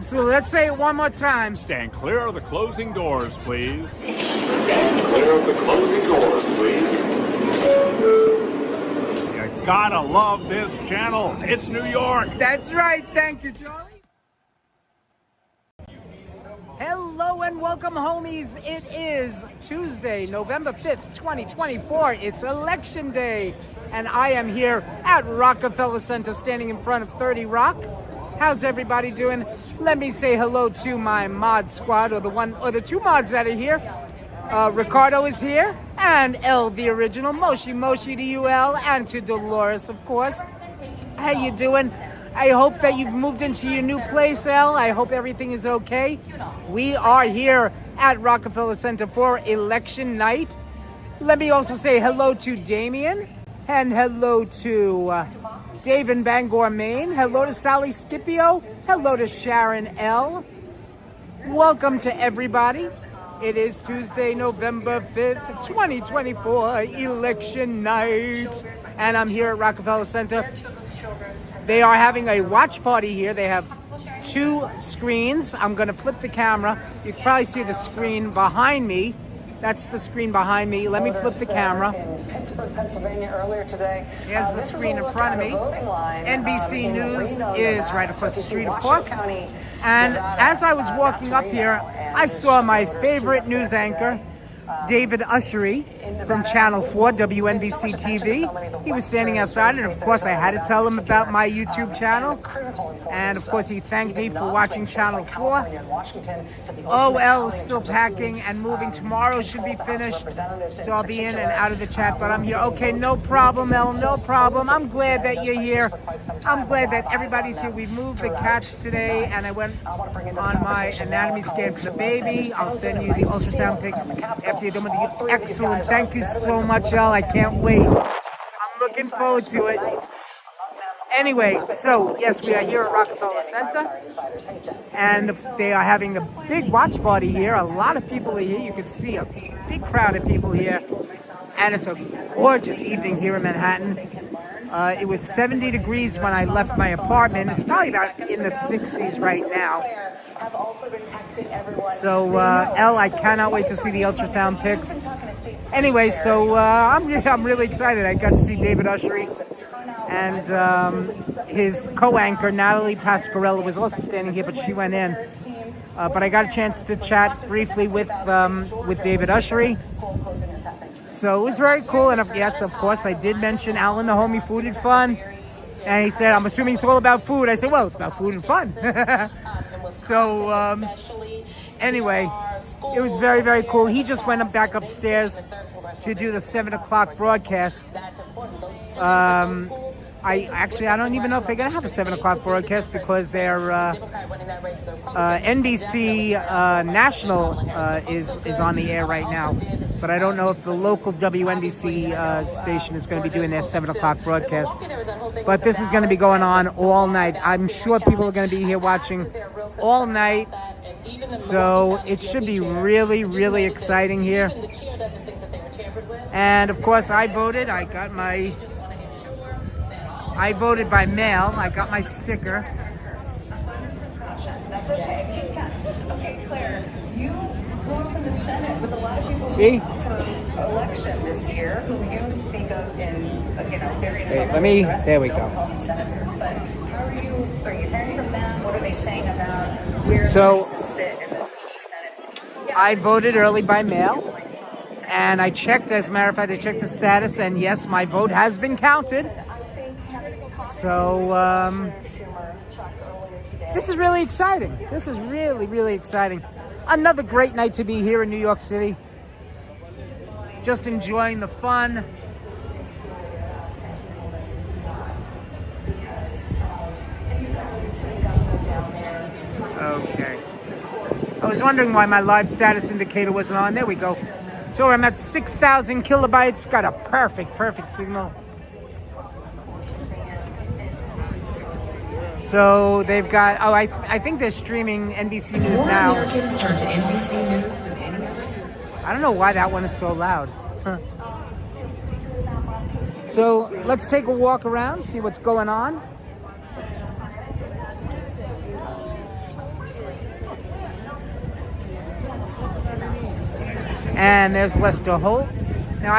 Absolutely. Let's say it one more time. Stand clear of the closing doors, please. Stand clear of the closing doors, please. You gotta love this channel. It's New York. That's right. Thank you, Charlie. Hello and welcome, homies. It is Tuesday, November 5th, 2024. It's Election Day, and I am here at Rockefeller Center standing in front of 30 Rock. How's everybody doing? Let me say hello to my mod squad, or the two mods that are here. Ricardo is here, and El, the original, Moshi to you, El, and to Dolores, of course. How you doing? I hope that you've moved into your new place, El. I hope everything is okay. We are here at Rockefeller Center for election night. Let me also say hello to Damien, and hello to Dave in Bangor, Maine. Hello to Sally Scipio. Hello to Sharon L. Welcome to everybody. It is Tuesday, November 5th, 2024, election night. And I'm here at Rockefeller Center. They are having a watch party here. They have two screens. I'm going to flip the camera. You can probably see the screen behind me. That's the screen behind me. Let me flip the camera. In Pittsburgh, Pennsylvania, earlier today. Here's the screen in front of me. NBC News is right across the street, of course. And as I was walking up here, I saw my favorite news anchor, David Ushery from Channel 4, WNBC TV. He was standing outside, and of course I had to tell him about my YouTube channel. And of course he thanked me for watching Channel 4. OL is still packing and moving. Tomorrow should be finished, so I'll be in and out of the chat, but I'm here. Okay, no problem, El, no problem. I'm glad that you're here. I'm glad that everybody's here. We moved the cats today, and I went on my anatomy scan for the baby. I'll send you the ultrasound pics after you're done with the excellent. Thank you so much, El. I can't wait. I'm looking forward to it. Anyway, so yes, we are here at Rockefeller Center, and they are having a big watch party here. A lot of people are here. You can see a big crowd of people here, and it's a gorgeous evening here in Manhattan. It was 70 degrees when I left my apartment. It's probably about in the 60s right now. So, El, I cannot wait to see the ultrasound pics. Anyway, so I'm really excited. I got to see David Ushery, and his co-anchor Natalie Pasquarella was also standing here, but she went in. But I got a chance to chat briefly with David Ushery. So it was very cool, and yes, of course, I did mention Alan the homie Food and Fun, and he said, "I'm assuming it's all about food." I said, "Well, it's about food and fun." So anyway, it was very, very cool. He just went back upstairs to do the 7 o'clock broadcast. I don't even know if they're going to have a 7 o'clock broadcast, because their NBC National is on the air right now. But I don't know if the local WNBC station is going to be doing their 7 o'clock broadcast. But this is going to be going on all night. I'm sure people are going to be here watching all night. So it should be really, really exciting here. And of course, I voted. I voted by mail. I got my sticker. That's okay. Okay, Claire, you grew up in the Senate with a lot of people for election this year, who you speak of in, very There we go. Senator. But how are you hearing from them? What are they saying about where So, to sit in those key Senate seats? I voted early by mail, and I checked, as a matter of fact, I checked the status, and yes, my vote has been counted. So, this is really exciting. This is really, really exciting. Another great night to be here in New York City. Just enjoying the fun. Okay. I was wondering why my live status indicator wasn't on. There we go. So I'm at 6,000 kilobytes. Got a perfect signal. So they've got, I think they're streaming NBC News now. More Americans turn to NBC News than any other news. I don't know why that one is so loud. Huh. So let's take a walk around, see what's going on. And there's Lester Holt. Now,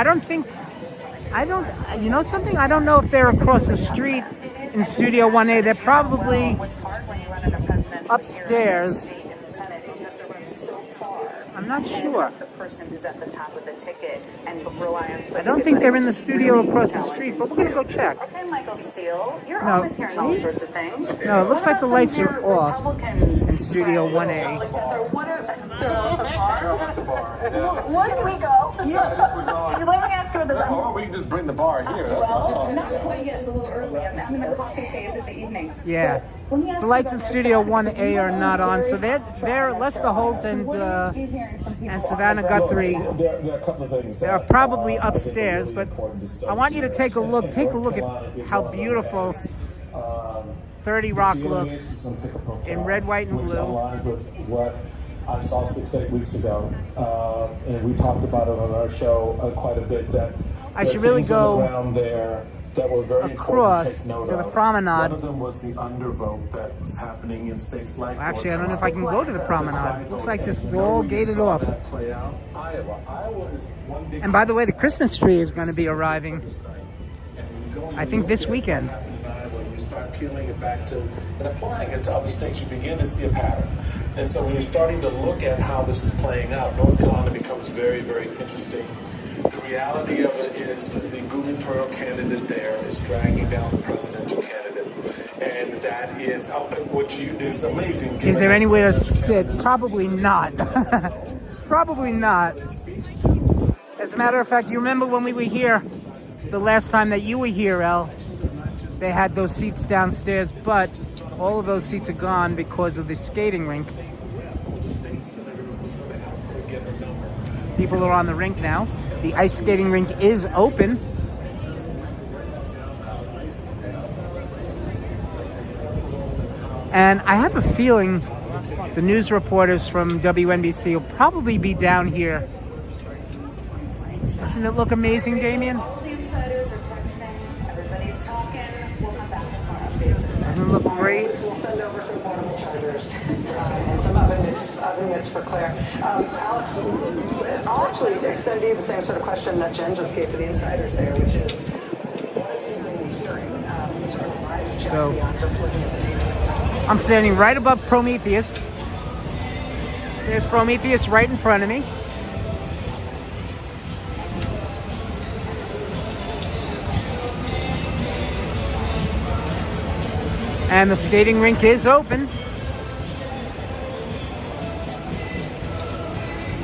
you know something? I don't know if they're across the street in Studio 1A. They're probably upstairs. I'm not sure. The person who's at the top of the ticket and rely on. I don't think they're in the studio across the street, but we're gonna go check. Okay, Michael Steele, you're always hearing all sorts of things. No, it looks like the lights are off Republican in Studio 1A. Alexander, what are they're at the bar? When do we go? Let me ask you about this. Or we can just bring the bar here. That's Well, not quite yet. It's a little early. I'm in the coffee phase of the evening. Yeah. The lights in Studio 1A are not on, so they're Lester Holt and Savannah Guthrie. There are a couple of things. They're probably upstairs, but I want you to take a look. Take a look at how beautiful 30 Rock looks in red, white, and blue. Aligns with what I saw 6-8 weeks ago, and we talked about it on our show quite a bit. That I should really go around there that were very across to the promenade. One of them was the undervote that was happening in states like. Actually, I don't know if I can go to the promenade. It looks like this is all gated off. And by the way, the Christmas tree is going to be arriving, I think, this weekend. When you start peeling it back to and applying it to other states, you begin to see a pattern. And so when you're starting to look at how this is playing out, North Carolina becomes very, very interesting. The reality of it is that the gubernatorial candidate there is dragging down the presidential candidate. And that is, which is amazing. Is there anywhere to sit? Probably not. Probably not. As a matter of fact, you remember when we were here, the last time that you were here, El, they had those seats downstairs, but all of those seats are gone because of the skating rink. People are on the rink now. The ice skating rink is open. And I have a feeling the news reporters from WNBC will probably be down here. Doesn't it look amazing, Damien? All the insiders are texting. Everybody's talking. We'll come back with more updates. Doesn't it look great? We'll send over some portable chargers and some oven mitts for Claire. Alex, I'll actually extend to you the same sort of question that Jen just gave to the insiders there, which is what have you been hearing? Sort of vibes check beyond just looking at the data. I'm standing right above Prometheus. There's Prometheus right in front of me. And the skating rink is open.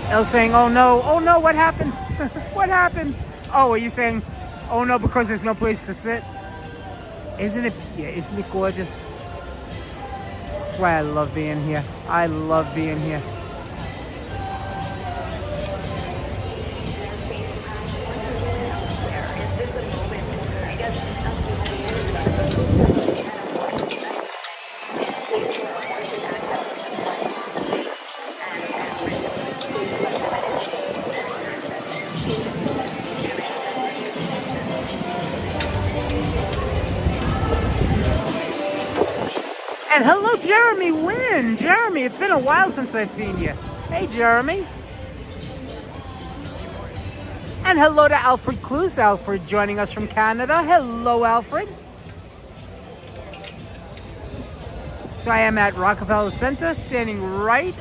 Elle's saying, oh no, what happened? What happened? Oh, are you saying, oh no, because there's no place to sit? Isn't it gorgeous? That's why I love being here. I love being here. And hello, Jeremy Wynn. Jeremy, it's been a while since I've seen you. Hey, Jeremy. And hello to Alfred Clues. Alfred joining us from Canada. Hello, Alfred. So I am at Rockefeller Center, standing right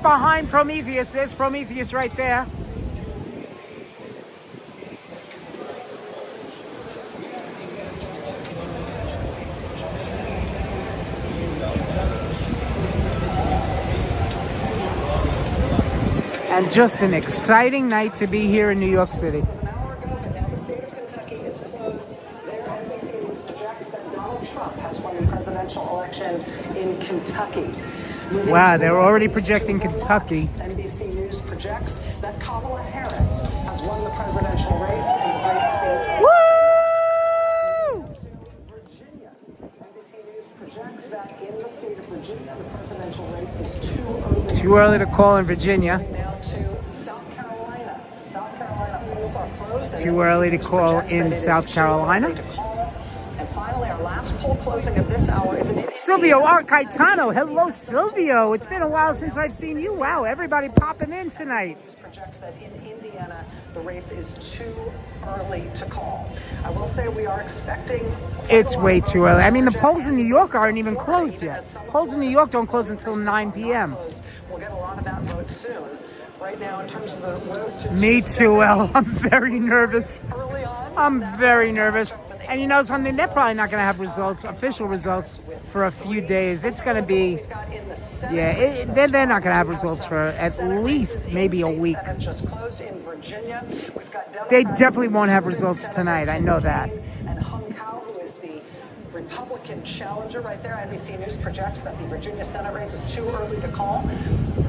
behind Prometheus. There's Prometheus right there. And just an exciting night to be here in New York City. An hour ago, but now the state of Kentucky is closed. Their NBC News projects that Donald Trump has won the presidential election in Kentucky. Wow, they're already projecting Kentucky. NBC News projects that Kamala Harris has won the presidential race in the great state. Woo! Virginia. NBC News projects that in the state of Virginia, the presidential race is too early to call in Virginia. Now to South Carolina. South Carolina polls are closed. Too early to call in South Carolina. And And finally, our last poll closing of this hour is in Silvio Arcaitano. Hello, Silvio. It's been a while since I've seen you. Wow, everybody popping in tonight. Projects that in Indiana, the race is too early to call. I will say we are expecting... It's way too early. I mean, the polls in New York aren't even closed yet. Polls in New York don't close until 9 p.m. We'll get a lot of that vote soon. Right now, in terms of the road to... Me too, El. I'm very nervous. Early on, I'm very nervous. And you know something? They're probably not going to have results, official results, for a few days. It's going to be, yeah, they're not going to have results for at least maybe a week. They definitely won't have results tonight. I know that. And Hung Kao, who is the Republican challenger right there. NBC News projects that the Virginia Senate race is too early to call.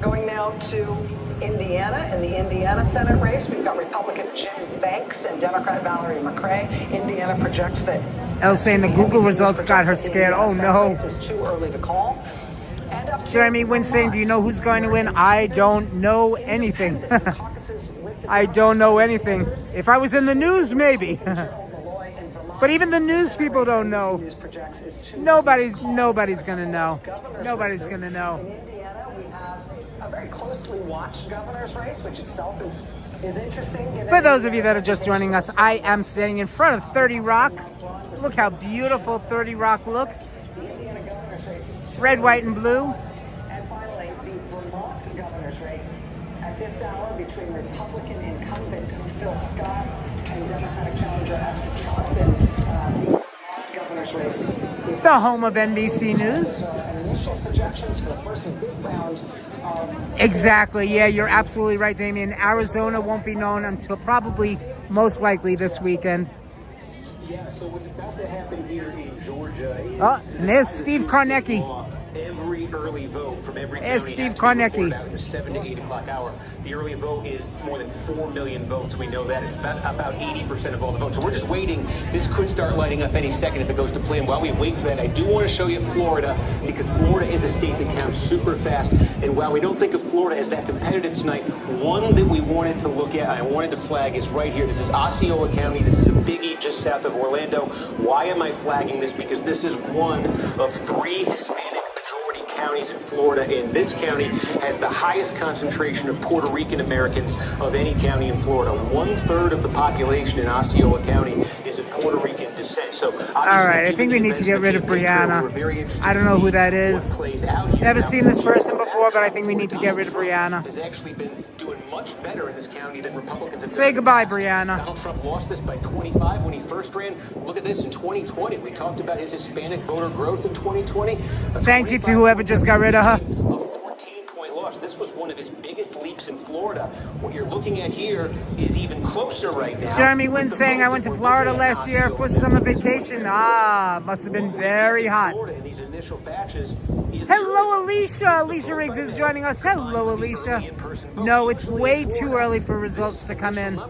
Going now to Indiana. In the Indiana Senate race, we've got Republican Jim Banks and Democrat Valerie McRae. Indiana projects that... Elle saying the Google results got her scared. Oh, no. This is too early to call. Jeremy Wynn saying, do you know who's going to win? I don't know anything. I don't know anything. If I was in the news, maybe. But even the news people don't know. Nobody's going to know. Nobody's going to know. A very closely watched governor's race, which itself is interesting. For those of you that are just joining us, I am standing in front of 30 Rock. Look how beautiful 30 Rock looks. Red, white, and blue. And finally, the Vermont governor's race at this hour between Republican incumbent Phil Scott and Democratic challenger Esther Johnston. The governor's race. The home of NBC News. Initial projections for the first big round of... Exactly. Yeah, you're absolutely right, Damien. Arizona won't be known until probably, most likely, this weekend. Yeah, so what's about to happen here in Georgia is... and there's Steve Karnecki. Every early vote from every There's county Steve has to be reported Karnecki. out in the 7 to 8 o'clock hour. The early vote is more than 4 million votes. We know that. It's about 80% of all the votes. So we're just waiting. This could start lighting up any second if it goes to plan. While we wait for that, I do want to show you Florida, because Florida is a state that counts super fast. And while we don't think of Florida as that competitive tonight, one that we wanted to look at, I wanted to flag, is right here. This is Osceola County. This is a biggie just south of Orlando. Why am I flagging this? Because this is one of 3 Hispanic majority counties in Florida, and this county has the highest concentration of Puerto Rican Americans of any county in Florida. 1/3 of the population in Osceola County is of Puerto Rican descent. So, all right, I think we need to get rid of Brianna. I don't know who that is. Never seen this person before, but I think we need to get rid of Brianna. Has actually been doing much better in this county than Republicans have. Say goodbye, Brianna. Donald Trump lost this by 25 when he first ran. Look at this in 2020. We talked about his Hispanic voter growth in 2020. Thank you to whoever just got rid of her. A 14-point loss. This was one of his biggest leaps in Florida. What you're looking at here is even closer right now. Jeremy Wynn saying, I went to Florida last year for summer vacation. Must have been very hot. These initial batches. Hello, Alicia. Alicia Riggs is joining us. Hello, Alicia. No, it's way too early for results to come in.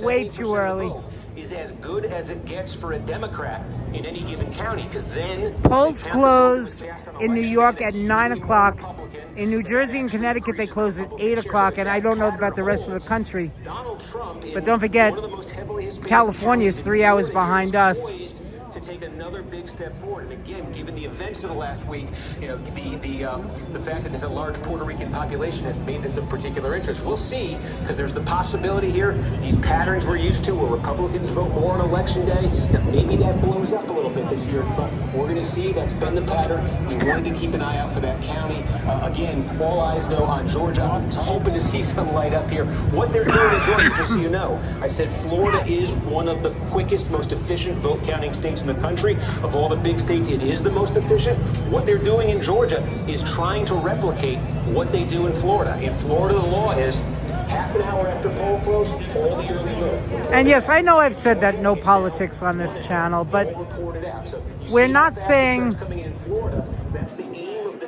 Way too early. Is as good as it gets for a Democrat in any given county, because then polls close in New York at 9 o'clock. In New Jersey and Connecticut, they close at 8 o'clock, and I don't know about the rest of the country. But don't forget, California is 3 hours behind us. To take another big step forward, and again, given the events of the last week, you know, the fact that there's a large Puerto Rican population has made this of particular interest. We'll see, because there's the possibility here, these patterns we're used to, where Republicans vote more on election day, and maybe that blows up a little bit this year. But we're going to see. That's been the pattern. We wanted to keep an eye out for that county. Again, all eyes though on Georgia. I'm hoping to see some light up here. What they're doing in Georgia, just so you know, I said Florida is one of the quickest, most efficient vote counting states in the country. Of all the big states, it is the most efficient. What they're doing in Georgia is trying to replicate what they do in Florida. In Florida, the law is half an hour after poll close, all the early vote. And yes, I know I've said that no politics on this channel, but we're not saying,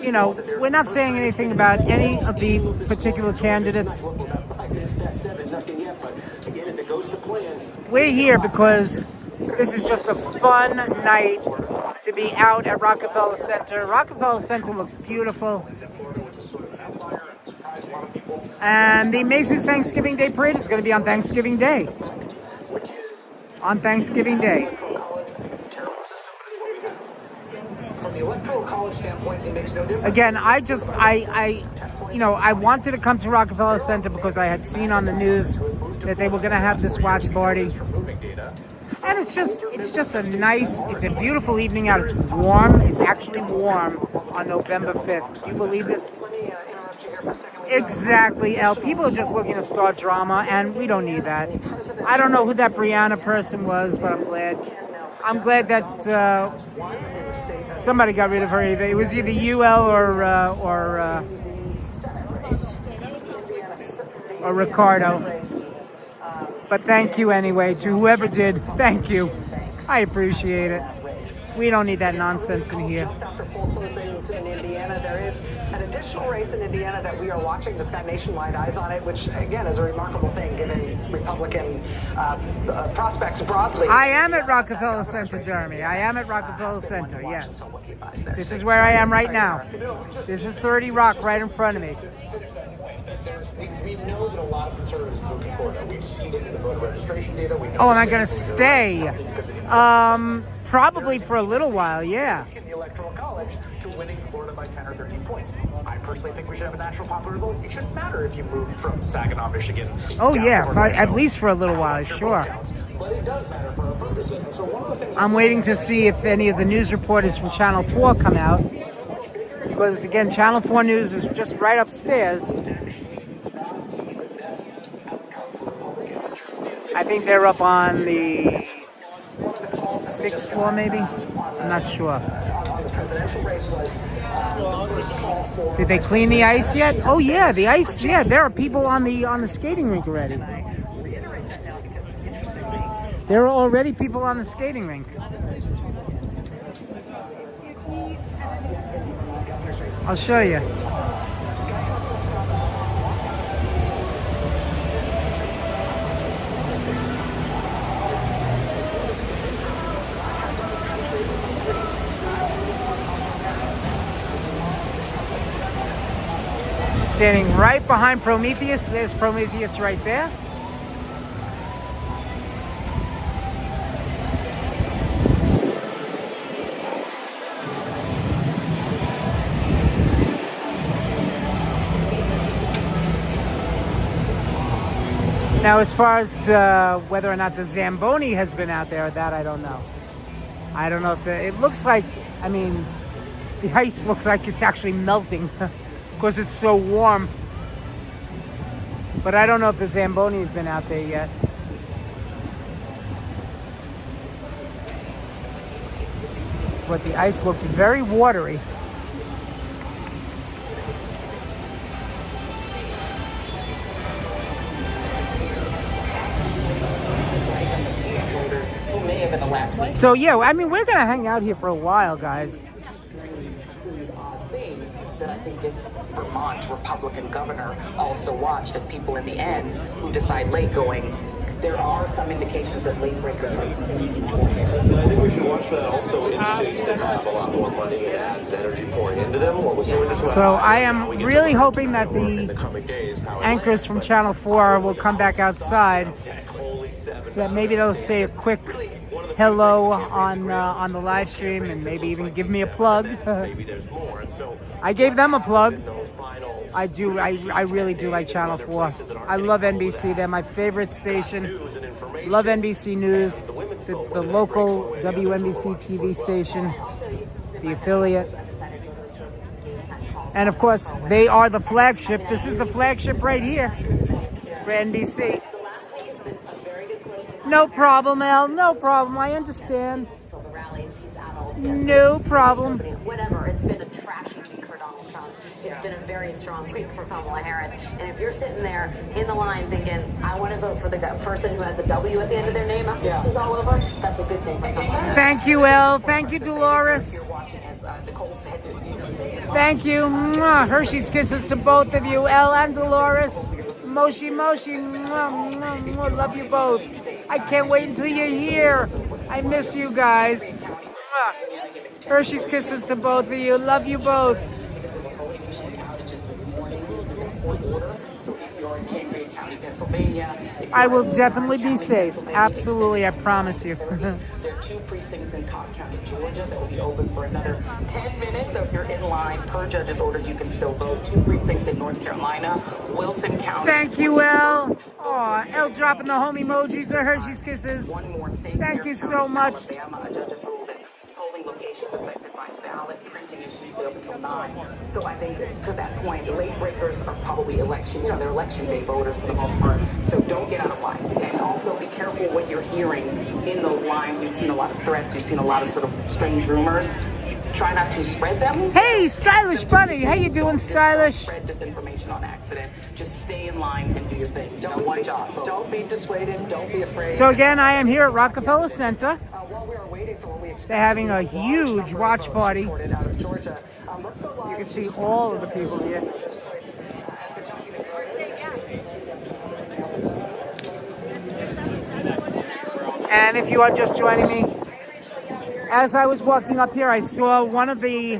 you know, we're not saying anything about any of the particular candidates. We're here because this is just a fun night to be out at Rockefeller Center. Rockefeller Center looks beautiful. And the Macy's Thanksgiving Day Parade is going to be on Thanksgiving Day. On Thanksgiving Day. the electoral college standpoint, it makes no difference. Again, I wanted to come to Rockefeller Center because I had seen on the news that they were going to have this watch party. And it's just it's a beautiful evening out. It's warm. It's actually warm on November 5th. Can you believe this? Let me interrupt you here for a second. Exactly, El. People are just looking to start drama, and we don't need that. I don't know who that Brianna person was, but I'm glad that somebody got rid of her. It was either UL or Ricardo. But thank you anyway to whoever did. Thank you. I appreciate it. We don't need that nonsense in here. Just after poll closings in Indiana, there is an additional race in Indiana that we are watching. This got nationwide eyes on it, which again is a remarkable thing given Republican prospects broadly. I am at Rockefeller Center, Jeremy. I am at Rockefeller Center, yes. This is where I am right now. This is 30 Rock right in front of me. We know that a lot of conservatives moved to Florida. We've seen it in the voter registration data. We know Oh, am I going to stay? Probably for a little while, yeah. In the Electoral College to winning Florida by 10 or 13 points. I personally think we should have a national popular vote. It shouldn't matter if you move from Saginaw, Michigan. Oh, yeah, at least for a little while, sure. But it does matter for our purposes. And so one of the things I'm waiting to see if any of the news reporters from Channel 4 come out. Because, again, Channel 4 News is just right upstairs. I think they're up on the 6th floor, maybe? I'm not sure. Did they clean the ice yet? Oh, yeah, the ice, yeah, there are people on the skating rink already. There are already people on the skating rink. I'll show you. Standing right behind Prometheus. There's Prometheus right there. Now, as far as whether or not the Zamboni has been out there, that I don't know. I don't know if it looks like, I mean, the ice looks like it's actually melting. Because it's so warm. But I don't know if the Zamboni has been out there yet. But the ice looks very watery. So yeah, I mean, we're gonna hang out here for a while, guys. That I think this Vermont Republican governor also watched, and people in the end who decide late going, there are some indications that late breakers are leading to it. I think we should watch that also in states that have a lot more money and ads and energy pouring into them. What was so interesting? So I am really hoping that the anchors from Channel 4 will come back outside, so that maybe they'll say a quick hello on the live stream and maybe even give me a plug. I gave them a plug. I really do like Channel 4. I love NBC. They're my favorite station. Love NBC News, the local WNBC TV station, the affiliate. And of course, they are the flagship. This is the flagship right here for NBC. No problem, Al. No problem. I understand. No problem. Whatever. It's been a trashy week for Donald Trump. It's been a very strong week for Kamala Harris. And if you're sitting there in the line thinking, I want to vote for the person who has a W at the end of their name after this is all over, that's a good thing for Kamala Harris. Thank you, El. Thank you, Dolores. Thank you. Mwah. Hershey's kisses to both of you, El and Dolores. Moshi. Mwah, mwah, mwah. Love you both. I can't wait until you're here. I miss you guys. Mwah. Hershey's kisses to both of you. Love you both. So if you're in Cambria County, Pennsylvania. If I you're will in definitely Warren be County, safe. Pennsylvania, Absolutely, I extended promise you. 30. There are 2 precincts in Cobb County, Georgia that will be open for another 10 minutes. So if you're in line per judge's orders, you can still vote. 2 precincts in North Carolina, Wilson County. Thank you, Elle. Oh, Elle dropping the home emojis, the Hershey's kisses. One more Thank you so much. Alabama, a judge has ruled that polling locations affected by ballot printing issues stay up until 9. So I think to that point, the late breakers are probably election, they're election day voters for the most part. So don't get out of line. And also be careful what you're hearing in those lines. We've seen a lot of threats. We've seen a lot of sort of strange rumors. Try not to spread them. Hey, Stylish Bunny. How you doing, Stylish? Spread disinformation on accident. Just stay in line and do your thing. One job. Don't be dissuaded. Don't be afraid. So again, I am here at Rockefeller Center. While we are waiting for what we expect, They're having a huge watch party. out of Georgia. Let's go live. You can see all of the people here. And if you are just joining me, as I was walking up here, I saw one of the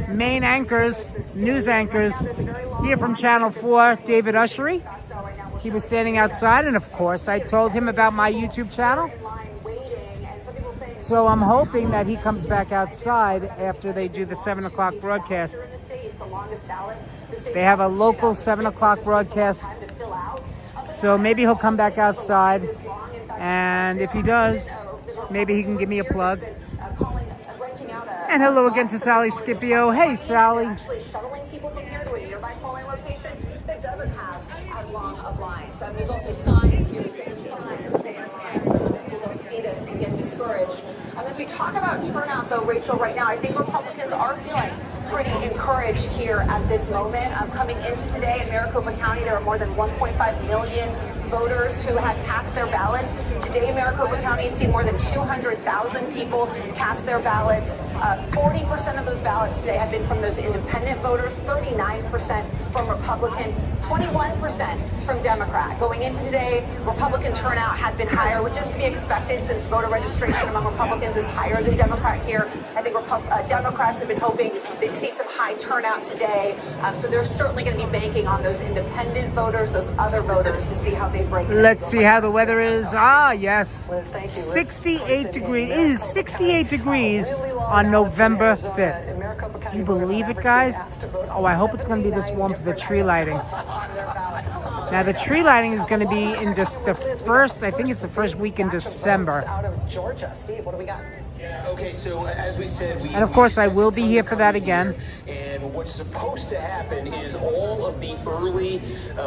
main anchors, news anchors, here from Channel 4, David Ushery. He was standing outside, and of course, I told him about my YouTube channel. So I'm hoping that he comes back outside after they do the 7 o'clock broadcast. They have a local 7 o'clock broadcast. So maybe he'll come back outside. And if he does, maybe he can give me a plug. And hello again to Sally Scipio. Hey, Sally. Actually shuttling people from here to a nearby polling location that doesn't have as long of lines. There's also signs here that say it's fine to stay in line so that people don't see this and get discouraged. As we talk about turnout, though, Rachel, right now, I think Republicans are feeling pretty encouraged here at this moment. Coming into today in Maricopa County, there are more than 1.5 million voters who had cast their ballots. Today, Maricopa County has seen more than 200,000 people cast their ballots. 40% of those ballots today have been from those independent voters, 39% from Republican, 21% from Democrat. Going into today, Republican turnout had been higher, which is to be expected since voter registration among Republicans is higher than Democrat here. I think Democrats have been hoping they'd see some high turnout today. So they're certainly going to be banking on those independent voters, those other voters, to see how they break. Let's see how the weather is. Ah, yes. Liz, thank you. Liz, 68 degrees. It is 68 degrees on November 5th. Can you believe it, guys? Oh, I hope it's going to be this warm for the tree lighting. Now, the tree lighting is going to be in just the first, I think it's the first week in December. Out of Georgia. Steve, what do we got? Okay, so as we said, And of course, I will be here for that again. And what's supposed to happen is all of the early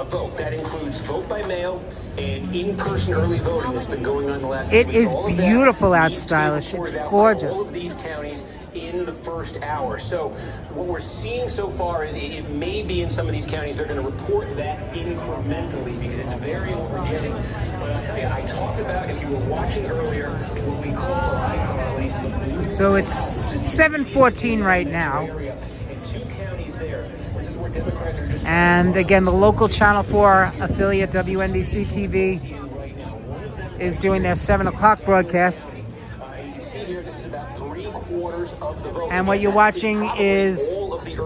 vote. That includes vote by mail and in-person early voting that's been going on the last few It weeks. is All of that beautiful out, needs to be Stylish. It's reported out by gorgeous. all of these counties in the first hour. So what we're seeing so far is it may be in some of these counties they're going to report that incrementally because it's varying what we're getting. But I'll tell you, I talked about, if you were watching earlier, what we call, or I call at least, the blue. So it's 7:14 right now. In 2 counties there. This is where Democrats are just And again, the local Channel 4 affiliate, WNBC TV, is doing their 7 o'clock broadcast. You can see here, this is about 3/4 of the vote. And what you're watching is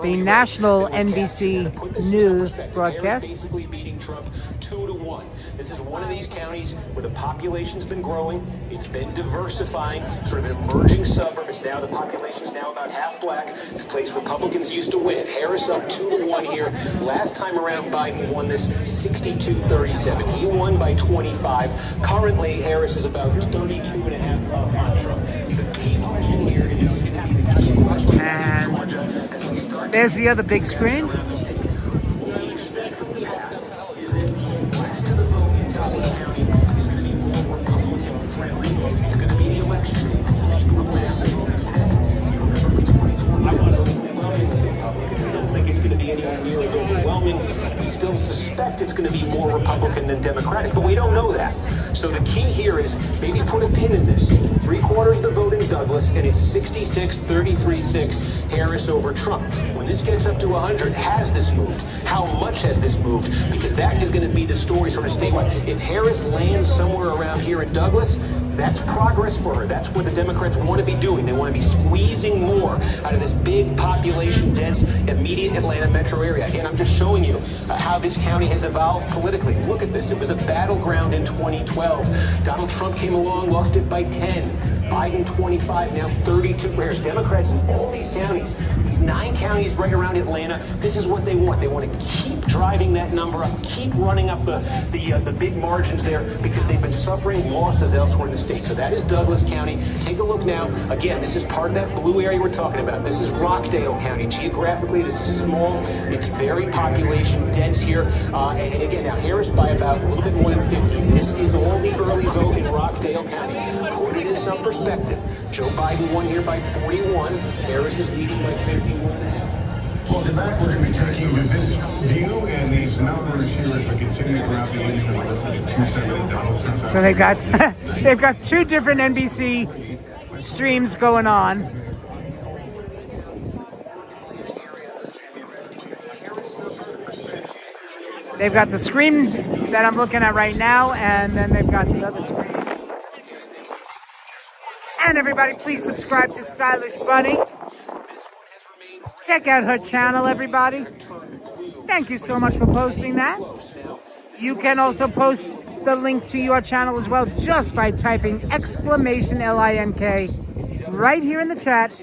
the national NBC News broadcast. Basically beating Trump 2-1. This is one of these counties where the population's been growing. It's been diversifying, sort of an emerging suburb. It's now, the population's now about half black. This place Republicans used to win. Harris up 2-1 here. Last time around, Biden won this 62-37. He won by 25. Currently, Harris is about 32.5 up on Trump. The key question here, and this is going to be the key question in Georgia, as we start There's the other big screen. around the state. What we expect from the past is that the gets to the vote in Douglas County is going to be more Republican friendly. It's going to be the election people who went out and voted today. You remember for 2020, it was overwhelmingly Republican. We don't think it's going to be anywhere near as overwhelming. We still suspect it's going to be more Republican than Democratic, but we don't know that. So the key here is maybe put a pin in this. 3/4 of the vote in Douglas, and it's 66-33-6 Harris over Trump. When this gets up to 100, has this moved? How much has this moved? Because that is going to be the story sort of statewide. If Harris lands somewhere around here in Douglas, That's progress for her. That's what the Democrats want to be doing. They want to be squeezing more out of this big population dense immediate Atlanta metro area. Again, I'm just showing you how this county has evolved politically. Look at this. It was a battleground in 2012. Donald Trump came along, lost it by 10. Biden 25, now 32 for Harris. Democrats in all these counties, these 9 counties right around Atlanta, this is what they want. They want to keep driving that number up, keep running up the big margins there because they've been suffering losses elsewhere in the state. So that is Douglas County. Take a look now. Again, this is part of that blue area we're talking about. This is Rockdale County. Geographically, this is small. It's very population dense here. And again, now Harris by about a little bit more than 50. This is all the early vote in Rockdale County. Put it in some perspective. Joe Biden won here by 41. Harris is leading by 51.5. Welcome back. We're going to be taking you to this view and these numbers here as we continue throughout the evening to look at 270 Donald Trump. So they've got 2 different NBC streams going on. They've got the screen that I'm looking at right now, and then they've got the other screen. And everybody, please subscribe to Stylish Bunny. Check out her channel, everybody. Thank you so much for posting that. You can also post the link to your channel as well just by typing exclamation LINK right here in the chat.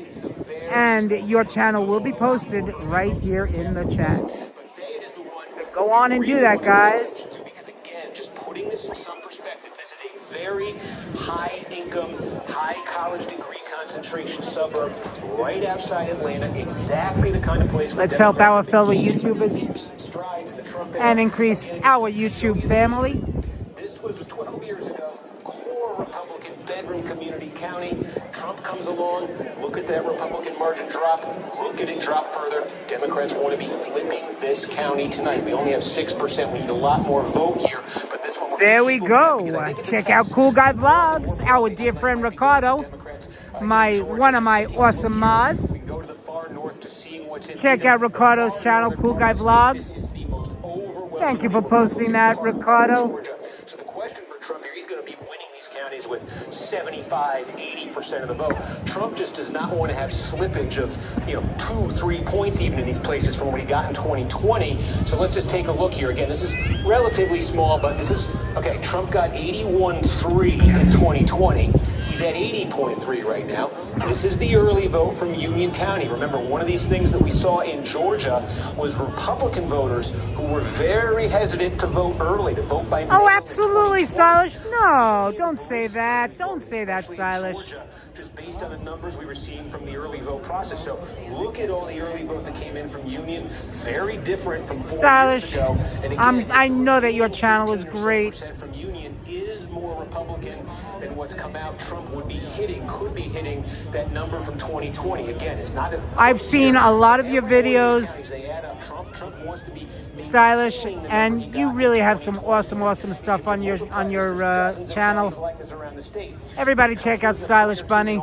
And your channel will be posted right here in the chat. So go on and do that, guys. Because again, just putting this in some perspective, this is a very high income, high college degree concentration suburb right outside Atlanta, exactly the kind of place. Let's help our fellow YouTubers and increase our YouTube family. This was 12 years ago, core Republican bedroom community county. Trump comes along, look at that Republican margin drop, look at it drop further. Democrats want to be flipping this county tonight. We only have 6%. We need a lot more vote here, but this one. There we go. Check out Cool Guy Vlogs, our dear friend Ricardo, one of my awesome mods. Check out Ricardo's channel, Cool Guy Vlogs. Thank you for posting that, Ricardo. So the question for Trump here, he's going to be winning these counties with 75, 80% of the vote. Trump just does not want to have slippage of 2-3 points even in these places from what he got in 2020. So let's just take a look here. Again, this is relatively small, but this is, okay, Trump got 81.3 in 2020. He's at 80.3 right now. This is the early vote from Union County. Remember, one of these things that we saw in Georgia was Republican voters who were very hesitant to vote early, to vote by mail. Oh, absolutely, Stylish. No, don't say that. Don't say that, Stylish. Georgia, just based on the numbers we were seeing from the early vote process. So look at all the early vote that came in from Union. Very different from 4 Stylish. years ago. And again, I know that your channel is great. From Union is more Republican than what's come out. Trump could be hitting that number from 2020. Again, it's not. I've seen a lot of your videos, Stylish, and you really have some awesome stuff on your channel. Everybody check out Stylish Bunny.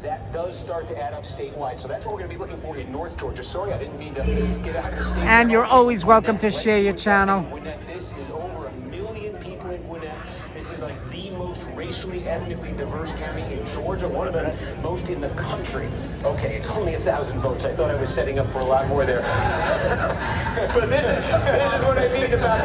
That does start to add up statewide. So that's what we're going to be looking for in North Georgia. Sorry, I didn't mean to get out of the state. And you're always welcome to share your channel. This is over 1 million people in Gwinnett. This is like the most racially, ethnically diverse county in Georgia, one of the most in the country. Okay, it's only 1,000 votes. I thought I was setting up for a lot more there. But this is what I mean about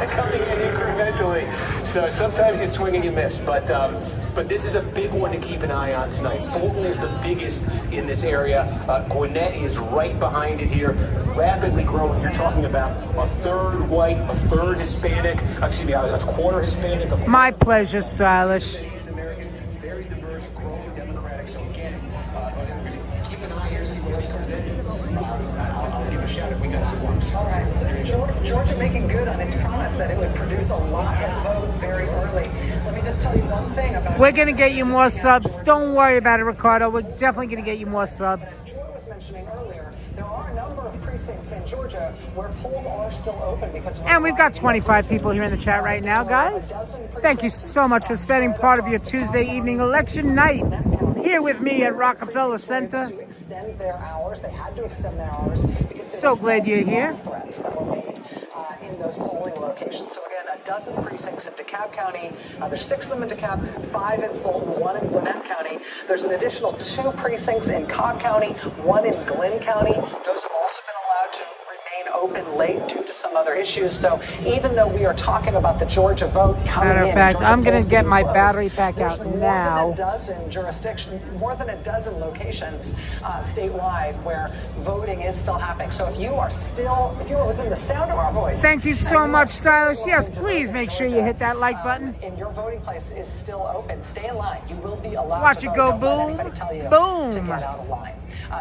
coming in incrementally. So sometimes you swing and you miss, but this is a big one to keep an eye on tonight. Fulton is the biggest in this area. Gwinnett is right behind it here, rapidly growing. You're talking about a third white, a third Hispanic, a quarter Hispanic. My pleasure, Stylish. American, very diverse, growing Democratic. So again, we're going to keep an eye here, see what else comes in. I'll give a shout if we got some ones. All right, so Georgia making good on its promise that it would produce a lot of votes very early. Let me just tell you one thing about. We're going to get you more subs. Don't worry about it, Ricardo. We're definitely going to get you more subs. Joy was mentioning earlier, there are a number of precincts in Georgia where polls are still open because. And we've got 25 people here in the chat right now, guys. Thank you so much for spending part of your Tuesday evening election night here with me at Rockefeller Center. To extend their hours, they had to extend their hours because so glad you're here. Threats that were made in those polling locations. So again, a dozen precincts in DeKalb County. There's 6 of them in DeKalb, 5 in Fulton, 1 in Gwinnett County. There's an additional 2 precincts in Cobb County, 1 in Glynn County. Those have also been allowed to remain open late due to some other issues. So even though we are talking about the Georgia vote coming in, Matter of fact, Georgia I'm going to polls get being my closed, battery pack there's out more now. than a dozen jurisdictions, more than a dozen locations statewide where voting is still happening. So if you are within the sound of our voice. Thank you so much, Stylish. Yes, please make sure you hit that like button. And your voting place is still open. Stay in line. You will be allowed Watch to it vote. go Don't let boom, anybody tell you boom. to get out of line.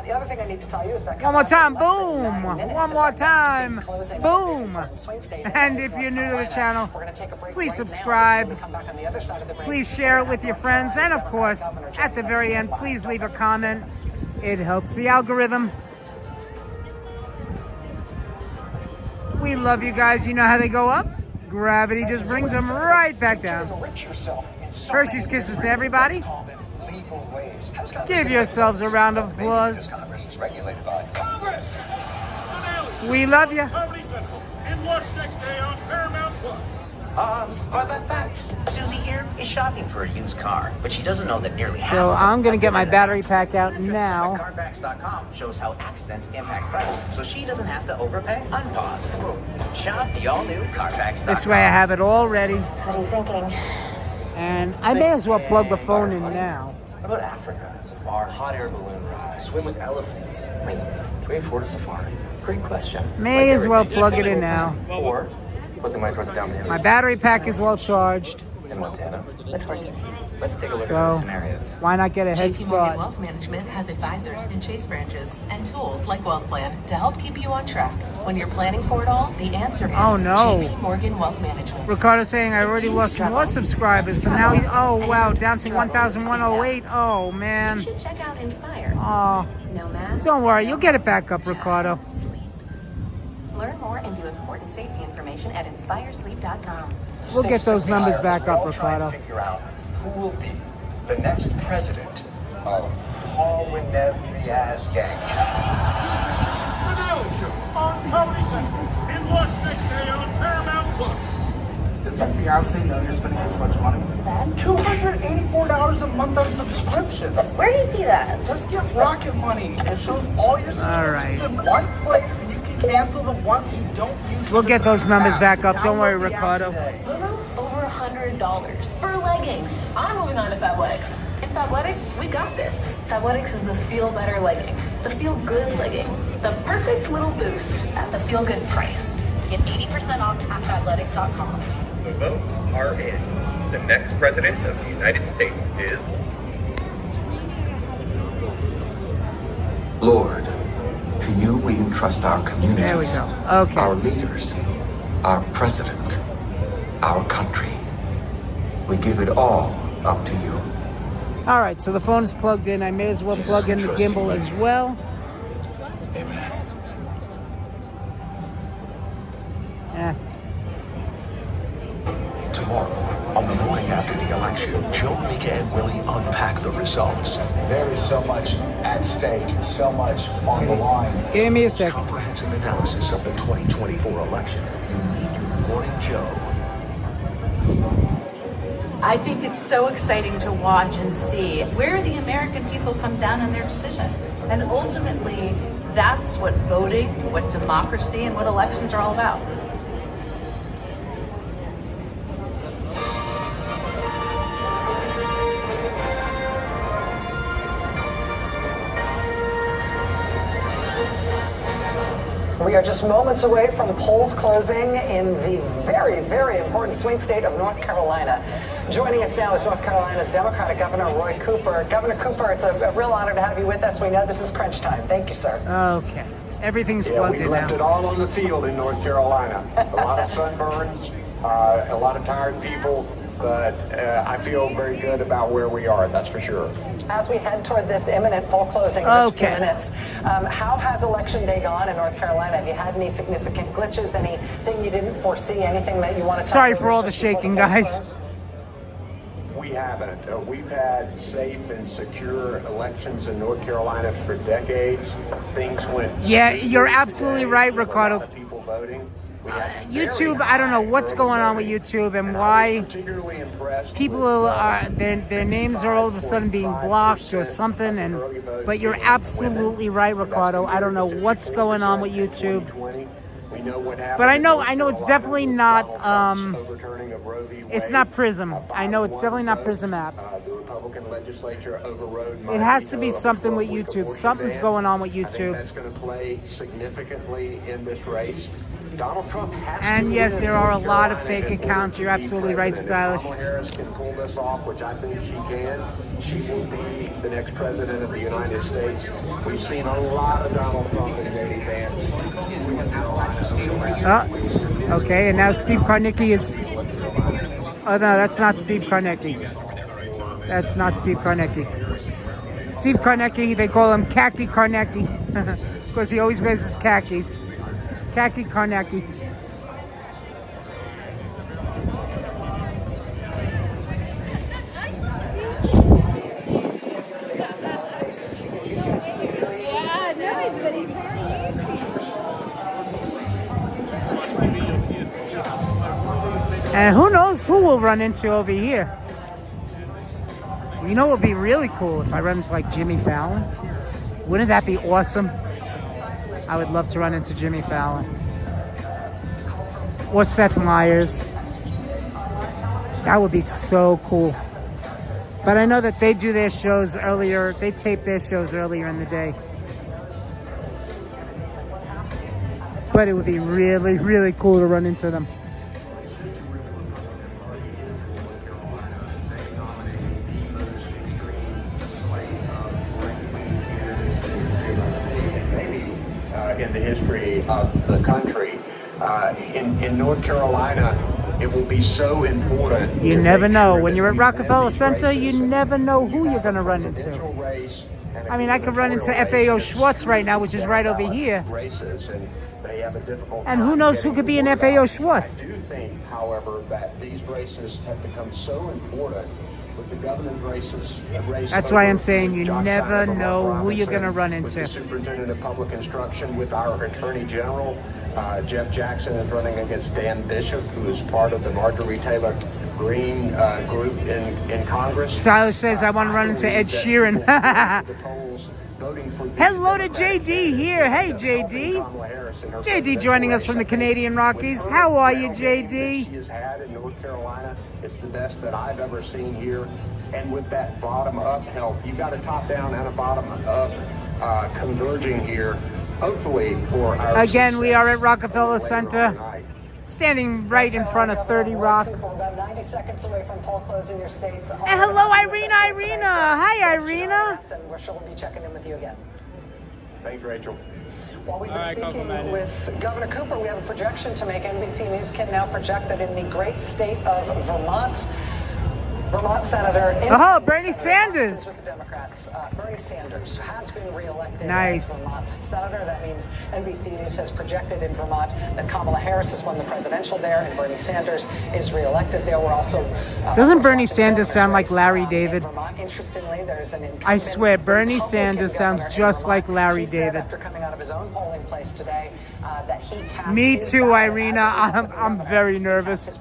The other thing I need to tell you is that One more time, coming up in less than boom. 9 minutes One is more our next time, big closing of boom. the swing state in And North if you're new to the Carolina. channel, We're gonna take a break please right now. subscribe. When we come back on the other side of the break, Please share it we're with gonna your have friends. And of Democratic course, Governor at the joining very us end, live. please leave a Don't comment. miss it. It helps the algorithm. We love you guys. You know how they go up? Gravity just brings them right back down. Hershey's Kisses to everybody. Give yourselves a round of applause. We love you. Comedy Central. And watch next day on Paramount Plus. For the facts. Susie here is shopping for a used car, but she doesn't know that nearly half So of I'm going to them get my have been battery accidents. pack out now. Carfax.com shows how accidents impact prices, so she doesn't have to overpay. Unpause. Shop the all-new Carfax.com. This way I have it all ready. So what are you thinking? And I may as well plug the phone in now. How about Africa? Safari, hot air balloon ride, swim with elephants. I mean, can we afford a safari? Great question. May as well plug it in now. Or put the money towards the down payment My battery pack is well charged. in Montana. With horses. Let's take a look at those So scenarios. why not get a head JP Morgan start? Wealth Management has advisors in Chase branches and tools like Wealth Plan to help keep you on track. When you're planning for it all, the answer is Oh, no. JP Morgan Wealth Management. Ricardo saying I already lost more subscribers. So now, oh wow, down to 1,108. Oh man. You should check out Inspire. Oh, No mask. don't worry, you'll get it back just up, Ricardo. sleep. Learn more and view important safety information at inspiresleep.com. We'll get those numbers back up, We're all trying Ricardo. to figure out who will be the next president of Paul Riaz gang. The Daily Show on Comedy Central. And watch next day on Paramount Plus. Does your fiance know you're spending this much money? $284 a month on subscriptions. Where do you see that? Just get Rocket Money. It shows all your subscriptions in one place, and you can cancel the ones you don't use. We'll get those numbers back up. Don't worry, Download the app Ricardo. today. Lulu, over $100 for leggings. I'm moving on to Fabletics. In Fabletics, we got this. Fabletics is the feel better legging, the feel good legging, the perfect little boost at the feel good price. Get 80% off at Fabletics.com. The votes are in. The next president of the United States is... Lord, to you we entrust our communities, There we go. Okay. our leaders, our president, our country. We give it all up to you. All right, so the phone's plugged in. I may as well plug in the gimbal as well. Amen. Yeah. Tomorrow, on the morning after the election, Joe, Mika, and Willie unpack the results. There is so much at stake, so much on the line. Give me a second. Comprehensive analysis of the 2024 election. You need your Morning Joe. I think it's so exciting to watch and see where the American people come down on their decision. And ultimately, that's what voting, what democracy, and what elections are all about. We are just moments away from polls closing in the very, very important swing state of North Carolina. Joining us now is North Carolina's Democratic Governor Roy Cooper. Governor Cooper, it's a real honor to have you with us. We know this is crunch time. Thank you, sir. Okay. Everything's plugged we in left now. it all on the field in North Carolina. A lot of sunburns, a lot of tired people, but I feel very good about where we are, that's for sure. As we head toward this imminent poll closing in just a few minutes, how has Election Day gone in North Carolina? Have you had any significant glitches, anything you didn't foresee, anything that you want to tell Sorry us for all the just before shaking, polls guys. close? We haven't. We've had safe and secure elections in North Carolina for decades. Things went Yeah, smoothly you're absolutely today right, with Ricardo. A lot of people voting. YouTube, I don't know what's going on with YouTube and why people are their names are all of a sudden being blocked or something. But you're absolutely right, Ricardo. I don't know what's going on with YouTube. But I know it's definitely not it's not Prism. I know it's definitely not Prism app. The Republican legislature overrode It has to be something with YouTube. Something's going on with I think YouTube. that's going to play significantly in this race. Donald Trump has And to yes, win there are a North lot of Carolina fake in order accounts. to You're be absolutely right, president. Stylish. If Kamala Harris can pull this off, which I think she can, she will be the next president of the United States. We've seen a lot of Donald Trump and J.D. Vance. Okay, and now Steve Karnicki is... Oh, no, that's not Steve Karnicki. That's not Steve Karnicki. Steve Karnicki, they call him Khaki Karnicki. Because he always wears his khakis. Khaki Karnicki. Yeah, no, but he's very And who knows who we'll run into over here. You know what would be really cool if I run into like Jimmy Fallon? Wouldn't that be awesome? I would love to run into Jimmy Fallon. Or Seth Meyers. That would be so cool. But I know that they do their shows earlier. They tape their shows earlier in the day. But it would be really, really cool to run into them. In the history of the country. In North Carolina, it will be so important. You never know. When you're at Rockefeller Center, you never know who you're going to run into. I mean, I could run into FAO Schwartz right now, which is right over here. And who knows who could be in FAO Schwartz? I do think, however, that these races have become so important. With the governor's races, That's why I'm saying you never know who you're going to run with the into. superintendent of public instruction, with our attorney general, Jeff Jackson is running against Dan Bishop, who is part of the Marjorie Taylor Greene group in Congress. Stylish says I want to run into Ed Sheeran. Hello to JD here. Hey, JD. JD joining us from the Canadian Rockies. How are you, JD? She has had in North Carolina, it's the best that I've ever seen here. And with that bottom-up help, you've got a top-down and a bottom-up converging here, hopefully for our Again, we are at Rockefeller Center, standing right in front of 30 Rock. About 90 seconds away from poll closing your states. And hello, Irina. Hi, Irina. And we're sure we'll be checking in with you again. Thanks, Rachel. While we've been speaking with Governor Cooper, we have a projection to make. NBC News can now project that in the great state of Vermont Senator... Bernie Sanders. With the Democrats. Bernie Sanders has been reelected Nice. as Vermont's senator. That means NBC News has projected in Vermont that Kamala Harris has won the presidential there and Bernie Sanders is reelected there. We're also... Doesn't Bernie Sanders sound like Larry David? Vermont. Interestingly, there's an I swear, Bernie Sanders sounds just like Larry David. after coming out of his own polling place today that he cast Me his too, ballot Irina. as I'm very nervous.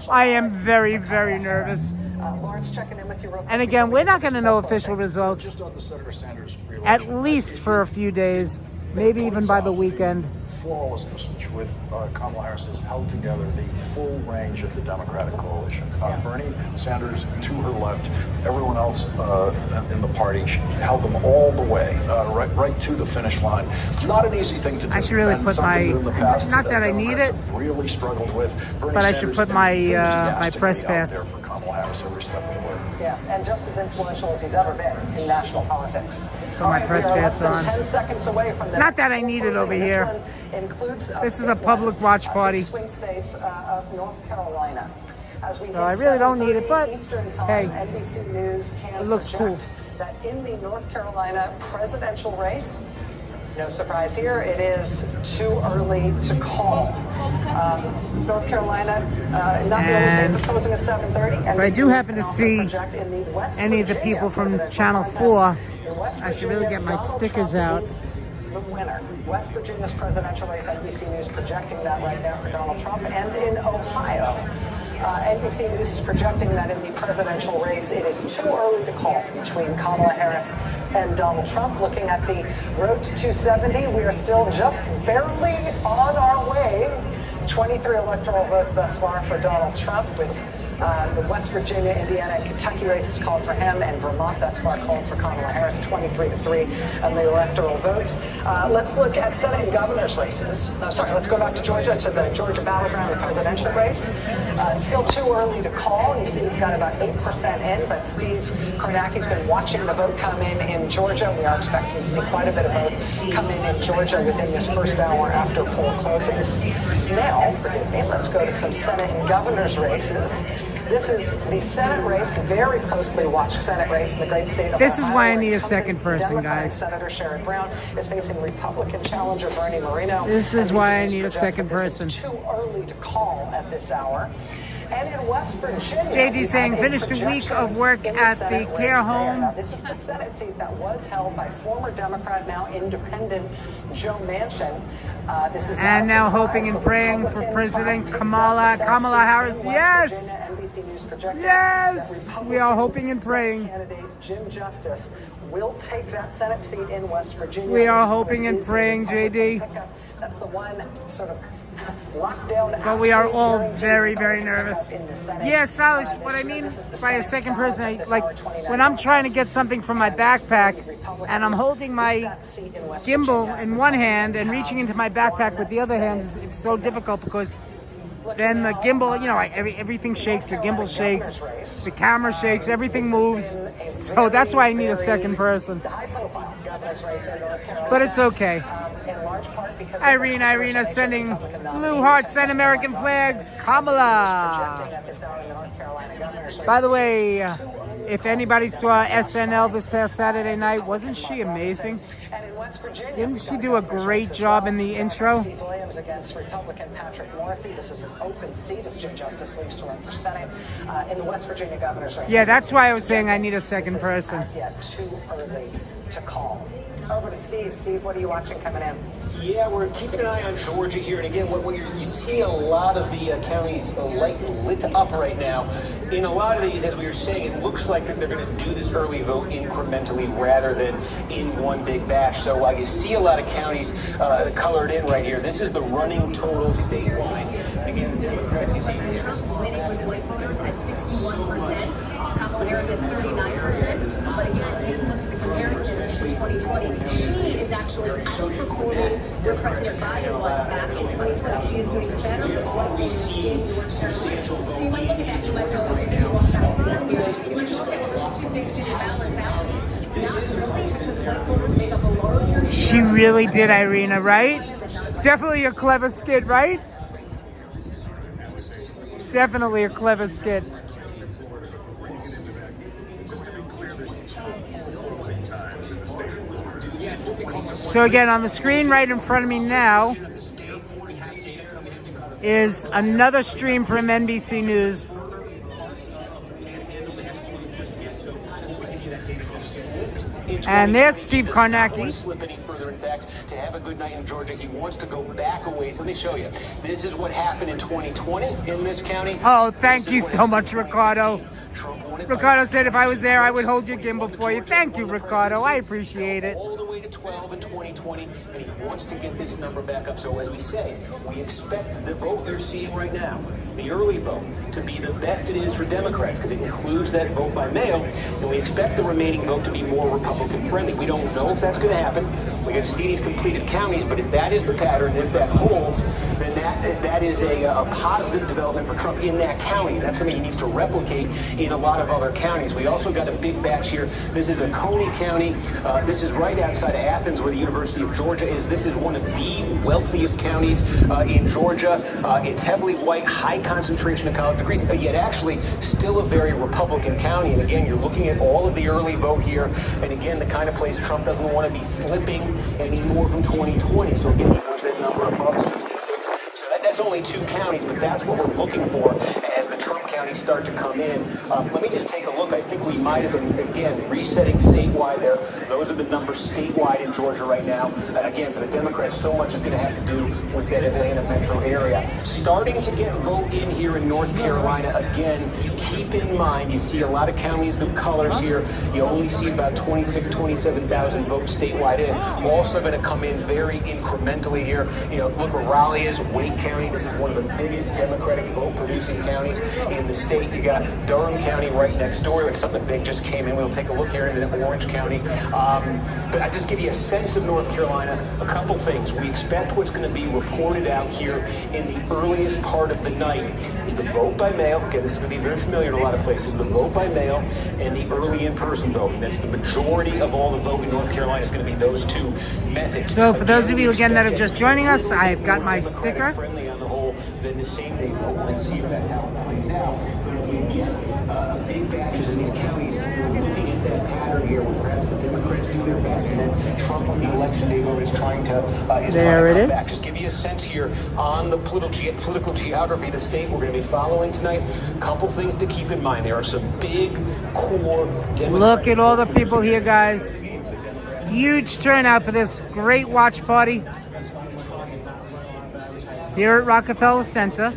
I am very, very nervous. Lawrence, checking in with you real quick. And again, we're not going to know official results, Just on the Senator Sanders reelection. at least for a few days, maybe even by the weekend. Flawlessness, which with Kamala Harris has held together the full range of the Democratic coalition. Bernie Sanders to her left, everyone else in the party held them all the way, right to the finish line. Not an easy thing to do. I should really and put something my, that in the past not that I need Democrats it, have really struggled with. Bernie but I should Sanders put my enthusiastically press out pass. there for Kamala Harris every step of the way. Yeah, and just as influential as he's ever been in national politics. Put my press we are pass less than on. 10 seconds away from the Not that I need it over closing. here. This one includes This is a public watch party. swing states of North Carolina. As we So I really don't need it, but Eastern time, hey, NBC News can it looks cool. project that in the North Carolina presidential race, no surprise here, it is too early to call. North Carolina, not the only state that's closing at 7:30. If I do happen to see any of the people from Channel 4, I should really get my stickers out the winner. West Virginia's presidential race, NBC News projecting that right now for Donald Trump. And in Ohio, NBC News is projecting that in the presidential race, it is too early to call between Kamala Harris and Donald Trump. Looking at the road to 270, we are still just barely on our way. 23 electoral votes thus far for Donald Trump, with the West Virginia, Indiana, and Kentucky races called for him, and Vermont thus far called for Kamala Harris, 23-3 on the electoral votes. Let's look at Senate and governor's races. Let's go back to Georgia, to the Georgia battleground, the presidential race. Still too early to call. You see we've got about 8% in, but Steve Kornacki's been watching the vote come in Georgia. We are expecting to see quite a bit of vote come in Georgia within this first hour after poll closings. Now, forgive me, let's go to some Senate and governor's races. This is the Senate race, very closely watched Senate race in the great state of Ohio. This is why I need a second person, Democratic guys. Senator Sherrod Brown is facing Republican challenger Bernie Moreno. This is why I need a second person. This is too early to call at this hour. And in West Virginia, JD saying, finished a week of work at the care home. Now, this is the Senate seat that was held by former Democrat, now independent Joe Manchin. This is and now hoping and praying for President Kamala Harris. Yes! Yes! We are hoping and praying. Candidate Jim Justice will take that Senate seat in West Virginia. We are hoping and praying, JD. That's the one sort of lockdown. But we are all very, very nervous. Yeah, stylish. What I mean by a second person, like when I'm trying to get something from my backpack and I'm holding my gimbal in one hand and reaching into my backpack with the other hand, it's so difficult because then the gimbal, everything shakes, the gimbal shakes, the camera shakes, everything moves. So that's why I need a second person. But it's okay. Irina sending blue hearts and American flags. Kamala. By the way, if anybody saw SNL this past Saturday night, wasn't she amazing? Didn't she do a great job in the intro? Steve Williams against Republican Patrick Morrisey. This is an open seat as Jim Justice leaves to run for Senate in the West Virginia governor's race. Yeah, that's why I was saying I need a second person. As yet, too early to call. Over to Steve. Steve, what are you watching coming in? Yeah, we're keeping an eye on Georgia here. And again, you see a lot of the counties lit up right now. In a lot of these, as we were saying, it looks like they're going to do this early vote incrementally rather than in one big batch. So you see a lot of counties colored in right here. This is the running total statewide. Again, the Democrats, you see winning with white voters at 61%. Kamala Harris at 39%. But again, take a look at the comparisons to 2020. She is actually outperforming where President Biden was back in 2020. She is doing better. We see substantial vote. So you might look at that, you might go, let's take a walk back to this. You might look at those two things to balance out. Not really, because white voters make up a larger share. She really did, Irina, right? Definitely a clever skit, right? Definitely a clever skit. So again, on the screen right in front of me now is another stream from NBC News. And there's Steve Kornacki. Slip any further. In fact, to have a good night in Georgia, he wants to go back a ways. Let me show you. This is what happened in 2020 in this county. Oh, thank you so much, Ricardo. Ricardo said if I was there, I would hold your gimbal for you. Thank you, Ricardo. I appreciate it. All the way to 12 in 2020, and he wants to get this number back up. So as we say, we expect the vote you're seeing right now, the early vote, to be the best it is for Democrats, because it includes that vote by mail, and we expect the remaining vote to be more Republican friendly. We don't know if that's going to happen. We're going to see these completed counties, but if that is the pattern, if that holds, then that is a positive development for Trump in that county. That's something he needs to replicate in a lot of other counties. We also got a big batch here. This is a Coney County. This is right outside of Athens, where the University of Georgia is. This is one of the wealthiest counties in Georgia. It's heavily white, high concentration of college degrees, but yet actually still a very Republican county. And again, you're looking at all of the early vote here. And again, the kind of place Trump doesn't want to be slipping anymore from 2020. So again, he puts that number above 66. So that's only two counties, but that's what we're looking for as the Trump county counties start to come in. Let me just take a look. I think we might have been, again, resetting statewide there. Those are the numbers statewide in Georgia right now. Again, for the Democrats, so much is going to have to do with that Atlanta metro area. Starting to get vote in here in North Carolina. Again, keep in mind, you see a lot of counties, the colors here. You only see about 27,000 votes statewide in. Also going to come in very incrementally here. You know, look where Raleigh is, Wake County. This is one of the biggest Democratic vote-producing counties in the state. You got Durham County right next door. Like something big just came in. We'll take a look here in a minute. Orange County. But I just give you a sense of North Carolina. A couple things. We expect what's going to be reported out here in the earliest part of the night is the vote by mail. Again, this is going to be very familiar to a lot of places. The vote by mail and the early in-person vote. And that's the majority of all the vote in North Carolina is going to be those two methods. So for those of you again that are just joining us, I've got my sticker. Friendly on the whole, then the same day vote. We're going to see if that's how it plays out. But as we get big batches in these counties, we're looking at that pattern here where perhaps the Democrats do their best and then Trump on the election day vote is trying to come back. Just give you a sense here on the political geography of the state we're going to be following tonight. A couple things to keep in mind. There are some big core Democratic. Look at all the people here, guys. Huge turnout for this great watch party here at Rockefeller Center.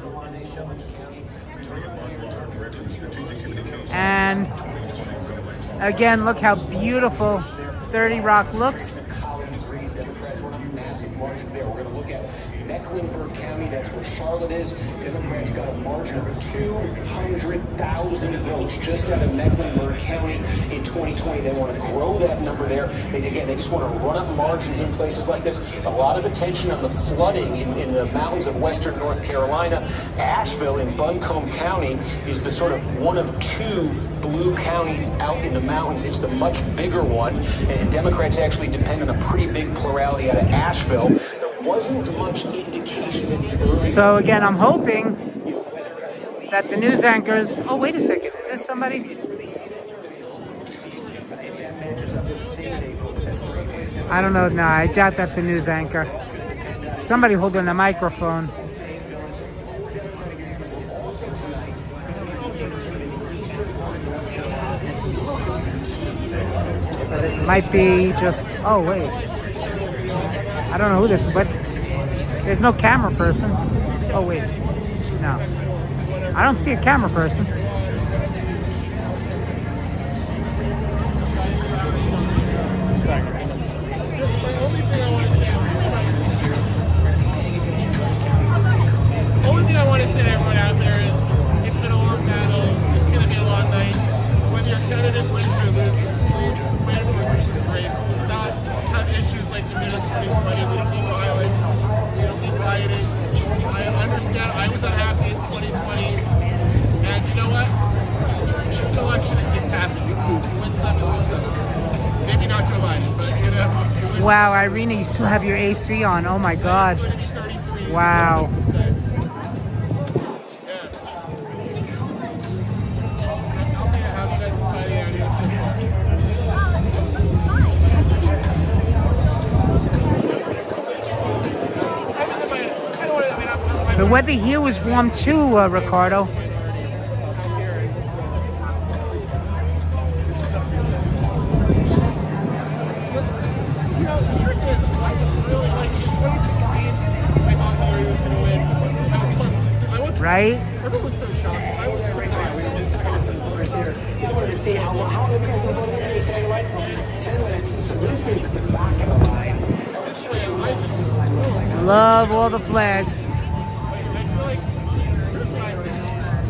And again, look how beautiful 30 Rock looks. Massive margins there. We're going to look at Mecklenburg County. That's where Charlotte is. Democrats got a margin of 200,000 votes just out of Mecklenburg County in 2020. They want to grow that number there. They just want to run up margins in places like this. A lot of attention on the flooding in the mountains of western North Carolina. Asheville in Buncombe County is the sort of one of two blue counties out in the mountains. It's the much bigger one. And Democrats actually depend on a pretty big plurality out of Asheville. There wasn't much indication in the early... So again, I'm hoping that the news anchors... Oh, wait a second. Is there somebody? I don't know. No, I doubt that's a news anchor. Somebody holding a microphone. But it might be just... Oh, wait. I don't know who this is, but there's no camera person. Oh, wait. No. I don't see a camera person. Only thing I want to say to everyone out there is it's been a long battle. It's going to be a long night. Whether your candidate wins or loses, please win or lose the race. Let's not have issues like we did in 2020. We don't need violence. We don't need rioting. I understand I was unhappy in 2020. And you know what? It's an election and things happen. You win some and lose some. Maybe not Joe Biden, but you know. Wow, Irina, you still have your AC on. Oh my God. Wow. The weather here was warm too, Ricardo. Right? Everyone was so shocked. I was so wanted to see how long the guys were voting in this day, right? 10 minutes. So this is the back of the line. Love all the flags.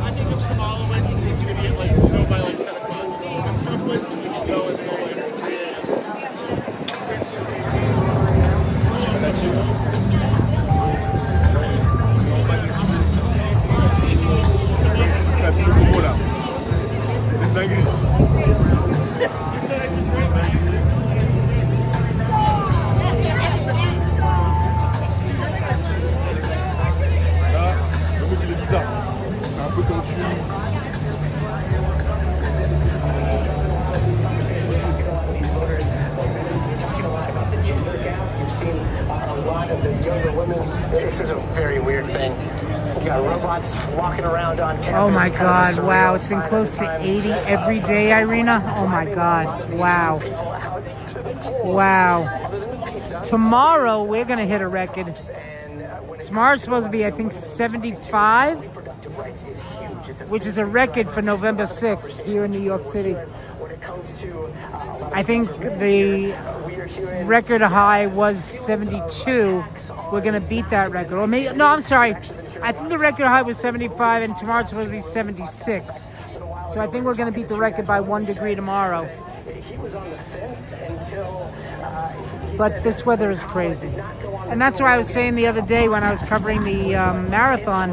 I think it's Kamala when it's going to get like show by like 10 o'clock. And some places we should go until like 3 spots, walking around on campus. Oh my God, Kind of wow. surreal It's been sign close at to times. 80 every day, Irina. Oh my God, wow. Wow. Tomorrow, we're going to hit a record. Tomorrow's supposed to be, I think, 75, which is a record for November 6th here in New York City. I think the record high was 72. We're going to beat that record. Or maybe, no, I'm sorry. I think the record high was 75, and tomorrow it's supposed to be 76. So I think we're going to beat the record by 1 degree tomorrow. But this weather is crazy. And that's why I was saying the other day when I was covering the marathon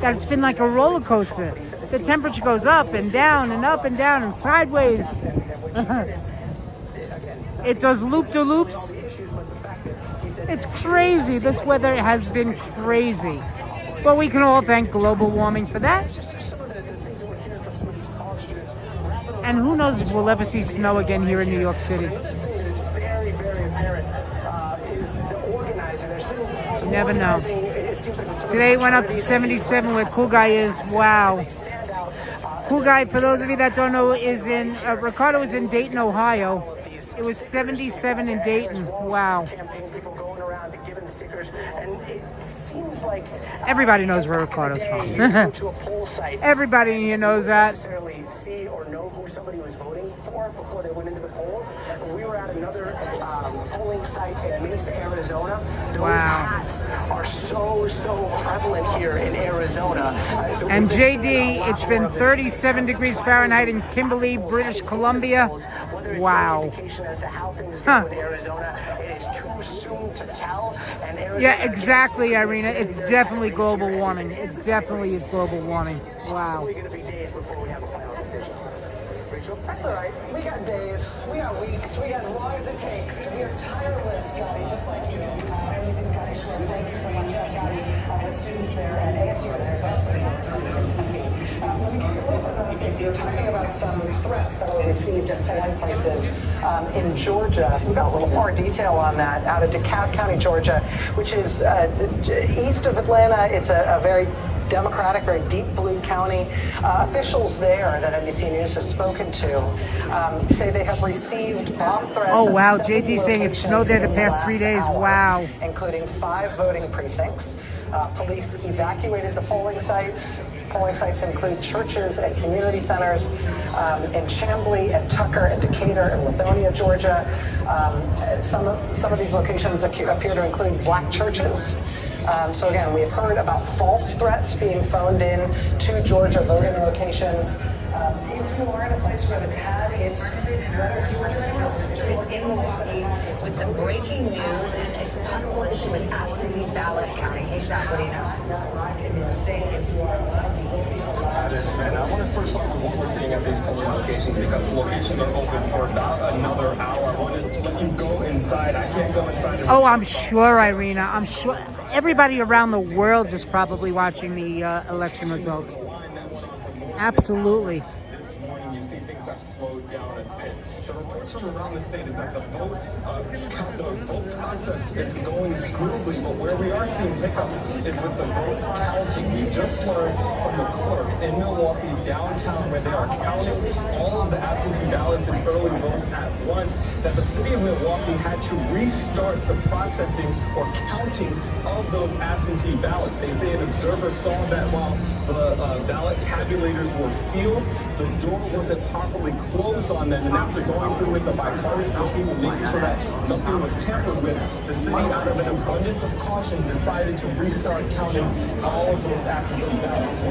that it's been like a roller coaster. The temperature goes up and down and up and down and sideways. It does loop-de-loops. It's crazy. This weather has been crazy. But we can all thank global warming for that. And who knows if we'll ever see snow again here in New York City. You never know. Today it went up to 77 where Cool Guy is. Wow. Cool Guy, for those of you that don't know, is in, Ricardo is in Dayton, Ohio. It was 77 in Dayton. Wow. Everybody knows where Ricardo's from. Everybody here knows that. See or know who somebody was voting for before they went into the polls. We were at another polling site in Mesa, Arizona. Those hats are so prevalent here in Arizona. And JD, it's been 37 degrees Fahrenheit in Kimberley, British Columbia. Wow. Huh. It is too soon to tell. Yeah, exactly, Irina. It's definitely global warming. It definitely is global warming. Wow. It's going to be days before we have a final decision. Rachel, that's all right. We got days, we got weeks, we got as long as it takes. We are tireless, Scotty, just like you. NYC's Scotty Schwartz, thank you so much, Scotty, with students there at ASU, and there's also in Kentucky. Let me give you a little bit of an update. You're talking about some threats that were received at polling places in Georgia. We've got a little more detail on that out of DeKalb County, Georgia, which is east of Atlanta. It's a very Democratic, very deep blue county. Officials there that NBC News has spoken to say they have received bomb threats. Oh, wow. JD saying it snowed there the past 3 days. Wow. Including 5 voting precincts. Police evacuated the polling sites. Polling sites include churches and community centers in Chamblee and Tucker and Decatur and Lithonia, Georgia. Some of these locations appear to include black churches. So again, we've heard about false threats being phoned in to Georgia voting locations. If you are in a place where it's had its with some breaking news and it's a possible issue with absentee ballot counting. Hey, Shaq, what do you know? That is, man. I want to first start with what we're seeing at these polling locations because locations are open for about another hour. I want to let you go inside. I can't go inside. Oh, I'm sure, Irina. I'm sure everybody around the world is probably watching the election results. Absolutely. This morning, you see things have slowed down a bit. The reports from around the state is that the vote process is going smoothly, but where we are seeing hiccups is with the vote counting. We just learned from the clerk in Milwaukee downtown where they are counting all of the absentee ballots and early votes at once that the city of Milwaukee had to restart the processing or counting of those absentee ballots. They say an observer saw that while the ballot tabulators were sealed, the door wasn't properly closed on them, and after going through with the bipartisan team and making sure that nothing was tampered with, the city, out of an abundance of caution, decided to restart counting all of those absentee ballots.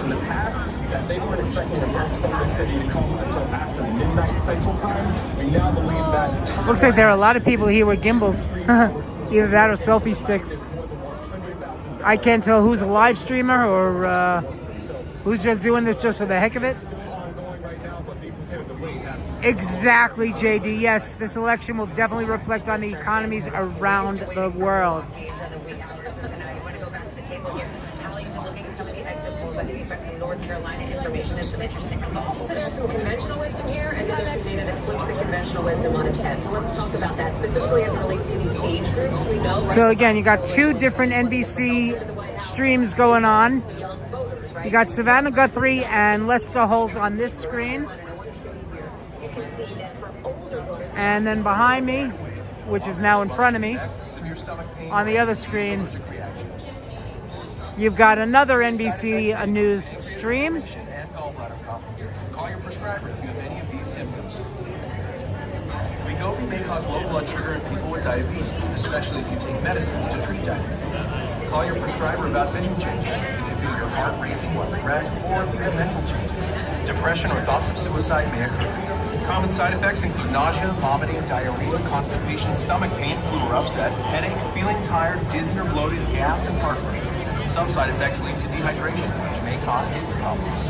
In the past, that they weren't expecting results from the city to come until after midnight Central Time. We now believe that. Looks like there are a lot of people here with gimbals. Either that or selfie sticks. I can't tell who's a live streamer or who's just doing this just for the heck of it. Exactly, JD. Yes, this election will definitely reflect on the economies around the world. table here. How you've been looking at some of the exit polls. I think you've got some North Carolina information and some interesting results. So there's some conventional wisdom here, and then there's some data that flips the conventional wisdom on its head. So let's talk about that, specifically as it relates to these age groups. We know, right? So again, you got two different NBC streams going on. You got Savannah Guthrie and Lester Holt on this screen. And then behind me, which is now in front of me, on the other screen, you've got another NBC News stream. Call your prescriber if you have any of these symptoms. Wegovy may cause low blood sugar in people with diabetes, especially if you take medicines to treat diabetes. Call your prescriber about vision changes, if you feel your heart racing while you rest, or if you have mental changes. Depression or thoughts of suicide may occur. Common side effects include nausea, vomiting, diarrhea, constipation, stomach pain, flu or upset, headache, feeling tired, dizzy or bloated, gas, and heartburn. Some side effects lead to dehydration, which may cause kidney problems.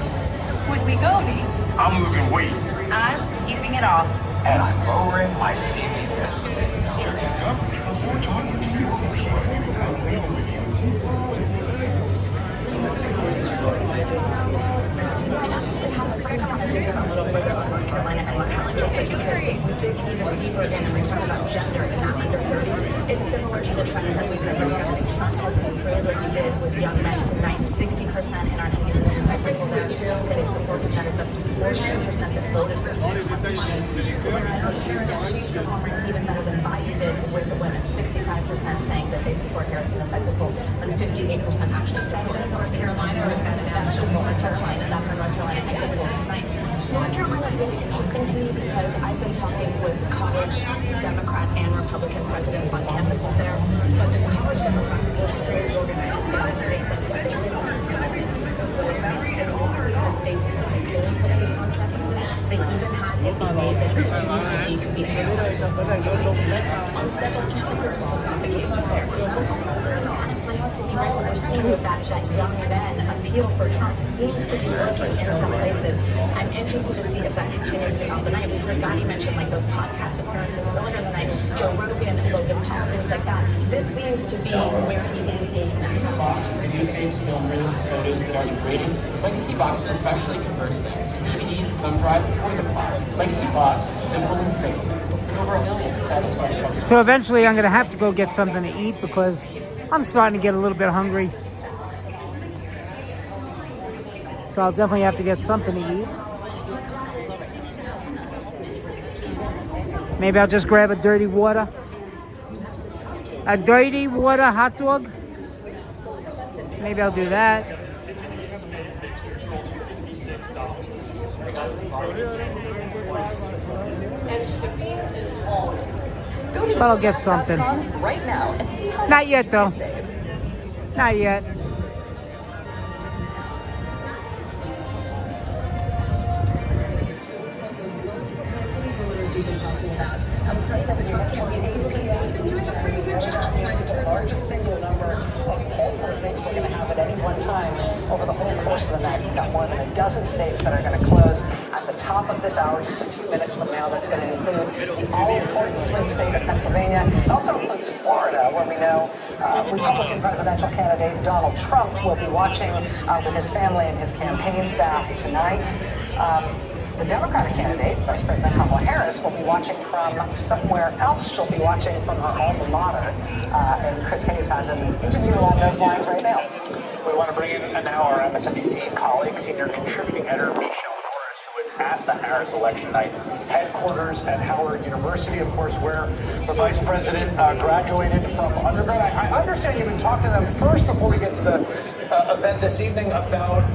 With Wegovy, I'm losing weight. I'm keeping it off. And I'm lowering my CV risk. Check your coverage before talking to your prescriber. Just like because we dig even deeper in and we talk about gender and not under 30, it's similar to the trends that we've been discussing. Trump has improved what he did with young men tonight. 60% in our NBC newspaper said they support the gender substance. 42% that voted for him in 2020. Whereas she's performing even better than Biden did with the women. 65% saying that they support Harris in this exit poll, and 58% actually support North Carolina. That's just North Carolina. That's our North Carolina exit poll tonight. North Carolina is really interesting to me because I've been talking with college Democrat and Republican presidents on campuses there, but the college Democrats were so organized in the state that they just the state is killing places on campuses. They even had a debate that student ID could be considered on several campuses. That's not the case there. It's not to be right what we're seeing with that young men appeal for Trump seems to be working in some places. I'm interested to see if that continues throughout the night. We heard Gotti mention like those podcast appearances earlier tonight, Joe Rogan, Logan Paul, things like that. This seems to be where he is aiming. Box, videotapes, film reels, and photos that are degrading. Legacy Box professionally converts them to DVDs, thumb drive, or the cloud. Legacy Box is simple and safe. And over 1 million satisfied customers. So eventually I'm going to have to go get something to eat because I'm starting to get a little bit hungry. So I'll definitely have to get something to eat. Maybe I'll just grab a dirty water. A dirty water hot dog. Maybe I'll do that. And shipping is always But I'll get something. right now and see how Not yet though. Not yet. we've been talking about. I will tell you that the Trump campaign feels like they've been doing a pretty good job trying to turn the largest single number of poll closings we're going to have at any one time over the whole course of the night. We've got more than a dozen states that are going to close at the top of this hour, just a few minutes from now. That's going to include the all-important swing state of Pennsylvania. It also includes Florida, where we know Republican presidential candidate Donald Trump will be watching with his family and his campaign staff tonight. The Democratic candidate, Vice President Kamala Harris, will be watching from somewhere else. She'll be watching from her alma mater. And Chris Hayes has an interview along those lines right now. We want to bring in now our MSNBC colleague, senior contributing editor Michelle Norris, who was at the Harris election night headquarters at Howard University, of course, where the vice president graduated from undergrad. I understand you've been talking to them first before we get to the event this evening about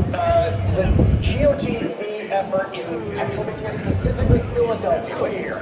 the GOTV effort in Pennsylvania, specifically Philadelphia. What do you hear?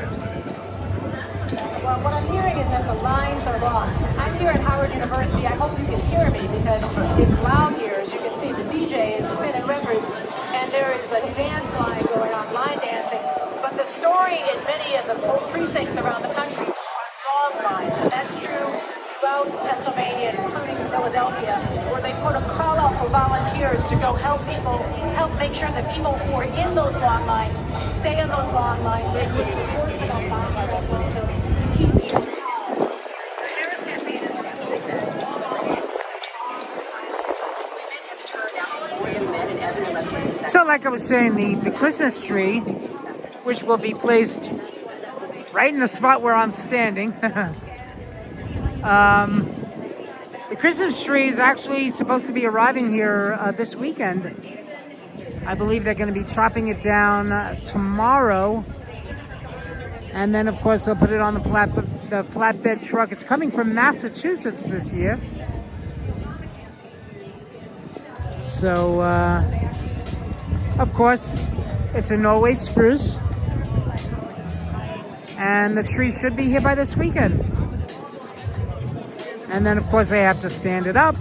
Well, what I'm hearing is that the lines are long. I'm here at Howard University. I hope you can hear me because it's loud here. As you can see, the DJ is spinning records, and there is a dance line going on, line dancing. But the story in many of the precincts around the country are long lines, and that's true throughout Pennsylvania, including Philadelphia, where they put a call out for volunteers to go help people, help make sure that people who are in those long lines stay in those long lines. They put reports about bombing as well, so to keep people calm. The Harris campaign is really So like I was saying, the Christmas tree, which will be placed right in the spot where I'm standing. The Christmas tree is actually supposed to be arriving here this weekend. I believe they're going to be chopping it down tomorrow. And then, of course, they'll put it on the flatbed truck. It's coming from Massachusetts this year. So, of course, it's a Norway spruce. And the tree should be here by this weekend. And then, of course, they have to stand it up.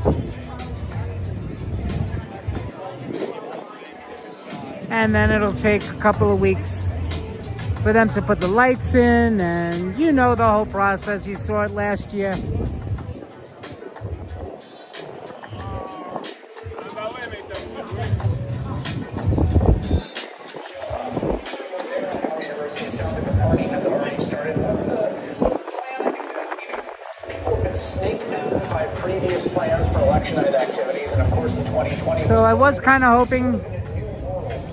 And then it'll take a couple of weeks for them to put the lights in. And you know the whole process. You saw it last year. It sounds like the party has already started. What's the plan? I think that people have been snake bitten by previous plans for election night activities, and of course in 2020. So I was kind of hoping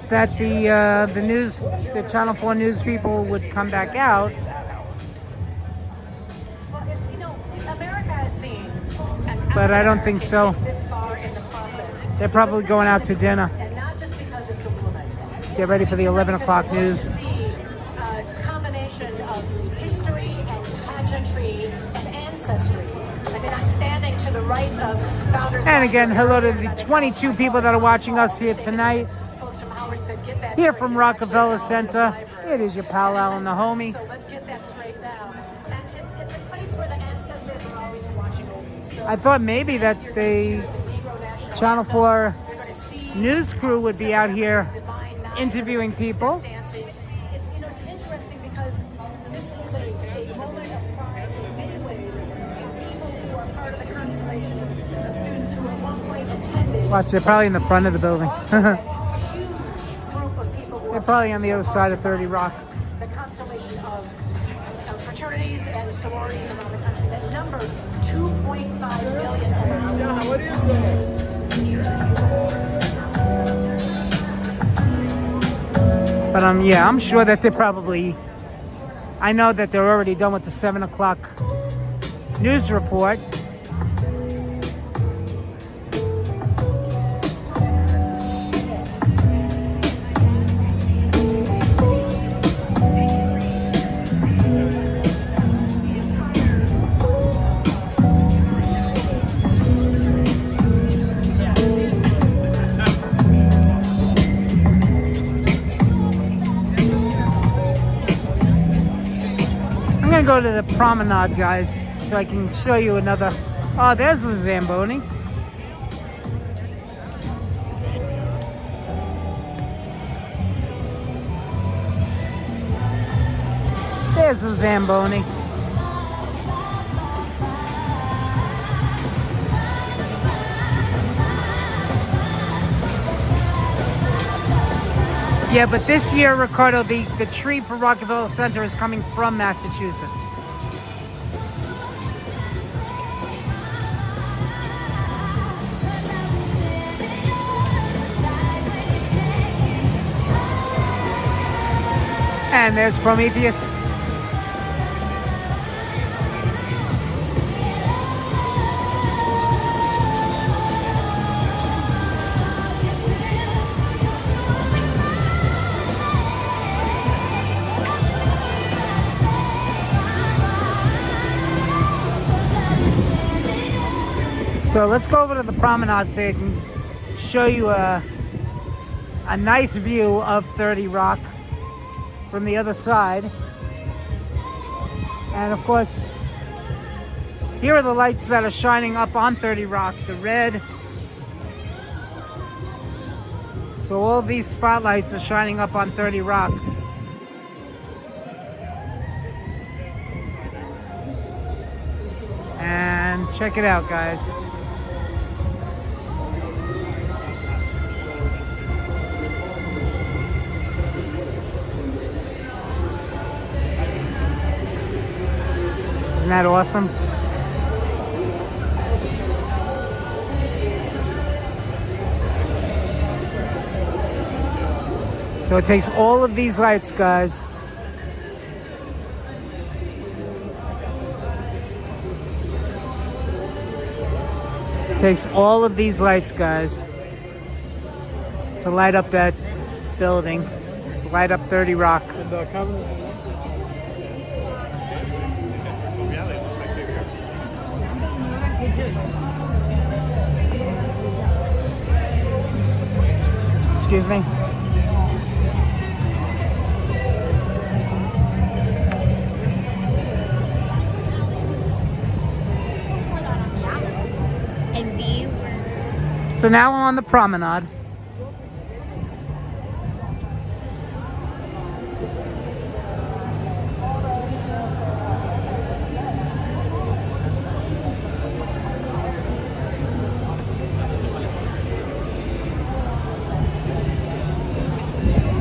that the Channel 4 news people would come back out. Well, it's, America has seen, But I don't think so. this far in the process. They're probably going out to dinner. And not just because it's a woman. Get ready for the 11 o'clock news. See a combination of history and pageantry and ancestry. I mean, I'm standing to the right of founders. And again, hello to the 22 people that are watching us here tonight. Folks from Howard said, get that Here straight. from Rockefeller Center. It is your pal Alan the homie. So let's get that straight now. And it's a place where the ancestors are always watching over you. So I thought maybe that the Channel 4 news crew would be out here interviewing people. dancing. It's interesting because this is a moment of pride in many ways for people who are part of the constellation of students who at one point attended. Watch, they're probably in the front of the building. Group of people who They're are probably on the other side of 30 Rock. the constellation of fraternities and sororities around the country that number 2.5 million. What is But yeah, I'm sure that they're probably, I know that they're already done with the 7 o'clock news report. I'm gonna go to the promenade, guys, so I can show you another. Oh, there's the Zamboni. There's the Zamboni. Yeah, but this year, Ricardo, the tree for Rockefeller Center is coming from Massachusetts. And there's Prometheus. So let's go over to the promenade so I can show you a nice view of 30 Rock from the other side. And of course, here are the lights that are shining up on 30 Rock, the red. So all of these spotlights are shining up on 30 Rock. And check it out, guys. Isn't that awesome? So it takes all of these lights, guys. It takes all of these lights, guys, to light up that building, to light up 30 Rock. Excuse me? So now we're on the promenade.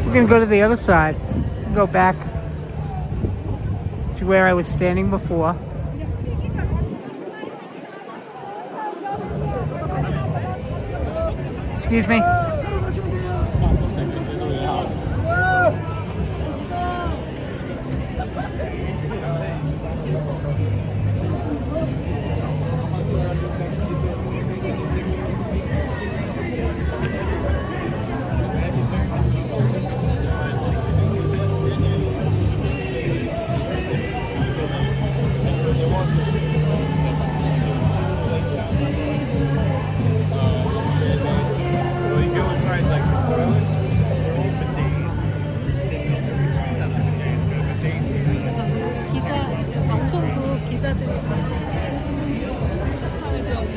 We're gonna go to the other side. Go back to where I was standing before. Excuse me?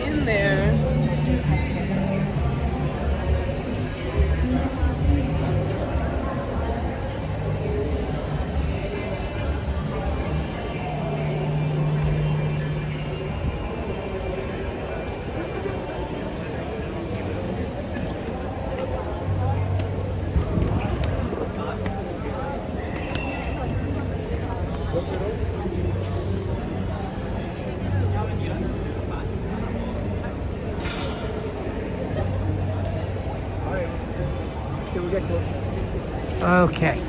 In there. Okay.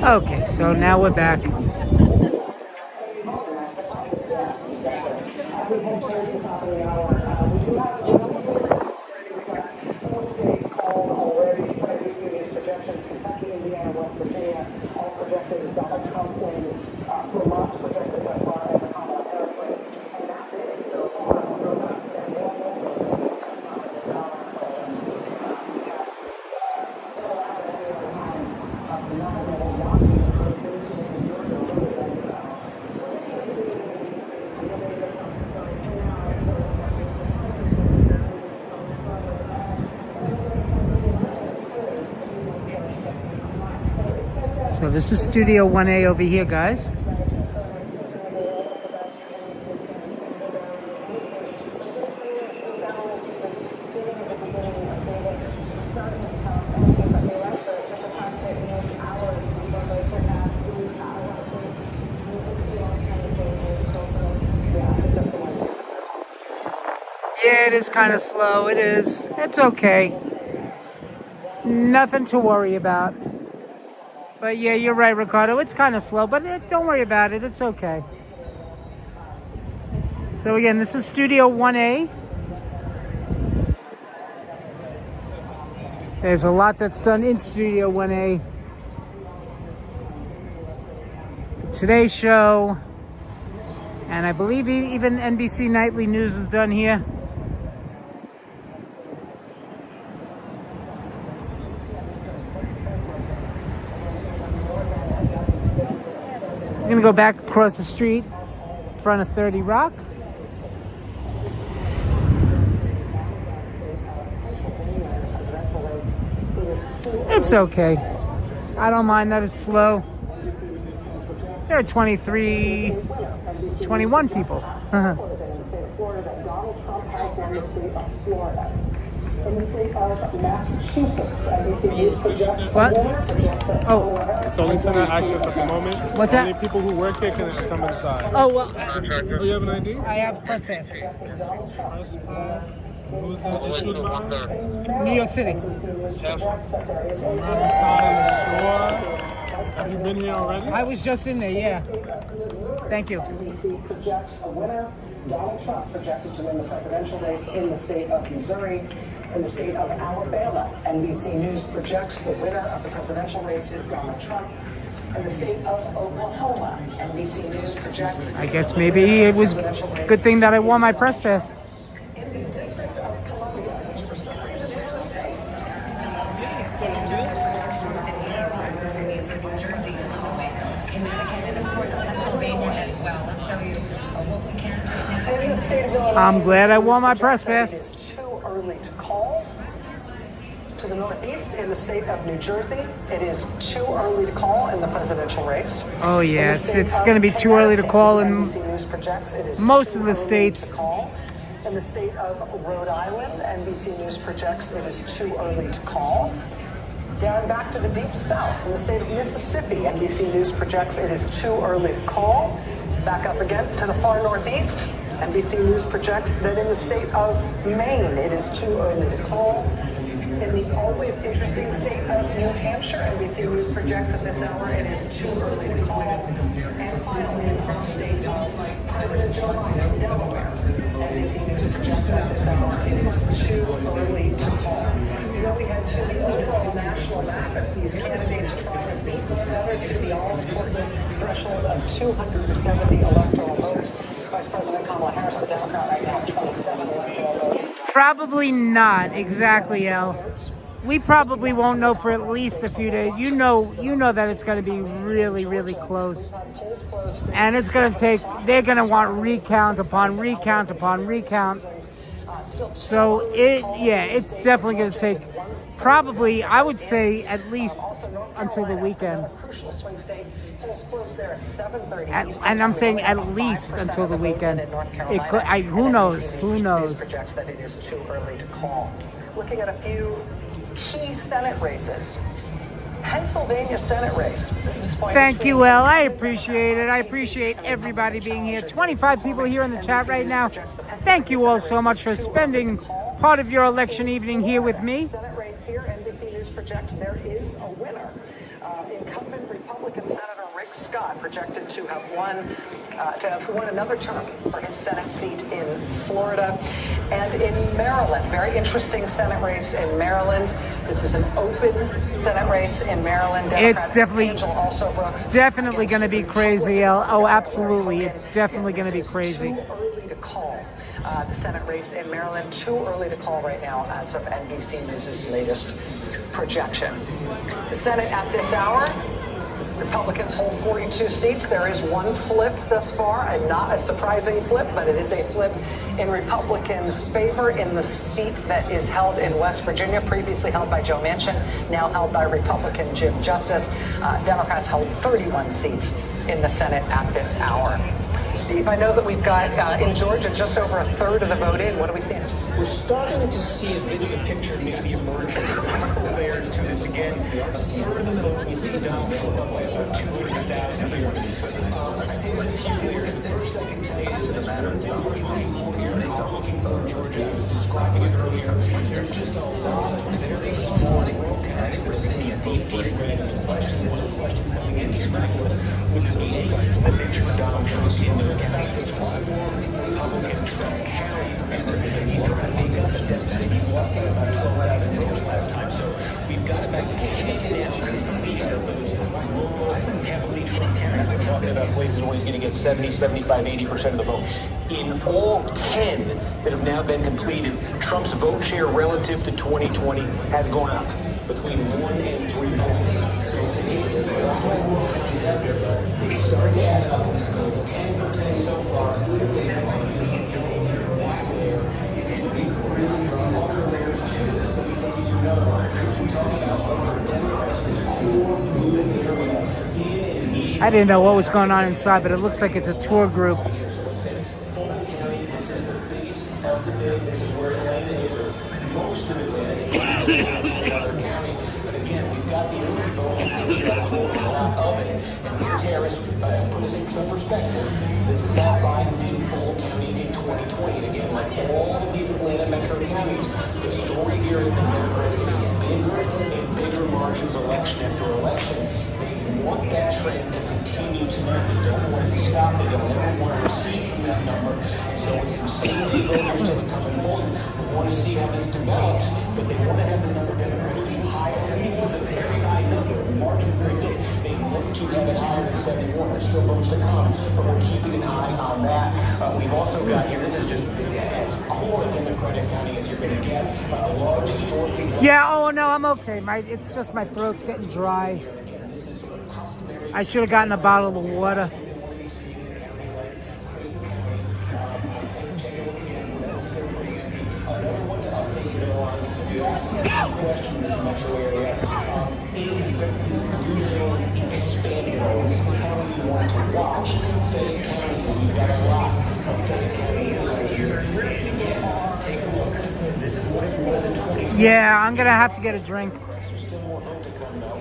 Okay, so now we're back. So this is Studio 1A over here, guys. Yeah, it is kind of slow. It is. It's okay. Nothing to worry about. But yeah, you're right, Ricardo. It's kind of slow, but don't worry about it. It's okay. So again, this is Studio 1A. There's a lot that's done in Studio 1A. The Today Show. And I believe even NBC Nightly News is done here. We're gonna go back across the street in front of 30 Rock. It's okay. I don't mind that it's slow. There are 21 people. In the state of Massachusetts, NBC News projects What? Oh. It's only for the access at the moment. What's only that? People who work here can come inside. Oh, well. Oh, you have an ID? I have press pass. Press pass. Who's that issued by? New York City. I'm not sure. Have you been here already? I was just in there, yeah. Thank you. NBC projects a winner. Donald Trump projected to win the presidential race in the state of Missouri. In the state of Alabama, NBC News projects the winner of the presidential race is Donald Trump. In the state of Oklahoma, NBC News projects... I guess maybe it was a good thing that I wore my press pass. In the District of Columbia, which for some reason is the state. In the state of Illinois, I'm glad I wore my press pass. It's too early to call. To the northeast, in the state of New Jersey, it is too early to call in the presidential race. Oh yeah, it's going to be too early to call in most of the states. In the state of Rhode Island, NBC News projects it is too early to call. Down back to the deep south, in the state of Mississippi, NBC News projects it is too early to call. Back up again to the far northeast, NBC News projects that in the state of Maine, it is too early to call. In the always interesting state of New Hampshire, NBC News projects at this hour it is too early to call. And finally, in the state of President Joe Biden, Delaware, NBC News projects at this hour it is too early to call. So we head to the overall national map as these candidates try to beat one another to the all-important threshold of 270 electoral votes. Vice President Kamala Harris, the Democrat, right now, 27 electoral votes. Probably not exactly, El. We probably won't know for at least a few days. You know that it's going to be really, really close. And it's going to take, they're going to want recount upon recount upon recount. So it's definitely going to take probably, I would say, at least until the weekend. And I'm saying at least until the weekend. It could, who knows? Who knows? Projects that it is too early to call. Looking at a few key Senate races. Pennsylvania Senate race. Thank you, El. I appreciate it. I appreciate everybody being here. 25 people here in the chat right now. Thank you all so much for spending part of your election evening here with me. Senate race here, NBC News projects there is a winner. Incumbent Republican Senator Rick Scott projected to have won another term for his Senate seat in Florida and in Maryland. Very interesting Senate race in Maryland. This is an open Senate race in Maryland. Democrat It's definitely Angel also Brooks. Definitely going to be crazy, El. Oh, absolutely. It's definitely going to be crazy. Too early to call. The Senate race in Maryland, too early to call right now as of NBC News' latest projection. The Senate at this hour, Republicans hold 42 seats. There is one flip thus far, and not a surprising flip, but it is a flip in Republicans' favor in the seat that is held in West Virginia, previously held by Joe Manchin, now held by Republican Jim Justice. Democrats hold 31 seats in the Senate at this hour. Steve, I know that we've got in Georgia just over a third of the vote in. What are we seeing? We're starting to see a bit of a picture maybe emerge with a couple of layers to this again. A third of the vote, we see Donald Trump up by about 200,000 here. I say there's a few layers. The first I can tell you is this one thing we're looking for here, and I'm looking for in Georgia, I was describing it earlier. There's just a lot of very small rural counties. We're seeing a deep granular questions. One of the questions coming in this morning was, would there be any slippage for Donald Trump in those counties? There's one more Republican Trump counties. Remember, he's trying to make up a deficit. He lost by about 12,000 votes last time. So we've got about 10 now completed of those rural, heavily Trump counties. We're talking about places where he's going to get 70, 75, 80% of the vote. In all 10 that have now been completed, Trump's vote share relative to 2020 has gone up between 1 and 3 points. So there's a lot more rural counties out there, but they start to add up. It's 10 for 10 so far. It's the next one. You can really draw other layers to this. Let me take you to another one. We talked about I didn't know what was going on inside, but it looks like it's a tour group. This is the biggest of the big. This is where Atlanta is, or most of Atlanta is another county. But again, we've got the early voting here, a lot of it. And here's Harris, put this in some perspective. This is how Biden did in Cole County in 2020. And again, like all of these Atlanta metro counties, the story here has been Democrats getting bigger and bigger margins election after election. They want that trend to continue tonight. They don't want it to stop. They don't ever want to recede from that number. And so with some same-day voters still coming forward, we want to see how this develops, but they want to have the number of Democrats too high. 71 is a very high number. The margin's very big. They look to have it higher than 71. There's still votes to come, but we're keeping an eye on that. We've also got here, this is just as core a Democratic county as you're going to get. A large historically... Yeah, oh no, I'm okay. It's just my throat's getting dry. I should have gotten a bottle of water. Question in this metro area is your zone expanding? This is the county you want to watch. Fayette County, we've got a lot of Fayette County right here. Again, take a look. This is what it was in 2020. Yeah, I'm gonna have to get a drink. There's still more vote to come though.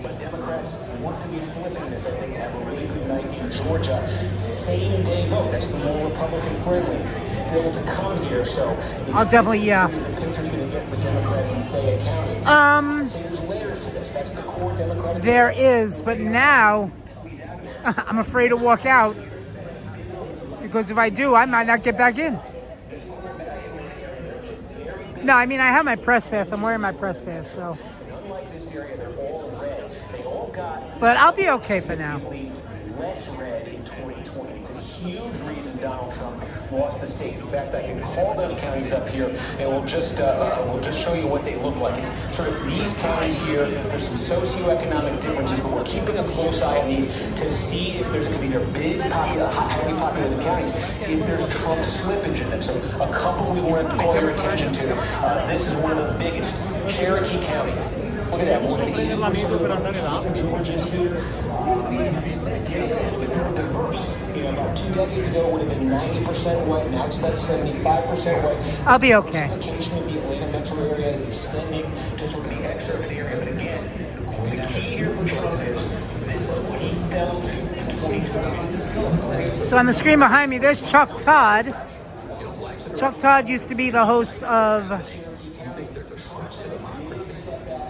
But Democrats want to be flipping this, I think, to have a really good night in Georgia. Same day vote. That's the more Republican friendly. Still to come here, so I'll definitely, yeah. The picture's going to get for Democrats in Fayette County. So there's layers to this. That's the core Democratic. There is, but now I'm afraid to walk out because if I do, I might not get back in. No, I mean I have my press pass. I'm wearing my press pass, so. But I'll be okay for now. Less red in 2020. It's a huge reason Donald Trump lost the state. In fact, I can call those counties up here, and we'll just show you what they look like. It's sort of these counties here. There's some socioeconomic differences, but we're keeping a close eye on these to see if there's, because these are big, highly populated counties, if there's Trump slippage in them. So a couple we want to call your attention to. This is one of the biggest, Cherokee County. Look at that, more than 80% of Georgia's here. Diverse. About 2 decades ago, it would have been 90% white. Now it's about 75% white. I'll be okay. The location of the Atlanta metro area is extending to sort of the exurban area. But again, the key here for Trump is this is what he fell to in 2020. This is still a great. So on the screen behind me, there's Chuck Todd. Chuck Todd used to be the host of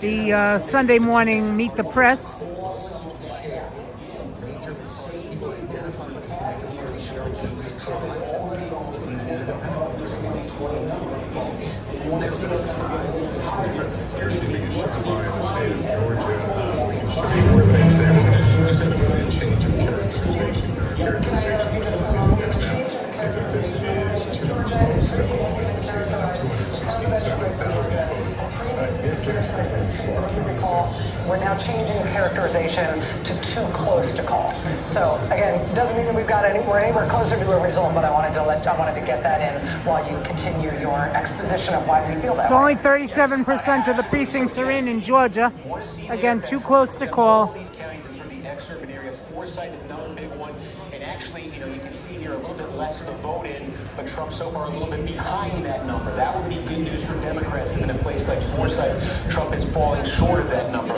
the Sunday morning Meet the Press. We're now changing the characterization to too close to call. So again, doesn't mean that we're anywhere closer to a result, but I wanted to get that in while you continue your exposition of why we feel that. So only 37% of the precincts are in Georgia. Again, too close to call. These counties in sort of the exurban area. Forsyth is another big one, and actually, you can see here a little bit less of the vote in, but Trump so far a little bit behind that number. That would be good news for Democrats if in a place like Forsyth, Trump is falling short of that number.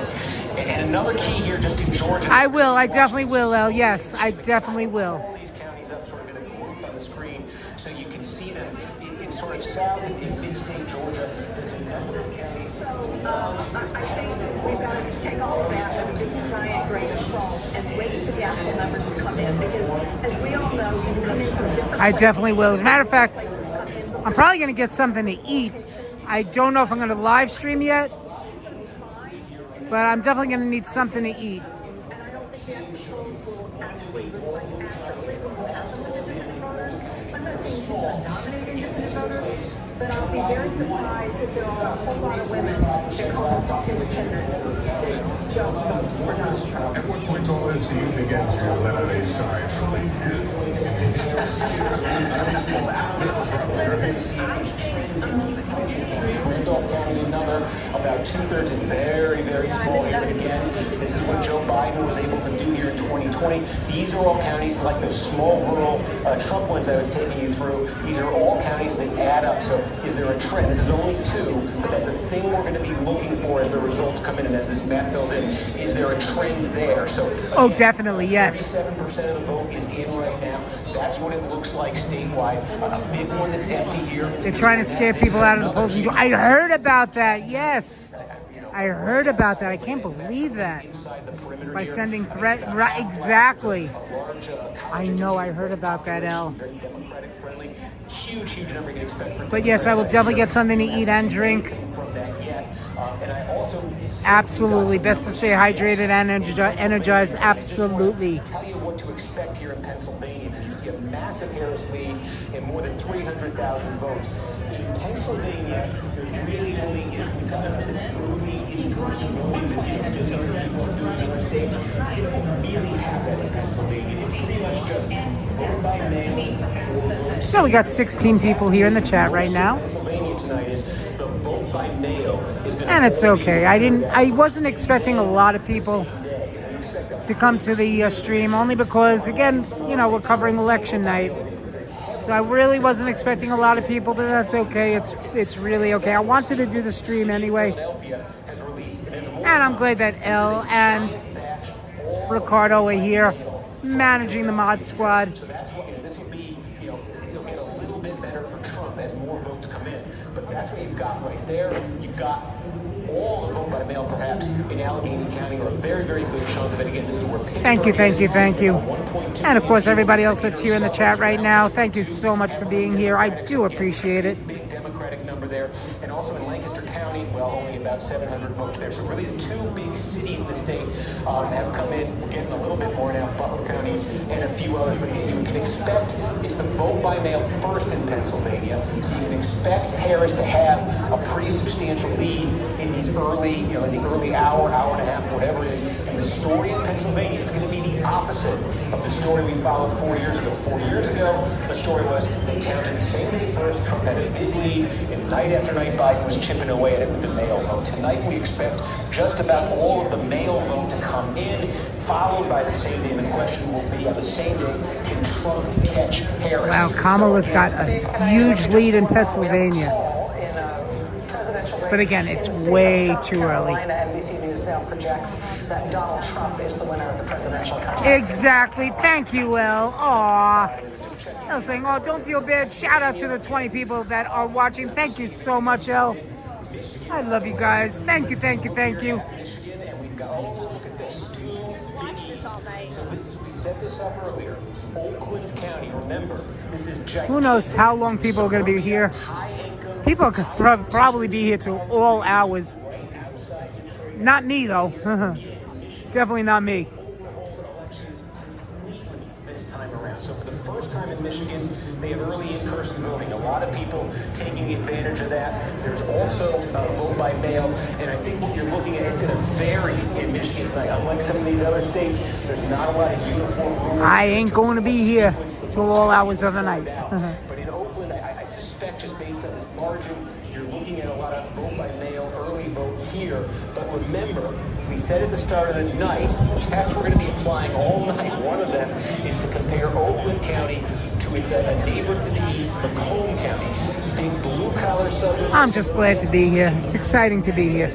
And another key here, just in Georgia. I definitely will, El. Yes, I definitely will. All these counties up sort of in a group on the screen, so you can see them in sort of south and in mid-state Georgia. There's a number of counties. So I think we've got to take all of that with a giant grain of salt and wait for the actual numbers to come in, because as we all know, he's coming from different. I definitely will. As a matter of fact, I'm probably going to get something to eat. I don't know if I'm going to live stream yet, but I'm definitely going to need something to eat. And I don't think the polls will actually reflect accurately what will happen with independent voters. I'm not saying she's going to dominate independent voters, but I'll be very surprised if there are a whole lot of women that call themselves independents that don't vote for Donald Trump. At what point all this do you begin to let out a sigh of relief here? this here is only very small. We're going to see those trends in these types of counties. Randolph County, another, about 2/3, and very, very small here. And again, this is what Joe Biden was able to do here in 2020. These are all counties like those small rural Trump ones I was taking you through. These are all counties that add up. So is there a trend? This is only 2, but that's a thing we're going to be looking for as the results come in and as this map fills in. Is there a trend there? So again, Oh, definitely, yes. 37% of the vote is in right now. That's what it looks like statewide. A big one that's empty here. They're trying to scare people out of the polls. I heard about that. Yes, I heard about that. I can't believe that. By sending threat, right? Exactly. I know. I heard about that, El. Very Democratic friendly. Huge number you can expect from. But yes, I will definitely get something to eat and drink. From that yet, and I also Absolutely. Best to stay hydrated and energized. Absolutely. tell you what to expect here in Pennsylvania, because you see a massive Harris lead and more than 300,000 votes. In Pennsylvania, there's really only, we talk about this early in-person voting that millions of people are doing in other states. You don't really have that in Pennsylvania. It's pretty much just vote by mail. So we got 16 people here in the chat right now. Pennsylvania tonight is the vote by mail is going to. And it's okay. I wasn't expecting a lot of people to come to the stream, only because, again, we're covering election night. So I really wasn't expecting a lot of people, but that's okay. It's really okay. I wanted to do the stream anyway. And I'm glad that Elle and Ricardo are here managing the mod squad. So that's what, this will be, it'll get a little bit better for Trump as more votes come in. But that's what you've got right there. You've got all the vote by mail, perhaps, in Allegheny County, or a very, very good chunk of it. Again, this is where Pittsburgh Thank you. is. And of course, everybody else that's here in the chat right now, thank you so much for being here. I do appreciate it. Big Democratic number there. And also in Lancaster County, well, only about 700 votes there. So really the 2 big cities in the state have come in. We're getting a little bit more now, Butler County and a few others. But again, you can expect it's the vote by mail first in Pennsylvania. So you can expect Harris to have a pretty substantial lead in these early, in the early hour and a half, whatever it is. And the story in Pennsylvania, it's going to be the opposite of the story we followed 4 years ago. 4 years ago, the story was they counted the same day first. Trump had a big lead, and night after night, Biden was chipping away at it with the mail vote. Tonight, we expect just about all of the mail vote to come in, followed by the same day. And the question will be, on the same day, can Trump catch Harris? Wow, Kamala's got a huge lead in Pennsylvania. But again, it's way too early. NBC News now projects that Donald Trump is the winner of the presidential contest. Exactly. Thank you, Will. Aw. I was saying, don't feel bad. Shout out to the 20 people that are watching. Thank you so much, El. I love you guys. Thank you. Michigan, and we've got, look at this, 2 biggies. So we set this up earlier. Oakland County, remember, this is gigantic. Who knows how long people are going to be here. People could probably be here till all hours. Not me, though. Definitely not me. This time around. So for the first time in Michigan, they have early in-person voting. A lot of people taking advantage of that. There's also vote by mail, and I think what you're looking at is going to vary in Michigan tonight. Unlike some of these other states, there's not a lot of uniform rules. I ain't going to be here till all hours of the night. But in Oakland, I suspect just based on this margin, you're looking at a lot of vote by mail, early vote here. But remember, we said at the start of the night, the test we're going to be applying all night, one of them is to compare Oakland County to its neighbor to the east, Macomb County. Big blue-collar suburb. I'm just glad to be here. It's exciting to be here.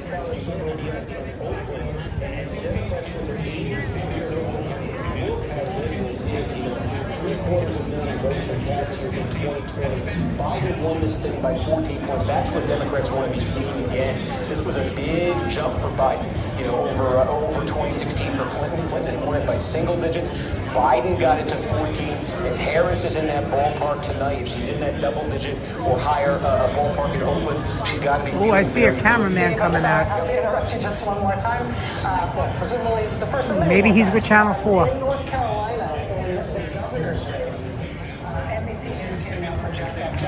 Votes are cast here in 2020. Biden won this thing by 14 points. That's what Democrats want to be seeing again. This was a big jump for Biden. Over 2016 for Clinton. Clinton won it by single digits. Biden got it to 14. If Harris is in that ballpark tonight, if she's in that double digit or higher ballpark in Oakland, she's got to be. Oh, I see a cameraman coming out. I'm going to interrupt you just one more time. Presumably the first. Maybe he's with Channel 4. In North Carolina, in the governor's race, NBC News can now project that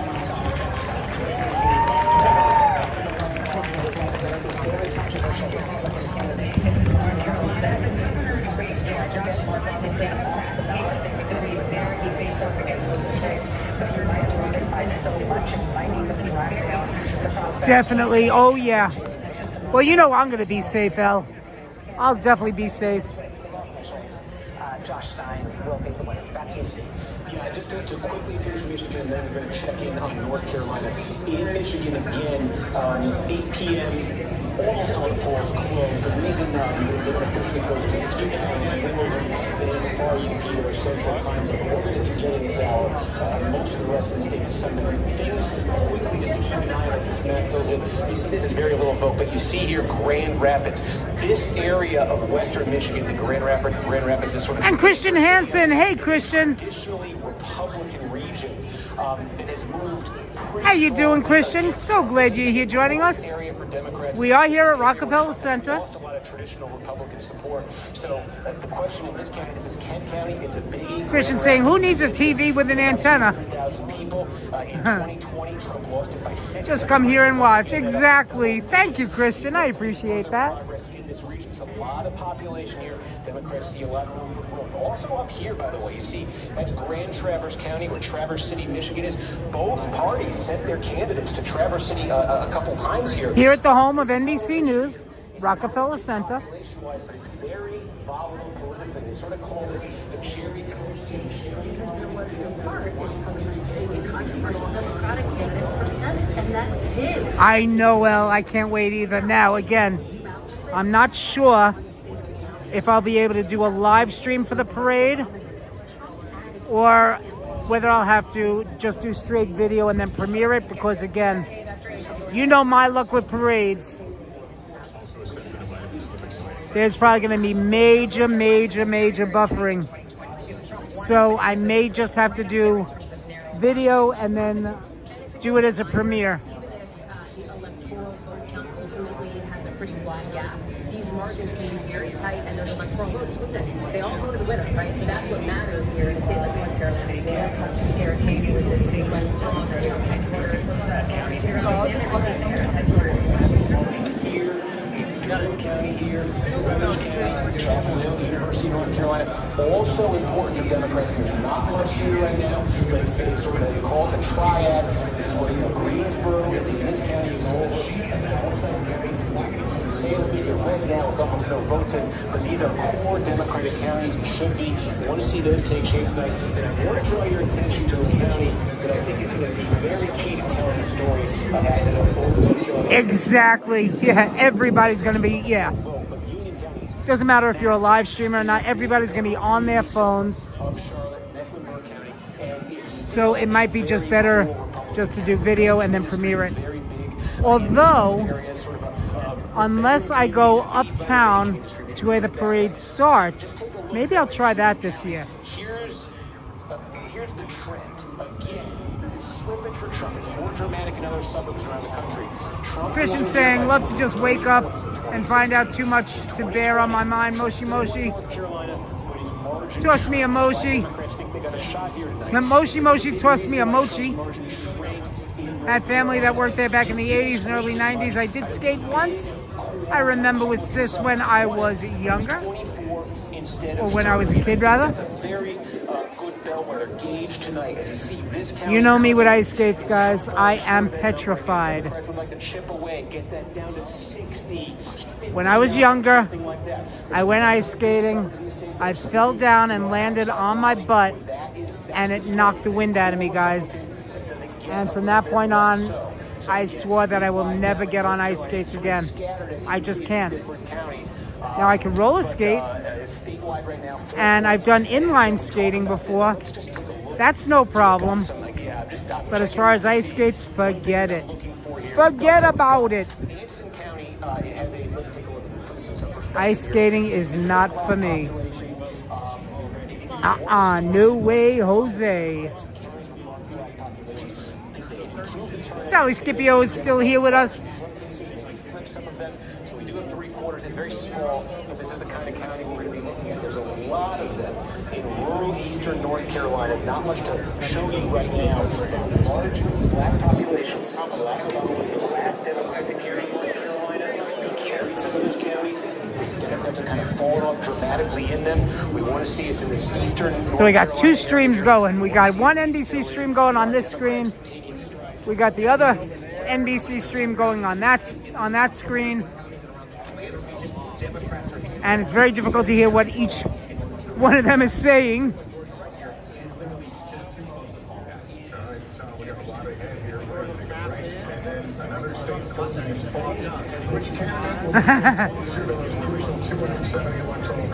very controversial candidate. North Carolina says the governor's race charge a bit more than the off the ballot. The reason there, he faced up against so much it might even drive down the prospects. Definitely. Oh, yeah. Well, you know I'm going to be safe, Al. I'll definitely be safe. Josh Stein will be the winner. Back to you, Steve. Yeah, just to quickly finish Michigan, and then we're going to check in on North Carolina. In Michigan again, 8 p.m. Almost all the polls closed. The reason they don't officially close is a few counties, four of them in the far UP or Central Time Zone. We're going to be getting this hour. Most of the rest of the state to some degree. Things quickly just to keep an eye on as this map fills in. You see, this is very little vote, but you see here Grand Rapids. This area of Western Michigan, the Grand Rapids is sort of. And Christian Hansen. Hey, Christian. Traditionally Republican region that has moved. How you doing, Christian? So glad you're here joining us. We are here at Rockefeller Center. Lost a lot of traditional Republican support. So the question in this county, this is Kent County. It's a big. Christian saying, "Who needs a TV with an antenna?" 100,000 people in 2020. Trump lost it by 6. Just come here and watch. Exactly. Thank you, Christian. I appreciate that. In this region, it's a lot of population here. Democrats see a lot of room for growth. Also up here, by the way, you see that's Grand Traverse County, where Traverse City, Michigan is. Both parties sent their candidates to Traverse City a couple times here. Here at the home of NBC News, Rockefeller Center. Population-wise, but it's very volatile politically. They sort of call this the cherry coast. There was in part in this country a controversial Democratic candidate for Senate, and that did. I know, well, I can't wait either. Now, again, I'm not sure if I'll be able to do a live stream for the parade or whether I'll have to just do straight video and then premiere it, because again, you know my luck with parades. There's probably going to be major buffering. So I may just have to do video and then do it as a premiere. Electoral vote count ultimately has a pretty wide gap. These margins can be very tight, and those electoral votes, listen, they all go to the winner, right? So that's what matters here in a state like North Carolina. Durham County here, Savage County, Chapel Hill, University of North Carolina. Also important for Democrats. There's not much here right now, but it's sort of, they call it the triad. This is where, Greensboro is in this county, is over. Forsyth County, it's Salem, they're red now with almost no votes in, but these are core Democratic counties and should be. I want to see those take shape tonight. And I want to draw your attention to a county that I think is going to be very key to telling the story as it unfolds. Exactly. Yeah, everybody's going to be, yeah. Doesn't matter if you're a live streamer or not, everybody's going to be on their phones. So it might be just better just to do video and then premiere it. Although, unless I go uptown to where the parade starts, maybe I'll try that this year. Here's the trend. Again, slippage for Trump. It's more dramatic in other suburbs around the country. Christian saying, love to just wake up and find out too much to bear on my mind. Moshi Moshi. Toss me a Moshi. Moshi tossed me a Mochi. Had family that worked there back in the 80s and early 90s. I did skate once. I remember with Sis when I was younger. Or when I was a kid, rather. You know me with ice skates, guys. I am petrified. When I was younger, I went ice skating. I fell down and landed on my butt, and it knocked the wind out of me, guys. And from that point on, I swore that I will never get on ice skates again. I just can't. Now I can roller skate, and I've done inline skating before. That's no problem. But as far as ice skates, forget it. Forget about it. Ice skating is not for me. No way, Jose. Sally Scipio is still here with us. So we do have 3/4. It's very small, but this is the kind of county we're going to be looking at. There's a lot of them in rural eastern North Carolina. Not much to show you right now. Large black populations. Barack Obama was the last Democrat to carry North Carolina. He carried some of those counties. Democrats are kind of fallen off dramatically in them. We want to see it's in this eastern. So we got two streams going. We got one NBC stream going on this screen, We got the other NBC stream going on that screen. And it's very difficult to hear what each one of them is saying.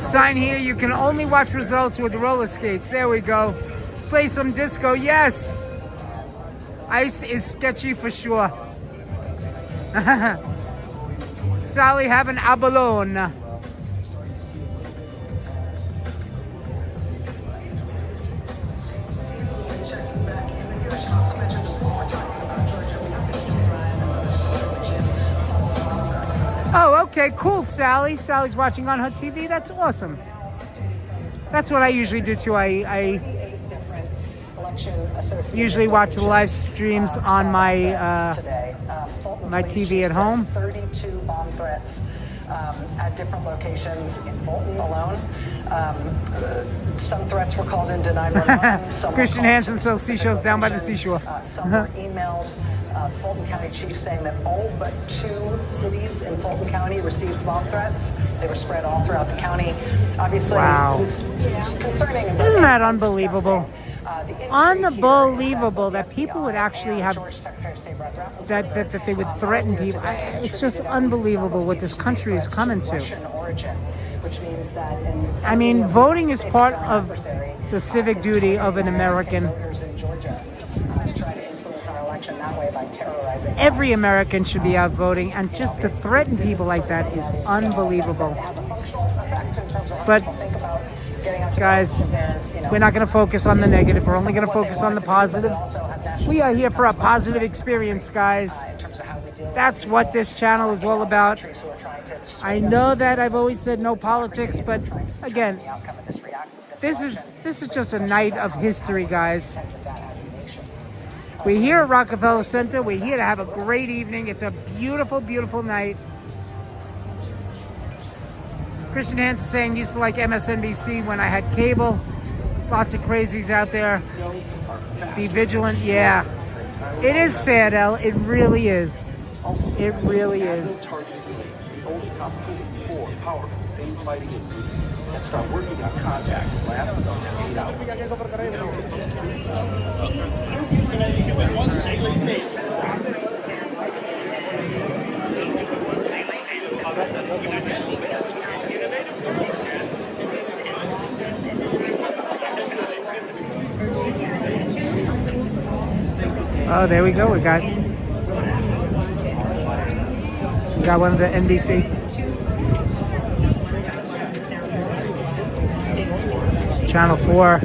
Sign here, you can only watch results with roller skates. There we go. Play some disco, yes. Ice is sketchy for sure. Sally having abalone. Oh, okay, cool, Sally. Sally's watching on her TV. That's awesome. That's what I usually do too. I usually watch the live streams on my my TV at home. 32 bomb threats at different locations in Fulton alone. Some threats were called into 911. Christian Hansen sells seashells down by the seashore. Some were emailed. Fulton County chief saying that all but 2 cities in Fulton County received bomb threats. They were spread all throughout the county. Obviously, wow. It's concerning. Isn't that unbelievable? Unbelievable that people would actually have that they would threaten people. It's just unbelievable what this country is coming to. I mean, voting is part of the civic duty of an American. Every American should be out voting, and just to threaten people like that is unbelievable. But guys, we're not going to focus on the negative. We're only going to focus on the positive. We are here for a positive experience, guys. That's what this channel is all about. I know that I've always said no politics, but again, this is just a night of history, guys. We're here at Rockefeller Center. We're here to have a great evening. It's a beautiful, beautiful night. Christian Hansen saying used to like MSNBC when I had cable. Lots of crazies out there. Be vigilant. Yeah. It is sad, El. It really is. It really is. Only top 4 powerful pain-fighting ingredients that start working on contact and lasts up to 8 hours. Oh, there we go. We got one of the NBC. Channel 4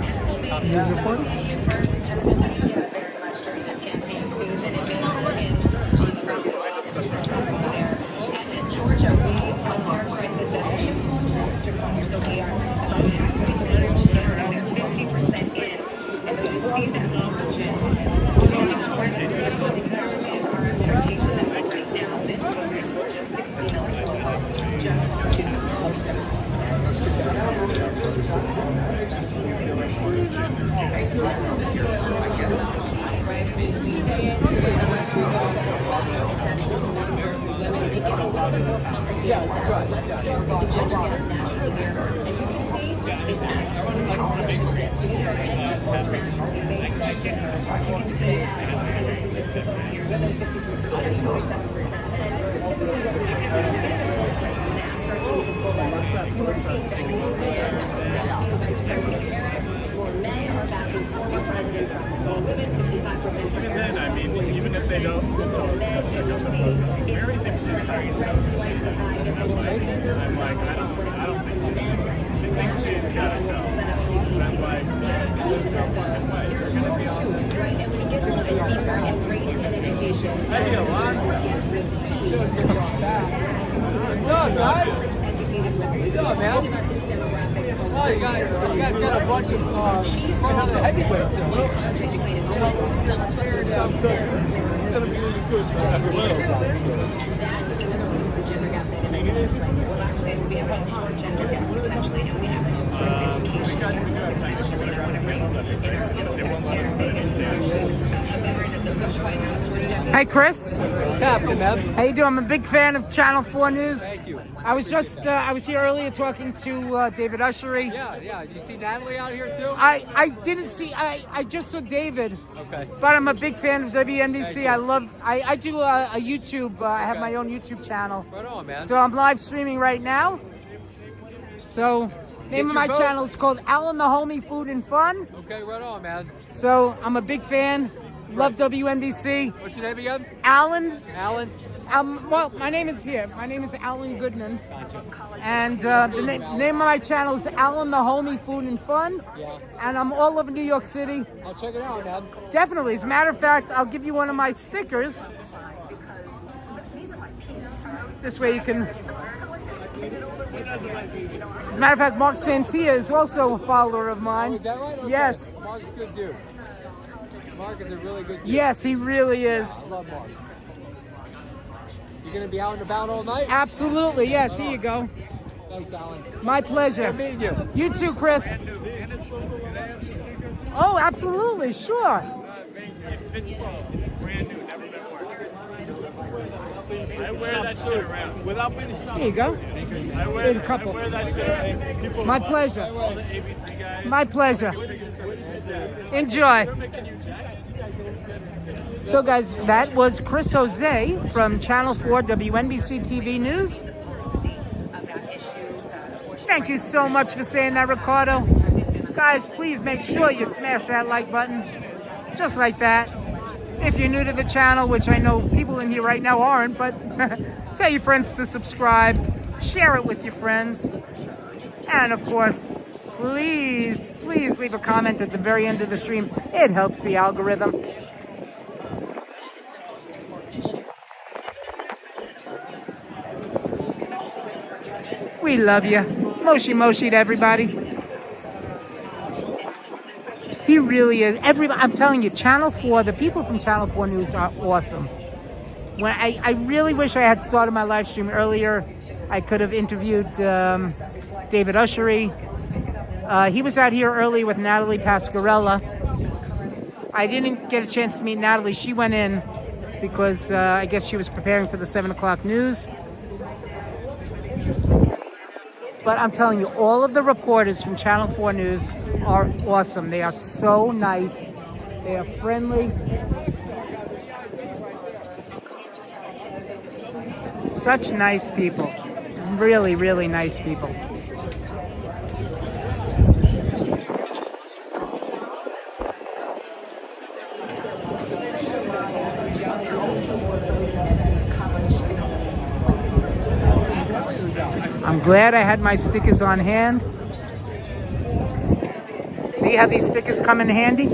news reports. Let's start with the gender gap nationally here. And you can see it absolutely is. So these are exit polls nationally based on gender. You can see, this is just the vote here. Women 53%, 47% men. Typically what we're doing is we're going to ask our team to pull that up. We're seeing that more women are backing Vice President Harris, more men are backing former President Trump. More women, 55% for Harris. I mean, even if they don't. More men, you'll see it's flipped, right? That red slice of the pie gets a little bit bigger for Donald Trump when it comes to men nationally. We'll pull that up so you can see. The other piece of this, though, there's more to it, right? And when you get a little bit deeper in race and education, this gets really key. Educated women. We've been talking about this demographic. She used to be heavyweights, educated women. Donald Trump is educated women. And that is another piece of the gender gap dynamic that's in play. Well, actually, we have a historic gender gap potentially, and we have a historic education gap potentially that I want to bring in our middle class here. A veteran of the Bush White House, Hey, Chris. What's happening, man? How you doing? I'm a big fan of Channel 4 News. Thank you. I was here earlier talking to David Ushery. Yeah. You see Natalie out here too? I didn't see, I just saw David. Okay. But I'm a big fan of WNBC. I do a YouTube, I have my own YouTube channel. Right on, man. So I'm live streaming right now. So, name of my channel is called Alan the Homie Food and Fun. Okay, right on, man. So I'm a big fan. Love WNBC. What's your name again? Alan. Alan. Well, my name is here. My name is Alan Goodman. And the name of my channel is Alan the Homie Food and Fun. Yeah. And I'm all over New York City. I'll check it out, man. Definitely. As a matter of fact, I'll give you one of my stickers. This way you can... As a matter of fact, Mark Santia is also a follower of mine. Oh, is that right? Okay. Yes. Mark's a good dude. Mark is a really good dude. Yes, he really is. I love Mark. You gonna be out and about all night? Absolutely, yes. Here you go. Thanks, Alan. My pleasure. Good meeting you. You too, Chris. Oh, absolutely, sure. I wear that shirt around without being shot. Here you go. There's a couple. I wear that shirt. My pleasure. All the ABC guys. My pleasure. Enjoy. So guys, that was Chris Jose from Channel 4 WNBC TV News. Thank you so much for saying that, Ricardo. Guys, please make sure you smash that like button. Just like that. If you're new to the channel, which I know people in here right now aren't, but tell your friends to subscribe. Share it with your friends. And of course, please leave a comment at the very end of the stream. It helps the algorithm. We love you. Moshi to everybody. He really is. I'm telling you, Channel 4, the people from Channel 4 News are awesome. When I really wish I had started my live stream earlier. I could have interviewed David Ushery. He was out here early with Natalie Pasquarella. I didn't get a chance to meet Natalie. She went in because I guess she was preparing for the 7 o'clock news. But I'm telling you, all of the reporters from Channel 4 News are awesome. They are so nice. They are friendly. Such nice people. Really, really nice people. I'm glad I had my stickers on hand. See how these stickers come in handy?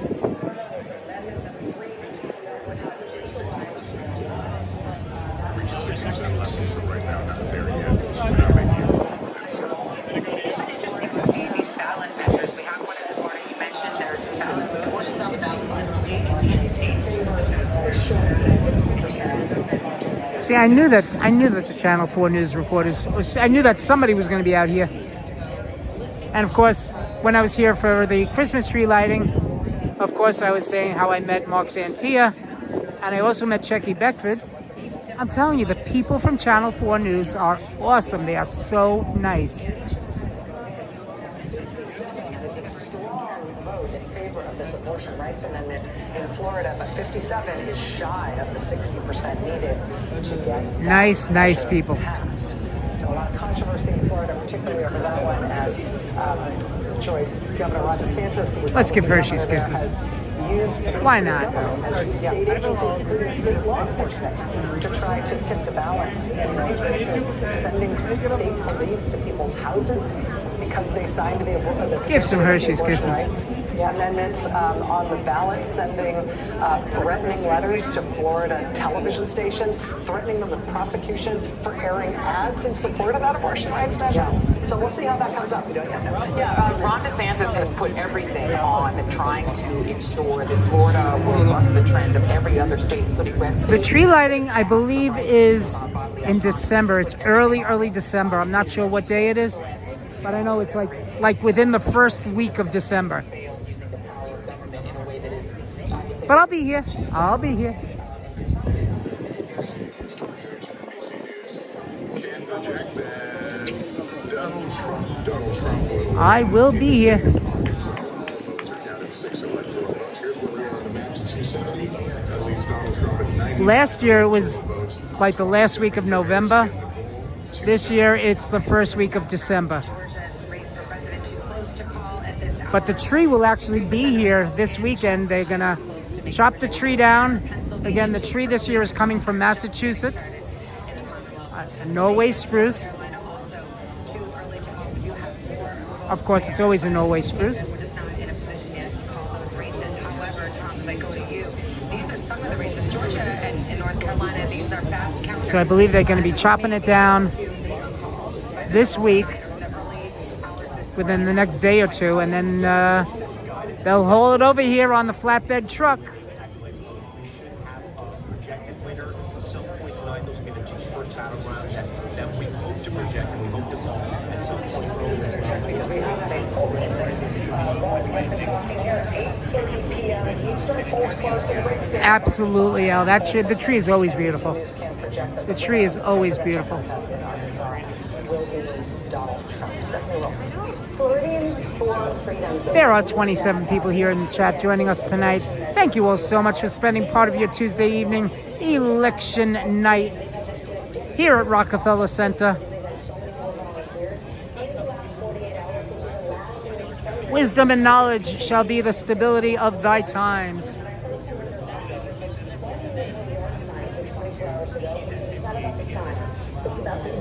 See, I knew that the Channel 4 News reporters, I knew that somebody was going to be out here. And of course, when I was here for the Christmas tree lighting, of course I was saying how I met Mark Santia, and I also met Checky Beckford. I'm telling you, the people from Channel 4 News are awesome. They are so nice. This abortion rights amendment in Florida, but 57 is shy of the 60% needed to get nice people. Passed. So a lot of controversy in Florida, particularly over that one, as choice Governor Ron DeSantis. Let's give Hershey's Kisses. Why not? State agencies, including state law enforcement, to try to tip the balance in those races, sending state police to people's houses because they signed the Give some Hershey's Kisses. Amendments on the ballot, sending threatening letters to Florida television stations, threatening them with prosecution for airing ads in support of that abortion rights measure. Yeah. So we'll see how that comes up. We don't yet know. Ron DeSantis has put everything on trying to ensure that Florida will buck the trend of every other state, including red states. The tree lighting, I believe, is in December. It's early December. I'm not sure what day it is, but I know it's like within the first week of December. But I'll be here. I will be here. Last year it was like the last week of November. This year it's the first week of December. But the tree will actually be here this weekend. They're gonna chop the tree down. Again, the tree this year is coming from Massachusetts. A Norway spruce. Of course, it's always a Norway spruce. So I believe they're going to be chopping it down this week, within the next day or two, and then they'll haul it over here on the flatbed truck. Absolutely, Al. The tree is always beautiful. The tree is always beautiful. There are 27 people here in the chat joining us tonight. Thank you all so much for spending part of your Tuesday evening, election night, here at Rockefeller Center. Wisdom and knowledge shall be the stability of thy times.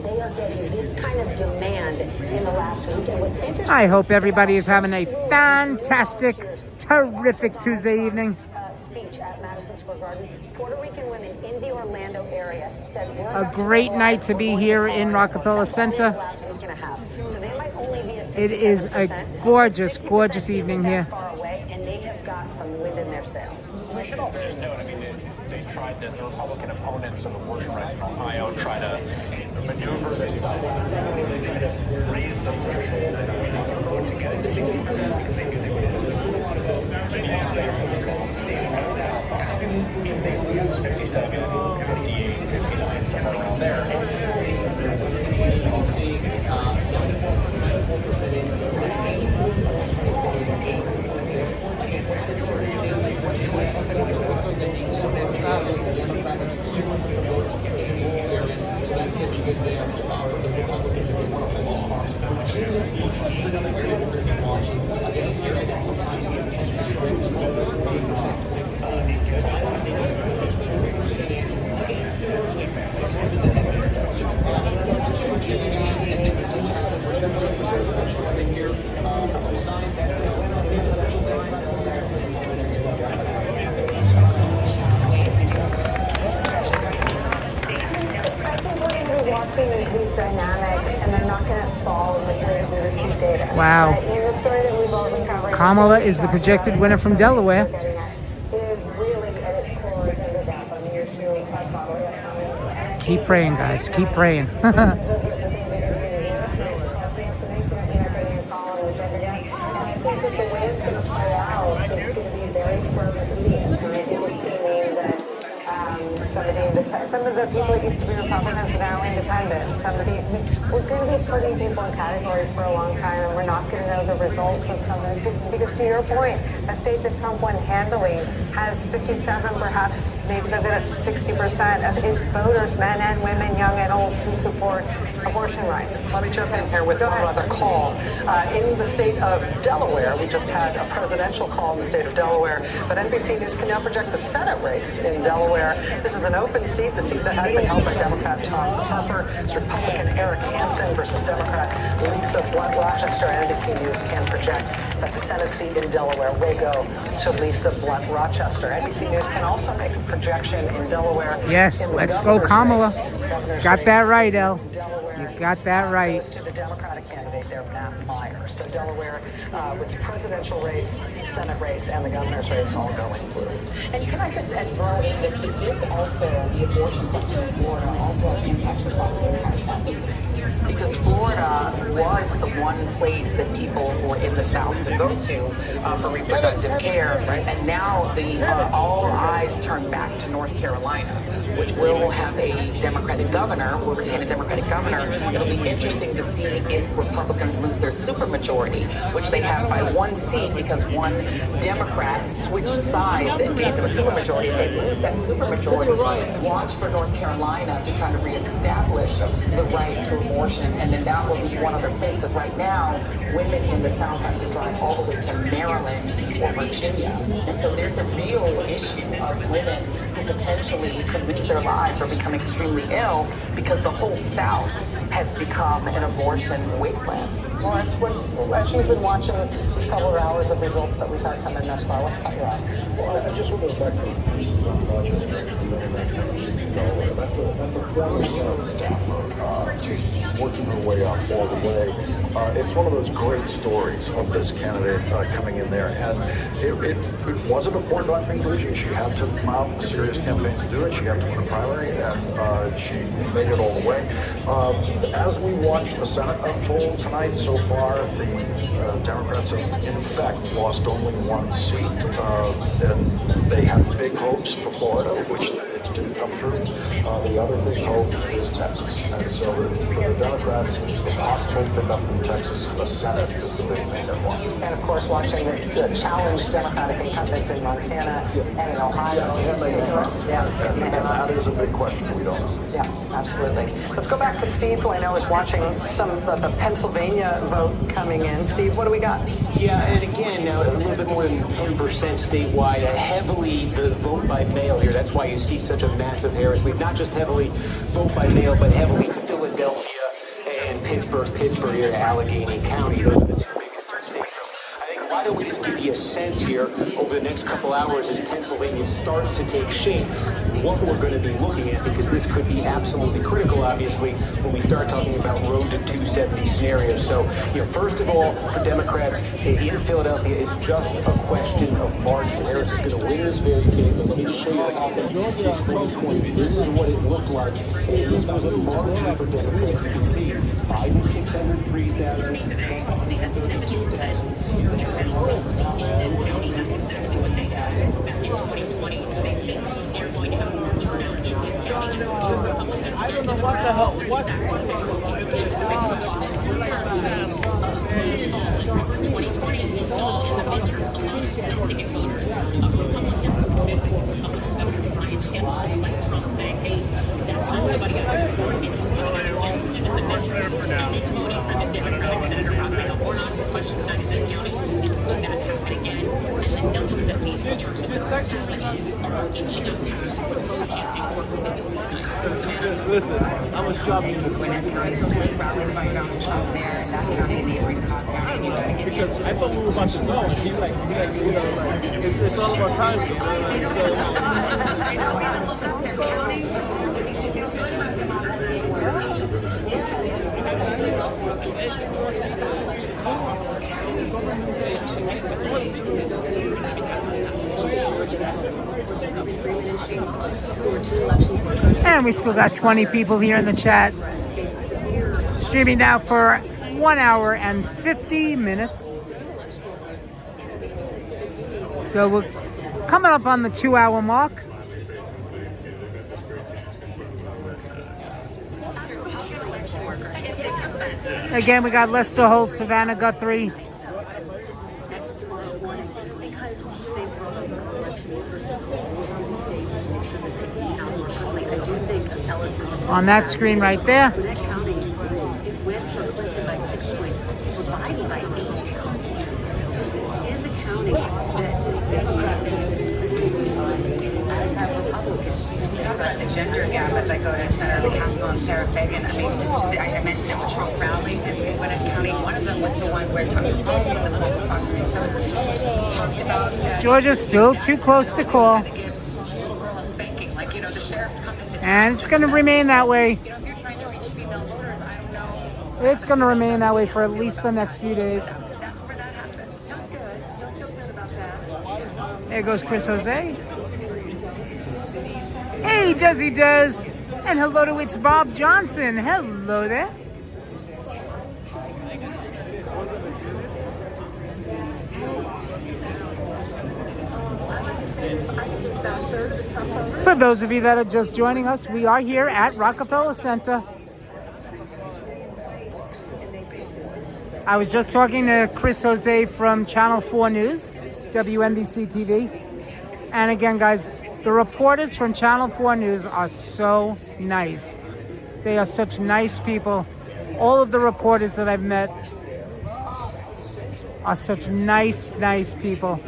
They are getting this kind of demand in the last week. And what's interesting, I hope everybody is having a fantastic, terrific Tuesday evening. Speech at Madison Square Garden. Puerto Rican women in the Orlando area said a great night to be here in Rockefeller Center. It is a gorgeous, gorgeous evening here. And they have got some wind in their sail. We should also just note, they tried the Republican opponents of abortion rights in Ohio try to maneuver this up. They tried to raise the threshold and vote to get it to 60% because they knew they would lose it. If they lose 57, 58, 59, somewhere around there, it's these dynamics, and they're not going to fall in the literacy data. Wow. In the story that we've all been covering, Kamala is the projected winner from Delaware. is really at its core agenda gap. I mean, you're seeing Keep praying, guys. Keep praying. I think that the way it's going to play out is going to be very slow to lead. And I think it's going to mean that some of the people that used to be Republicans are now independents. We're going to be putting people in categories for a long time, and we're not going to know the results of some of them. Because to your point, a state that Trump won handily has 57, perhaps maybe they'll get up to 60% of its voters, men and women, young and old, who support abortion rights. Let me jump in here with another call. In the state of Delaware, we just had a presidential call in the state of Delaware, but NBC News can now project the Senate race in Delaware. This is an open seat, the seat that had been held by Democrat Tom Harper. It's Republican Eric Hansen versus Democrat Lisa Blunt Rochester. NBC News can project that the Senate seat in Delaware will go to Lisa Blunt Rochester. NBC News can also make a projection in Delaware. Yes, let's go Kamala. Got that right, El. You got that right. To the Democratic candidate there, Matt Meyer. So Delaware with the presidential race, Senate race, and the governor's race all going blue. And can I just throw in that this also, the abortion question in Florida also has impacts across the entire Southeast. Because Florida was the one place that people who were in the South could go to for reproductive care, and now all eyes turn back to North Carolina, which will have a Democratic governor, will retain a Democratic governor. It'll be interesting to see if Republicans lose their supermajority, which they have by one seat because one Democrat switched sides and gave them a supermajority. If they lose that supermajority, watch for North Carolina to try to reestablish the right to abortion, and then that will be one other place, because right now, women in the South have to drive all the way to Maryland or Virginia. And so there's a real issue of women who potentially could lose their lives or become extremely ill because the whole South has become an abortion wasteland. Lawrence, as you've been watching these couple of hours of results that we've had come in thus far, what's caught your eye? Well, I just want to go back to the piece of Rogers that's a former Senate staffer working her way up all the way. It's one of those great stories of this candidate coming in there, and it wasn't a foregone conclusion. She had to mount a serious campaign to do it. She had to win a primary, and she made it all the way. As we watch the Senate unfold tonight, so far the Democrats have in effect lost only one seat, and they had big hopes for Florida, which it didn't come through. The other big hope is Texas, and so for the Democrats, the possible pickup in Texas in the Senate is the big thing they're watching. And of course, watching the challenged Democratic incumbents in Montana and in Ohio. And that is a big question. We don't know. Yeah, absolutely. Let's go back to Steve, who I know is watching some of the Pennsylvania vote coming in. Steve, what do we got? Yeah, and again, now a little bit more than 10% statewide, heavily the vote by mail here. That's why you see such a massive Harris lead. Not just heavily vote by mail, but heavily Philadelphia and Pittsburgh area, Allegheny County. Those are the two biggest states. I think why don't we just give you a sense here over the next couple hours as Pennsylvania starts to take shape, what we're going to be looking at, because this could be absolutely critical, obviously, when we start talking about road to 270 scenarios. So, first of all, for Democrats in Philadelphia, it's just a question of margin. Harris is going to win this very big, but let me just show you what happened in 2020. This is what it looked like. And this was a margin for Democrats. You can see 5 and 600, 3,000, Trump 132,000. I don't know what the hell. What? Listen, I'm a shopping. Gwinnett County's late rallies by Donald Trump there, and that county, neighboring Cobb County, you gotta get Because I thought we were about to know. He's like, it's all about time. I know, we gotta look up their county. It makes you feel good about democracy. And we still got 20 people here in the chat. Streaming now for 1 hour and 50 minutes. So we're coming up on the 2-hour mark. Again, we got Lester Holt, Savannah Guthrie. On that screen right there. Gwinnett County, it went for Clinton by 6 points, for Biden by 18 points. So this is a county that is Democrats, as have Republicans. We talk about the gender gap as I go to the Capitol and Sarah Fagan. I mean, I mentioned that with Trump rallies in Gwinnett County. One of them was the one where Tucker Carlson, the former Fox News host, talked about Georgia's still too close to call. And it's going to remain that way. It's going to remain that way for at least the next few days. There goes Chris Jose. Hey, Desi Des. And hello to It's Bob Johnson. Hello there. For those of you that are just joining us, we are here at Rockefeller Center. I was just talking to Chris Jose from Channel 4 News, WNBC TV. And again, guys, the reporters from Channel 4 News are so nice. They are such nice people. All of the reporters that I've met are such nice people.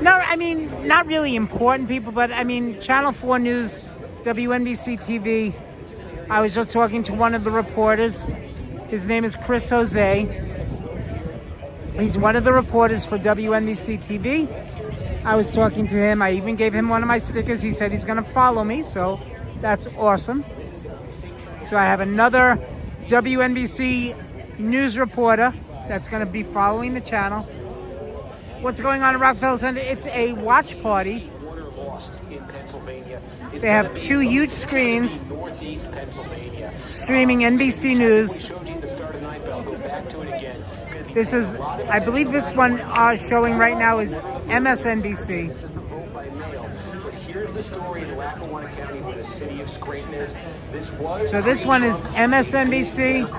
No, I mean, not really important people, but I mean, Channel 4 News, WNBC TV. I was just talking to one of the reporters. His name is Chris Jose. He's one of the reporters for WNBC TV. I was talking to him. I even gave him one of my stickers. He said he's going to follow me, so that's awesome. So I have another WNBC news reporter that's going to be following the channel. What's going on at Rockefeller Center? It's a watch party. They have two huge screens streaming NBC News. This is, I believe this one showing right now is MSNBC. So this one is MSNBC.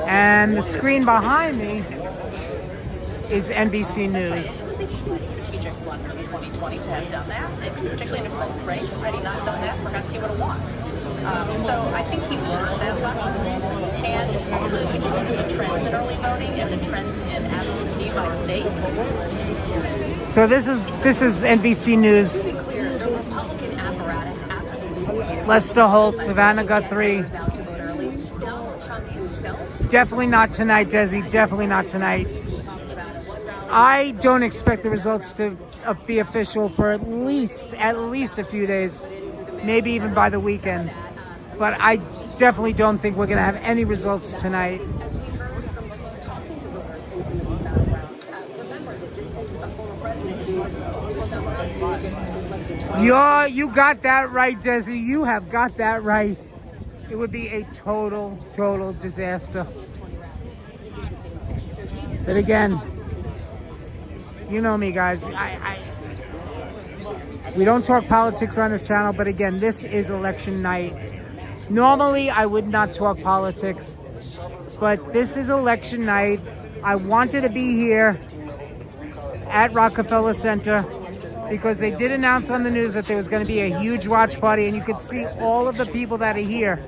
And the screen behind me is NBC News. It was a huge strategic blunder in 2020 to have done that, and particularly in a close race. Had he not done that, perhaps he would have won. So I think he learned that lesson. And also, if you just look at the trends in early voting and the trends in absentee by states. So this is NBC News. To be clear, the Republican apparatus absolutely. Lester Holt, Savannah Guthrie. Donald Trump himself. Definitely not tonight, Desi. Definitely not tonight. I don't expect the results to be official for at least a few days, maybe even by the weekend. But I definitely don't think we're going to have any results tonight. As we heard from Trump talking to voters in this battleground, remember that this is a former president who over the summer You got that right, Desi. You have got that right. It would be a total disaster. But again, you know me, guys. We don't talk politics on this channel, but again, this is election night. Normally, I would not talk politics, but this is election night. I wanted to be here at Rockefeller Center because they did announce on the news that there was going to be a huge watch party, and you could see all of the people that are here.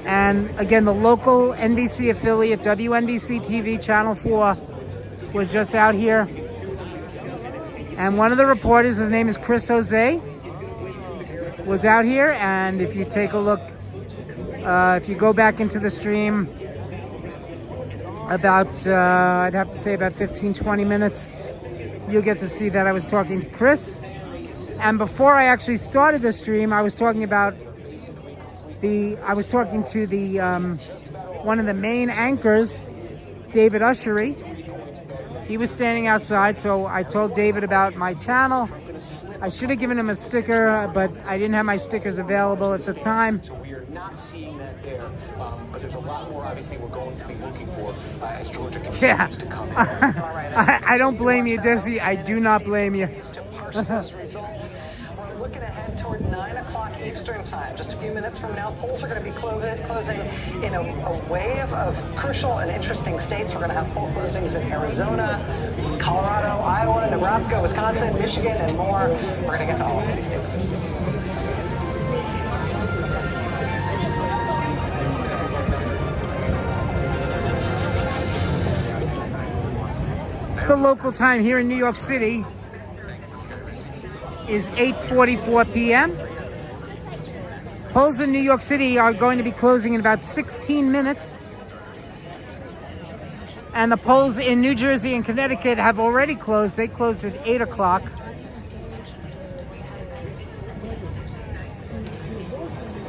And again, the local NBC affiliate, WNBC TV, Channel 4, was just out here. And one of the reporters, his name is Chris Jose, was out here. And if you take a look, if you go back into the stream, about, I'd have to say about 15-20 minutes, you'll get to see that I was talking to Chris. And before I actually started the stream, I was talking about to the one of the main anchors, David Ushery. He was standing outside, so I told David about my channel. I should have given him a sticker, but I didn't have my stickers available at the time. We are not seeing that there, but there's a lot more obviously we're going to be looking for as Georgia continues to come in. I don't blame you, Desi. I do not blame you. We're looking ahead toward 9 o'clock Eastern time. Just a few minutes from now, polls are going to be closing in a wave of crucial and interesting states. We're going to have poll closings in Arizona, Colorado, Iowa, Nebraska, Wisconsin, Michigan, and more. We're going to get to all of these states. The local time here in New York City is 8:44 p.m. Polls in New York City are going to be closing in about 16 minutes. And the polls in New Jersey and Connecticut have already closed. They closed at 8 o'clock.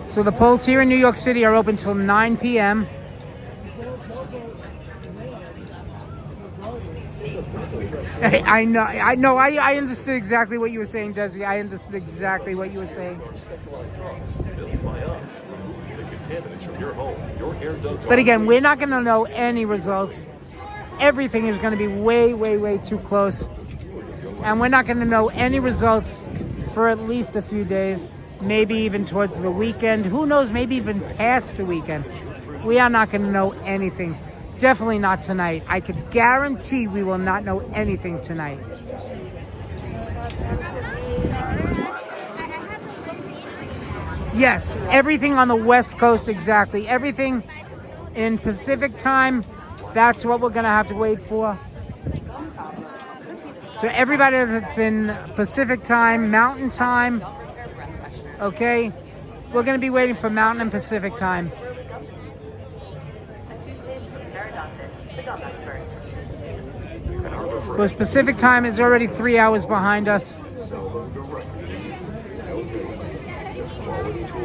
So the polls here in New York City are open till 9 p.m. I know. I understood exactly what you were saying, Desi. I understood exactly what you were saying. But again, we're not going to know any results. Everything is going to be way, way, way too close. And we're not going to know any results for at least a few days. Maybe even towards the weekend. Who knows? Maybe even past the weekend. We are not going to know anything. Definitely not tonight. I could guarantee we will not know anything tonight. Yes, everything on the West Coast, exactly. Everything in Pacific time, that's what we're going to have to wait for. So everybody that's in Pacific time, Mountain time, okay, we're going to be waiting for Mountain and Pacific time. Because Pacific time is already 3 hours behind us.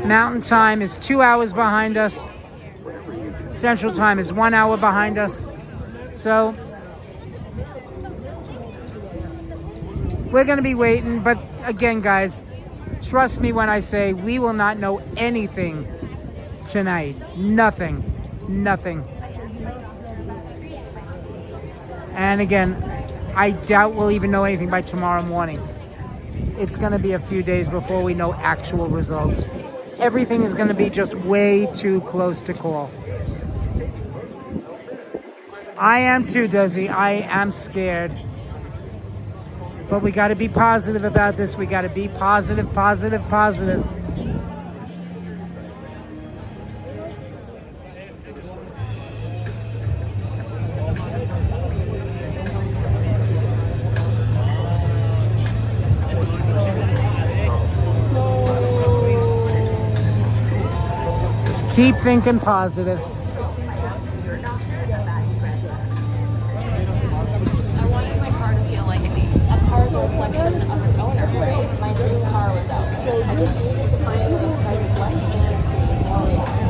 Mountain time is 2 hours behind us. Central time is 1 hour behind us. So we're going to be waiting. But again, guys, trust me when I say we will not know anything tonight. Nothing. Nothing. And again, I doubt we'll even know anything by tomorrow morning. It's going to be a few days before we know actual results. Everything is going to be just way too close to call. I am too, Desi. I am scared. But we got to be positive about this. We got to be positive, positive, positive. Keep thinking positive. I wanted my car to feel like a car's a reflection of its owner, right? My dream car was out there. I just needed to find a price, less fantasy, more reality.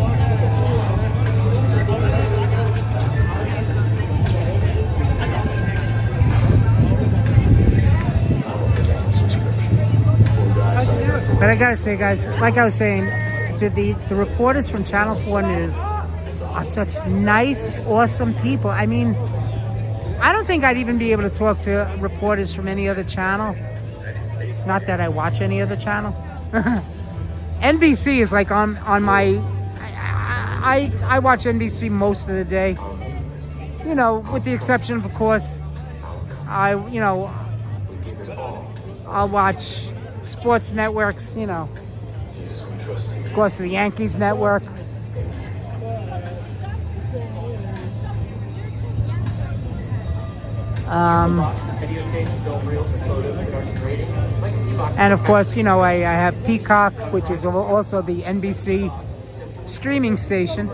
But I gotta say, guys, like I was saying, the reporters from Channel 4 News are such nice, awesome people. I mean, I don't think I'd even be able to talk to reporters from any other channel. Not that I watch any other channel. NBC is like on my... I watch NBC most of the day. You know, with the exception of course, I'll watch sports networks, you know. Of course, the Yankees network. And of course, you know, I have Peacock, which is also the NBC streaming station.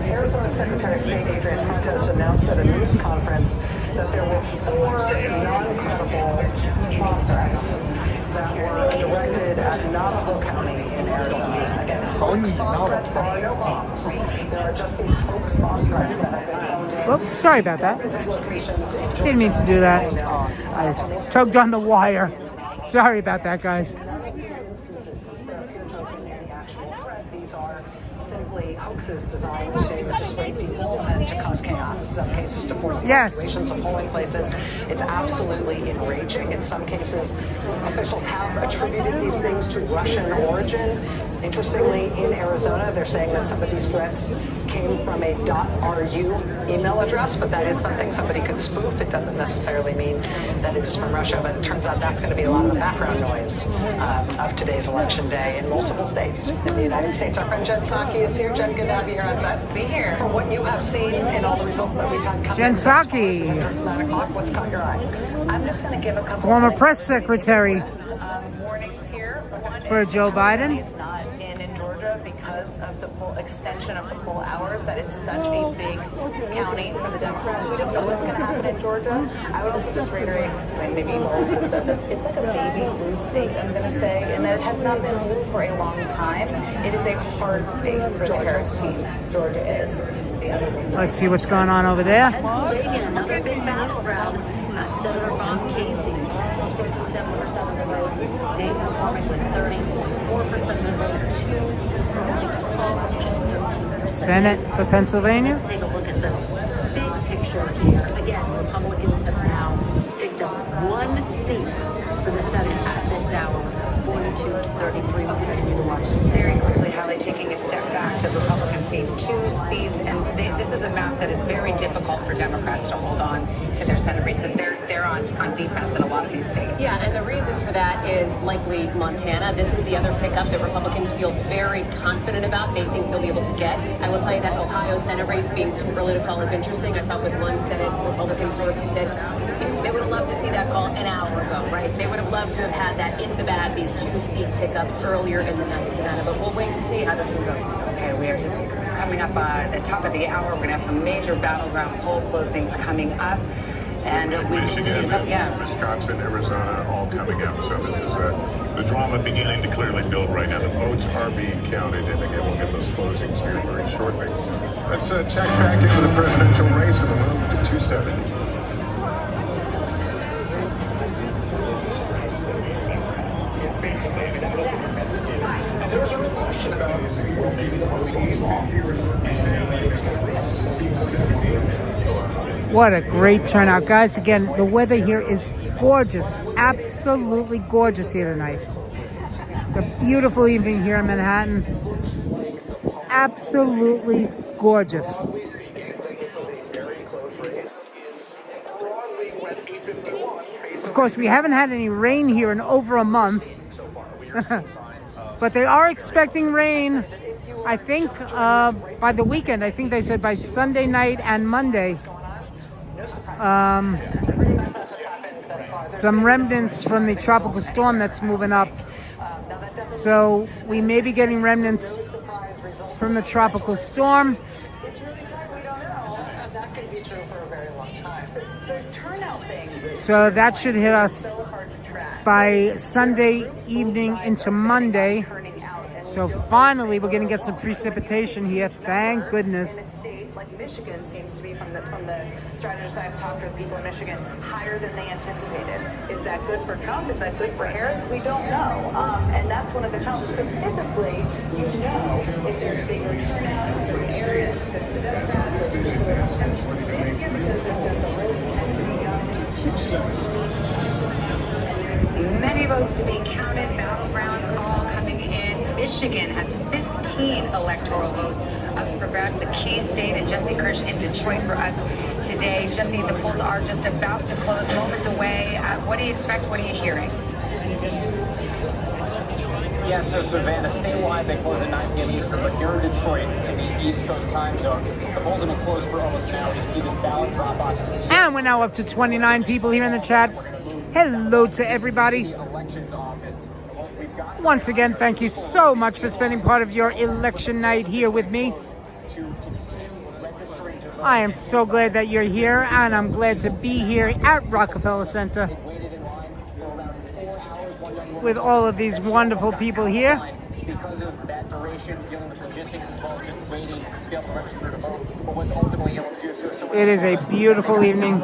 Arizona Secretary of State Adrian Fontes announced at a news conference that there were 4 non-credible bomb threats that were directed at Navajo County in Arizona. Again, hoax bomb threats, there are no bombs. There are just these hoax bomb threats that have been found in Well, sorry about that. Didn't mean to do that. I tugged on the wire. Sorry about that, guys. These are simply hoaxes designed to dissuade people and to cause chaos. In some cases, to force evacuations of polling places. It's absolutely enraging. In some cases, officials have attributed these things to Russian origin. Interestingly, in Arizona, they're saying that some of these threats came from a .ru email address, but that is something somebody could spoof. It doesn't necessarily mean that it is from Russia, but it turns out that's going to be a lot of the background noise of today's election day in multiple states in the United States. Our friend Jen Psaki is here. Jen, good to have you here on set. Be here. From what you have seen in all the results that we've had coming Jen Psaki, it's 9 o'clock. What's caught your eye? I'm just going to give a couple former press secretary. for Joe Biden. Is not in Georgia because of the poll extension of the poll hours. That is such a big county for the Democrats. We don't know what's going to happen in Georgia. I would also just reiterate, and maybe you've also said this, it's like a baby blue state, I'm going to say, and that it has not been blue for a long time. It is a hard state for the Harris team. Georgia is. The other thing. Let's see what's going on over there. Pennsylvania, another big battleground. Senator Bob Casey, 67% of the vote. Dayton performing with 34% of the vote. Only 12 Senate for Pennsylvania. Let's take a look at the big picture here. Again, Republicans have now picked up one seat for the Senate at this hour. 42 to 33. We'll continue to watch this very quickly. How they're taking a step back. The Republicans see 2 seats, and this is a map that is very difficult for Democrats to hold on to their Senate races. They're on defense in a lot of these states. Yeah, and the reason for that is likely Montana. This is the other pickup that Republicans feel very confident about. They think they'll be able to get. I will tell you that Ohio Senate race being too early to call is interesting. I talked with one Senate Republican source who said they would have loved to see that call an hour ago, right? They would have loved to have had that in the bag, these 2-seat pickups earlier in the night, Savannah. But we'll wait and see how this one goes. Okay, we are just coming up at the top of the hour. We're going to have some major battleground poll closings coming up. And we Michigan, Wisconsin, Arizona, all coming out. So this is the drama beginning to clearly build right now. The votes are being counted, and again, we'll get those closings here very shortly. Let's check back into the presidential race and the move to 270. Basically, I mean, that was the consensus here. And there was a real question about, well, maybe the voting is wrong, and maybe it's going to miss. People just wondering. What a great turnout, guys. Again, the weather here is gorgeous. Absolutely gorgeous here tonight. It's a beautiful evening here in Manhattan. Absolutely gorgeous. Of course, we haven't had any rain here in over a month. But they are expecting rain, I think, by the weekend. I think they said by Sunday night and Monday. Some remnants from the tropical storm that's moving up. So we may be getting remnants from the tropical storm. So that should hit us by Sunday evening into Monday. So finally we're going to get some precipitation here. Thank goodness. Like Michigan seems to be, from the strategists I've talked to, people in Michigan, higher than they anticipated. Is that good for Trump? Is that good for Harris? We don't know. And that's one of the challenges, because typically, you know, if there's bigger turnout in certain areas, if the Democrats are this year, because there's the low intensity Many votes to be counted. Battleground call coming in. Michigan has 15 electoral votes up for grabs. The key state, and Jesse Kirsch in Detroit for us today. Jesse, the polls are just about to close, moments away. What do you expect? What are you hearing? Yeah, so Savannah, statewide, they close at 9 p.m. Eastern, but here in Detroit, in the East Coast time zone, the polls have been closed for almost an hour. You can see this ballot drop boxes. And we're now up to 29 people here in the chat. Hello to everybody. Once again, thank you so much for spending part of your election night here with me. I am so glad that you're here, and I'm glad to be here at Rockefeller Center with all of these wonderful people here. Because of that duration, dealing with logistics as well as just waiting to be able to register to vote, but was ultimately able to do so. It is a beautiful evening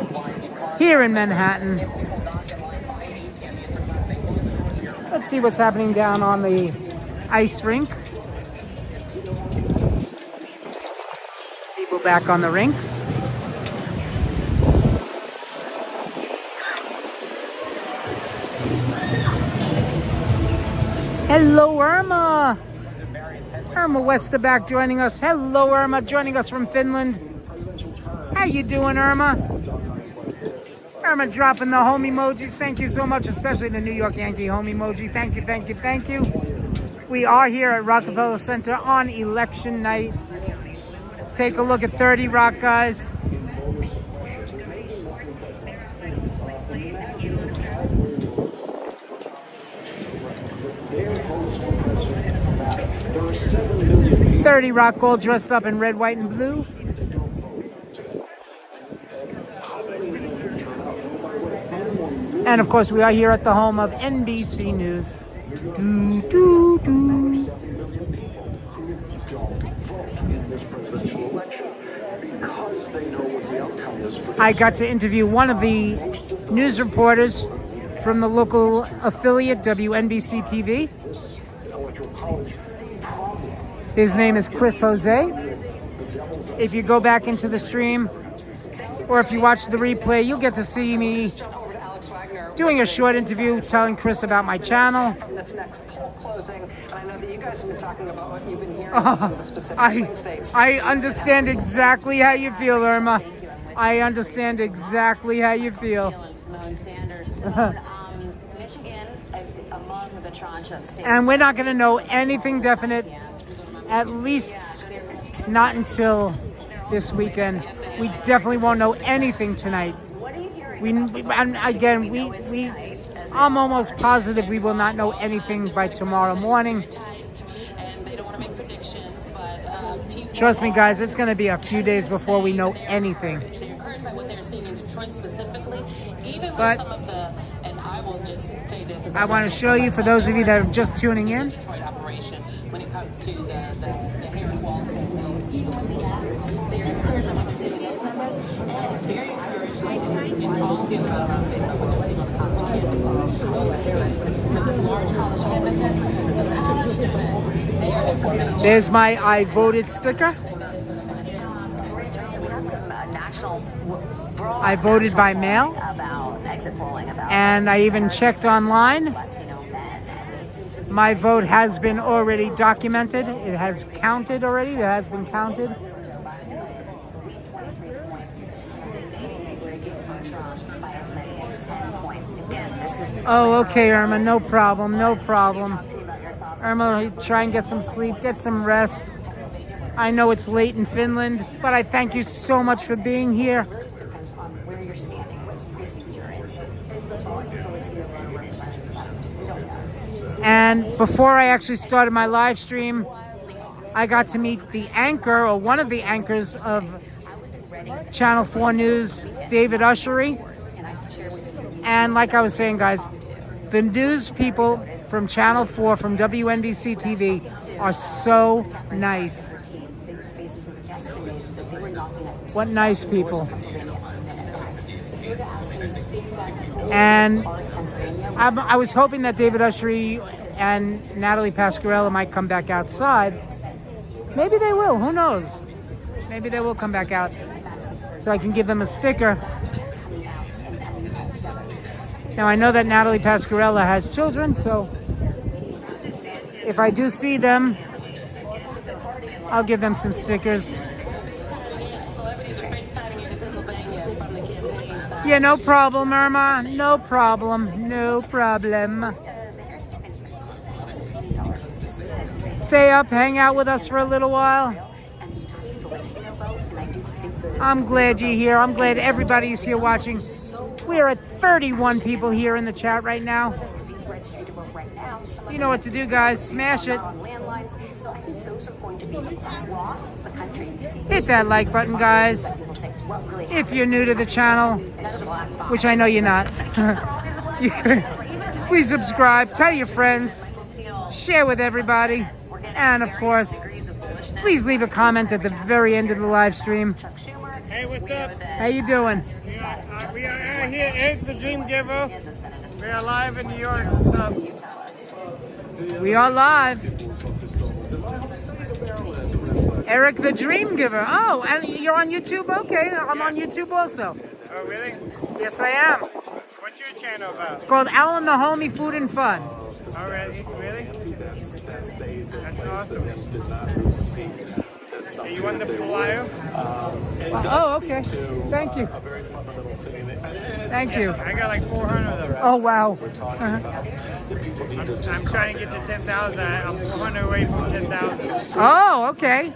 here in Manhattan. Let's see what's happening down on the ice rink. People back on the rink. Hello, Irma. Irma Westerback joining us. Hello, Irma, joining us from Finland. How you doing, Irma? Irma dropping the home emojis. Thank you so much, especially the New York Yankee home emoji. Thank you, thank you, thank you. We are here at Rockefeller Center on election night. Take a look at 30 Rock, guys. Their votes for president matter. There are 7 million people. 30 Rock all dressed up in red, white, and blue. And of course, we are here at the home of NBC News. I got to interview one of the news reporters from the local affiliate, WNBC TV. His name is Chris Jose. If you go back into the stream, or if you watch the replay, you'll get to see me doing a short interview telling Chris about my channel. This next poll closing, and I know that you guys have been talking about what you've been hearing from some of the specific swing states. I understand exactly how you feel, Irma. I understand exactly how you feel. Michigan is among the tranche of states. And we're not going to know anything definite, at least not until this weekend. We definitely won't know anything tonight. I'm almost positive we will not know anything by tomorrow morning. Trust me, guys, it's going to be a few days before we know anything. But I want to show you, for those of you that are just tuning in, when it comes to the Harris Walls campaign, even with the gaps, they're encouraged by what they're seeing in those numbers, and very encouraged in all of the other states by what they're seeing on the college campuses. Those cities with large college campuses, the college students, they're there's my I voted sticker. I voted by mail, and I even checked online. My vote has been already documented. It has counted already. It has been counted. Oh, okay, Irma. No problem. No problem. Irma, try and get some sleep. Get some rest. I know it's late in Finland, but I thank you so much for being here. Depends on where you're standing, which precinct you're in. Is the volume representing the vote? We don't know. And before I actually started my live stream, I got to meet the anchor, or one of the anchors of Channel 4 News, David Ushery. And like I was saying, guys, the news people from Channel 4, from WNBC TV, are so nice. What nice people. And I was hoping that David Ushery and Natalie Pasquarella might come back outside. Maybe they will. Who knows? Maybe they will come back out so I can give them a sticker. Now, I know that Natalie Pasquarella has children, so if I do see them, I'll give them some stickers. Yeah, no problem, Irma. No problem. No problem. Stay up, hang out with us for a little while. I'm glad you're here. I'm glad everybody's here watching. We are at 31 people here in the chat right now. You know what to do, guys. Smash it. Hit that like button, guys. If you're new to the channel, which I know you're not, please subscribe, tell your friends, share with everybody, and of course, please leave a comment at the very end of the live stream. Hey, what's up? How you doing? We are here. Eric the Dream Giver. We are live in New York. What's up? We are live. Eric the Dream Giver. Oh, and you're on YouTube? Okay, I'm on YouTube also. Oh, really? Yes, I am. What's your channel about? It's called Alan the Homie Food and Fun. Oh, really? That's awesome. Are you on the flyer? Oh, okay. Thank you. Thank you. I got like 400 of them. Oh, wow. I'm trying to get to 10,000. I'm 400 away from 10,000. Oh, okay.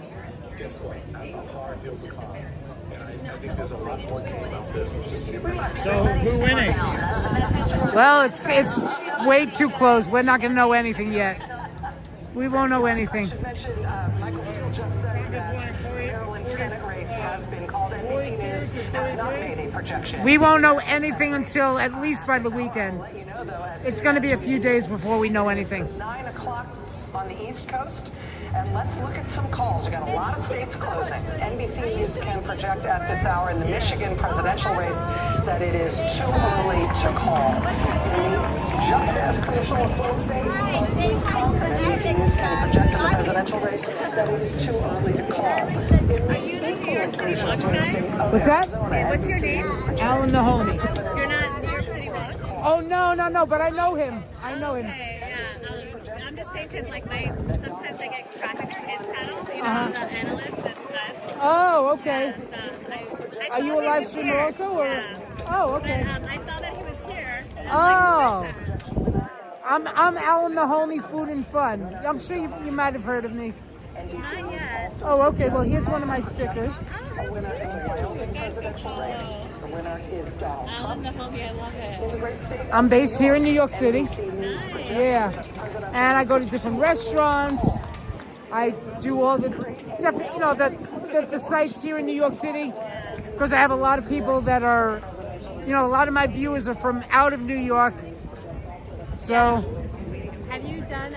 I think there's a lot more game out there. So who's winning? Well, it's way too close. We're not going to know anything yet. We won't know anything. Michael Steele just said that Maryland Senate race has been called. NBC News has not made a projection. We won't know anything until at least by the weekend. It's going to be a few days before we know anything. 9 o'clock on the East Coast. And let's look at some calls. We've got a lot of states closing. NBC News can project at this hour in the Michigan presidential race that it is too early to call. In the just as crucial a swing state, Wisconsin, NBC News can project in the presidential race that it is too early to call. In the equally crucial swing state of What's that? Arizona, What's your name? Alan Mahoney. You're not New York City boss? Oh, no, but I know him. I know him. Okay, yeah. I'm just saying because, like, sometimes I get traffic from his channel, you know, the analyst that does. Oh, okay. I Are you a live streamer also? Or? Yeah. Oh, okay. But, I saw that he was here. Oh. I'm Alan Mahoney, Food and Fun. I'm sure you might have heard of me. Not yet. Oh, okay. Well, here's one of my stickers. a winner in the Wyoming presidential race. The winner is Donald Trump. I love it. In the great state of I'm based here in New York City. NBC Yeah. And I go to different restaurants. I do all the different, you know, the sites here in New York City, because I have a lot of people that are, you know, a lot of my viewers are from out of New York. So. Have you done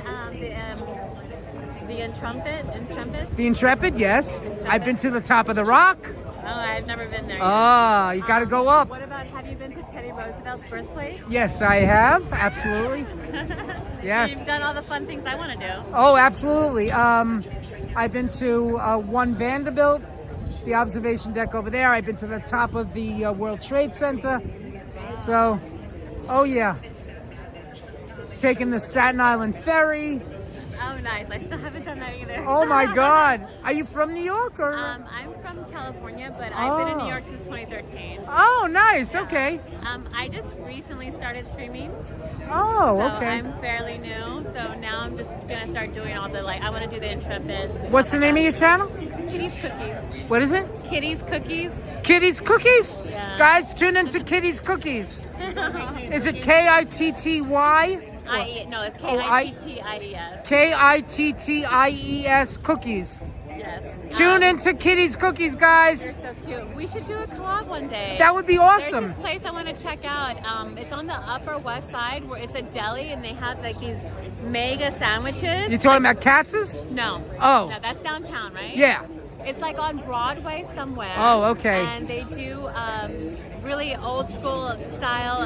the Intrepid? The Intrepid, yes. I've been to the top of the Rock. Oh, I've never been there. Ah, you got to go up. What about, have you been to Teddy Roosevelt's birthplace? Yes, I have. Absolutely. Yes. You've done all the fun things I want to do. Oh, absolutely. I've been to One Vanderbilt, the observation deck over there. I've been to the top of the World Trade Center. So, oh yeah. Taking the Staten Island ferry. Oh, nice. I still haven't done that either. Oh my God. Are you from New York or? I'm from California, but I've been in New York since 2013. Oh, nice. Okay. I just recently started streaming. Oh, so okay. I'm fairly new, so now I'm just gonna start doing all the, like, I want to do the Intrepid. What's the name of your channel? Kitty's Cookies. What is it? Kitty's Cookies. Kitty's Cookies? Yeah. Guys, tune into Kitty's Cookies. Is it Kitty? No, it's Kitties. Kitties Cookies. Yes. Tune into Kitty's Cookies, guys. They're so cute. We should do a collab one day. That would be awesome. There's this place I want to check out. It's on the Upper West Side, where it's a deli, and they have like these mega sandwiches. You talking about Katz's? No. Oh. No, that's downtown, right? Yeah. It's like on Broadway somewhere. Oh, okay. And they do really old school style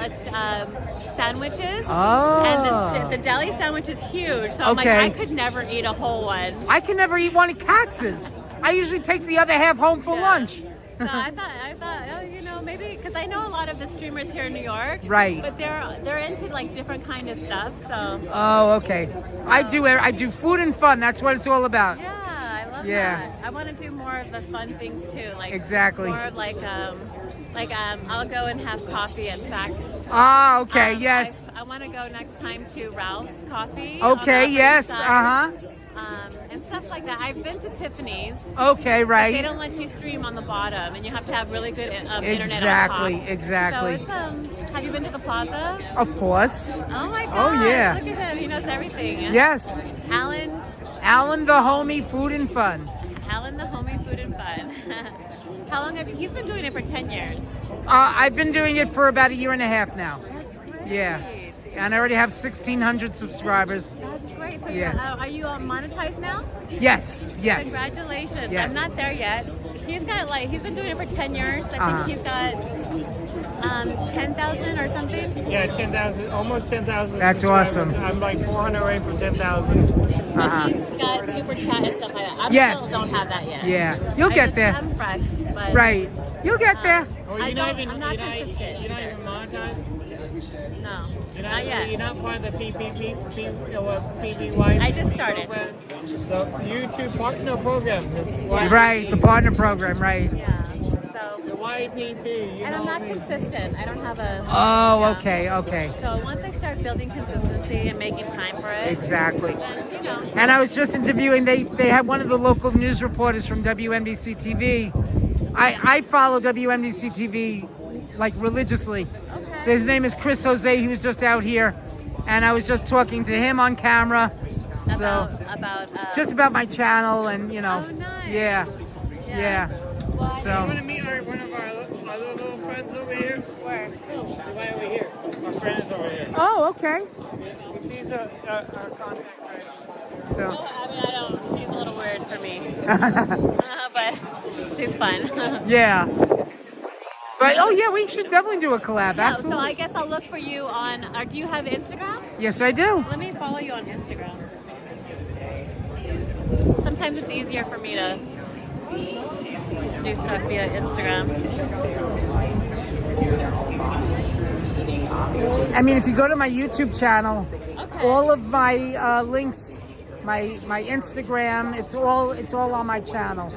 sandwiches. Oh. And the deli sandwich is huge. So I'm Okay. like, I could never eat a whole one. I can never eat one at Katz's. I usually take the other half home for lunch. So I thought, oh, you know, maybe because I know a lot of the streamers here in New York, Right. But they're into like different kind of stuff. So Oh, okay. I do food and fun. That's what it's all about. yeah, I love Yeah. that. I want to do more of the fun things too, like Exactly. more of like I'll go and have coffee at Saks. Ah, okay. Yes. I want to go next time to Ralph's Coffee. Okay. on the Yes. Upper East Side, Uh-huh. and stuff like that. I've been to Tiffany's. Okay, But right. they don't let you stream on the bottom, and you have to have really good internet on Exactly, top. exactly. So it's, have you been to the plaza? Of course. Oh my God. Oh, yeah. Look at him. He knows everything. Yes. Alan the Homie, Food and Fun. Alan the Homie, Food and Fun. How long have you? He's been doing it for 10 years. I've been doing it for about a year and a half now. Yeah. And I already have 1,600 subscribers. That's great. So Yeah. are you monetized now? Yes, yes. Congratulations. Yes. I'm not there yet. He's been doing it for 10 years. I Uh-huh. think he's got 10,000 or something. Yeah, 10,000, almost 10,000. That's subscribers. awesome. I'm like 400 away from 10,000. Uh-huh. He's got super chat and stuff like that. I Yes. still don't have that yet. Yeah. You'll get there. I'm fresh, but Right. You'll get there. Oh, I'm not you're not consistent. even monetized? No, Not yet. You're not part of the PPY? I just started. The YouTube partner program. Right, the partner program, right. The YPP. And I'm not consistent. I don't have a. Oh, okay, okay. So once I start building consistency and making time for it. Exactly. Then, you know. And I was just interviewing, they had one of the local news reporters from WNBC TV I follow WMDC TV like religiously. So his name is Chris Jose. He was just out here, and I was just talking to him on camera. So just about my channel, and you know, yeah. Well, So you want to meet one of our other little friends over here? Where? Right over here. Our friend is over here. Oh, okay. She's our contact right. So. I mean, I don't. She's a little weird for me. But she's fun. Yeah. But oh yeah, we should definitely do a collab. Yeah, Absolutely. so I guess I'll look for you on. Do you have Instagram? Yes, I do. Let me follow you on Instagram. Sometimes it's easier for me to do stuff via Instagram. I mean, if you go to my YouTube channel, all of my links, my Instagram, it's all on my channel.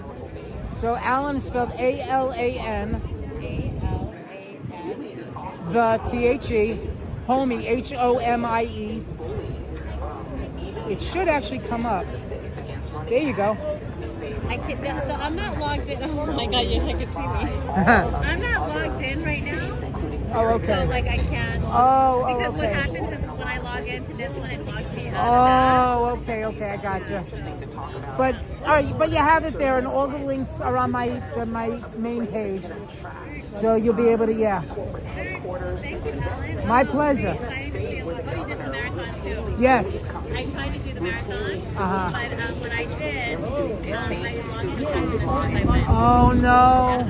So Alan is spelled A-L-A-N, the T-H-E, Homie, H-O-M-I-E. It should actually come up. There you go. I can't. So I'm not logged in. Oh my god, you can see me. I'm not logged in right now. Oh, okay. So like I can't. Because what happens is when I log into this one, it logs me out of that. Okay, I gotcha. But all right, but you have it there, and all the links are on my main page, so you'll be able to Thank you, Alan. My pleasure. Oh, you did the marathon too. Yes. I tried to do the marathon, Uh-huh. but when I did, I lost my Oh no.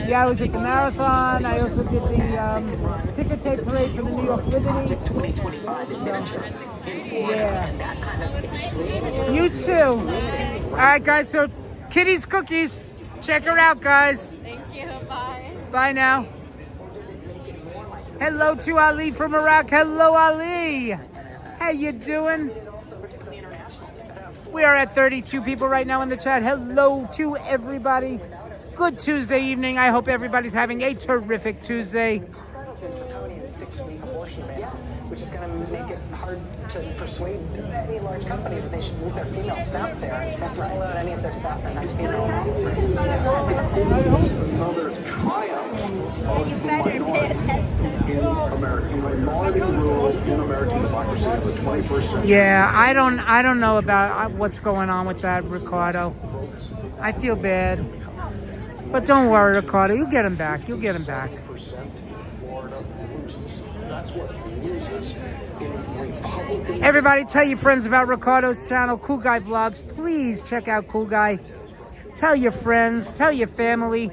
Yeah, I was at the marathon. I also did the ticker tape parade for the New York Liberty. Yeah. You too. All right, guys. So, Kitty's Cookies. Check her out, guys. Thank you. Bye. Bye now. Hello to Ali from Iraq. Hello, Ali. How you doing? We are at 32 people right now in the chat. Hello to everybody. Good Tuesday evening. I hope everybody's having a terrific Tuesday. Which is going to make it hard to persuade any large company that they should move their female staff there. That's right. Let any of their staff there. Nice female. Another triumph of the minority in America, minority rule in American democracy in the 21st century. Yeah, I don't know about what's going on with that, Ricardo. I feel bad. But don't worry, Ricardo. You'll get him back. You'll get him back. Florida loses. That's what loses in Republican. Everybody tell your friends about Ricardo's channel, Cool Guy Vlogs. Please check out Cool Guy. Tell your friends, tell your family,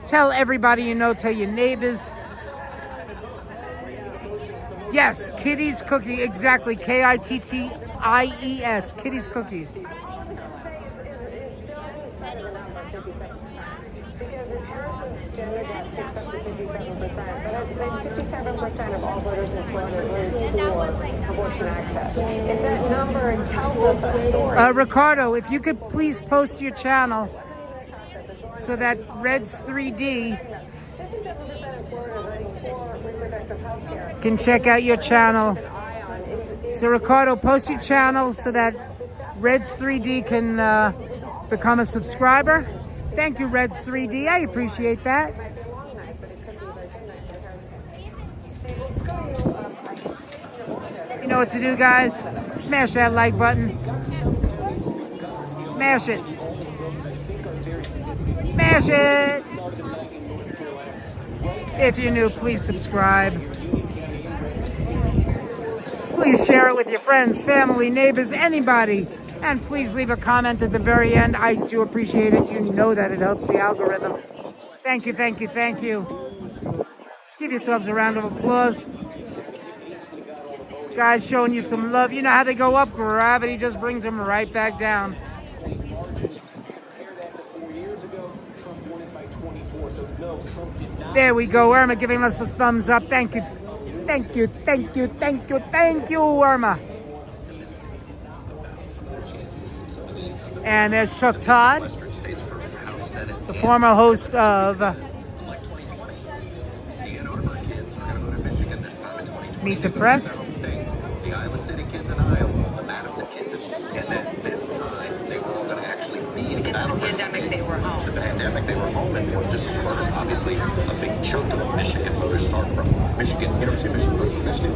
tell everybody you know, tell your neighbors. Yes, Kitty's Cookie, exactly, Kitties, Kitty's Cookies. Because if Harris's gender gap takes up to 57%, that has been 57% of all voters in Florida voted for abortion access. If that number tells us a story. Ricardo, if you could please post your channel so that Reds 3D 57% of Florida voting for reproductive health care. can check out your channel. So Ricardo, post your channel so that Reds 3D can become a subscriber. Thank you, Reds 3D. I appreciate that. You know what to do, guys. Smash that like button. Smash it. Smash it. If you're new, please subscribe. Please share it with your friends, family, neighbors, anybody. And please leave a comment at the very end. I do appreciate it. You know that it helps the algorithm. Thank you, thank you, thank you. Give yourselves a round of applause. Guys showing you some love. You know how they go up, gravity just brings them right back down. There we go, Irma giving us a thumbs up. Thank you. Thank you, thank you, thank you, thank you, Irma. And there's Chuck Todd, the former host of Meet the Press. The Iowa City kids in Iowa, the Madison kids, and then this time they were all going to actually be in the pandemic. They were were home. The pandemic, they were home and were dispersed. Obviously, a big chunk of Michigan voters are from Michigan, University of Michigan, voters from Michigan.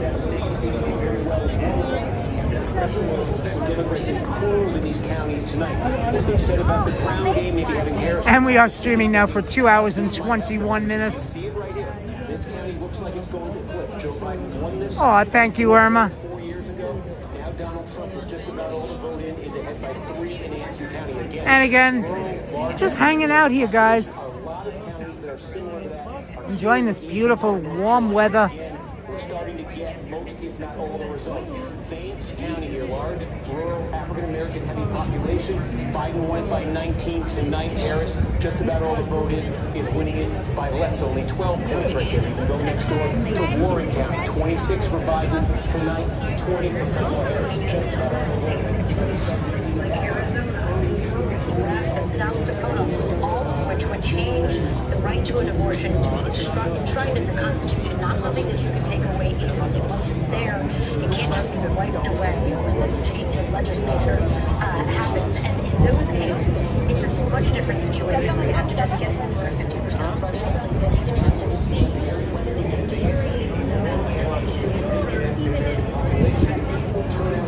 Democrats improve in these counties tonight. What they've said about the ground game, maybe having Harris. And we are streaming now for 2 hours and 21 minutes. See it right here. This county looks like it's going to flip. Joe Biden won this. Oh, thank you, Irma. 4 years ago. Now Donald Trump, with just about all the vote in, is ahead by 3 in Anson County again. And again, just hanging out here, guys. A lot of counties that are similar to that. Enjoying this beautiful warm weather. We're starting to get most, if not all, the results. Vance County here, large, rural, African-American heavy population. Biden won it by 19 tonight. Harris, just about all the vote in, is winning it by less, only 12 points right there. We can go next door to Warren County. 26 for Biden tonight, 20 for Kamala Harris. Just about all the states. Like Arizona, Nebraska, South Dakota, all of which would change the right to an abortion to be enshrined in the Constitution, not something that you can take away easily. Once it's there, it can't just be wiped away when the change of legislature happens. And in those cases, it's a much different situation. You have to just get over a 50% threshold. It's going to be interesting to see whether they can carry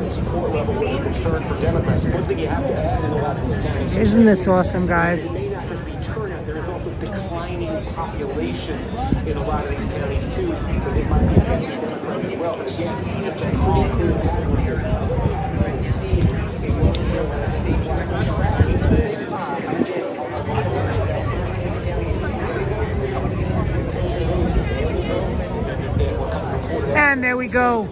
support level was a concern for Democrats. One thing you have to add in a lot of these counties. Isn't this awesome, guys? It may not just be turnout, there is also declining population in a lot of these counties too, but it might be affecting Democrats as well. But again, it's a pretty clear pattern here. You see in North Carolina statewide tracking this is again, a lot of areas out And there we go.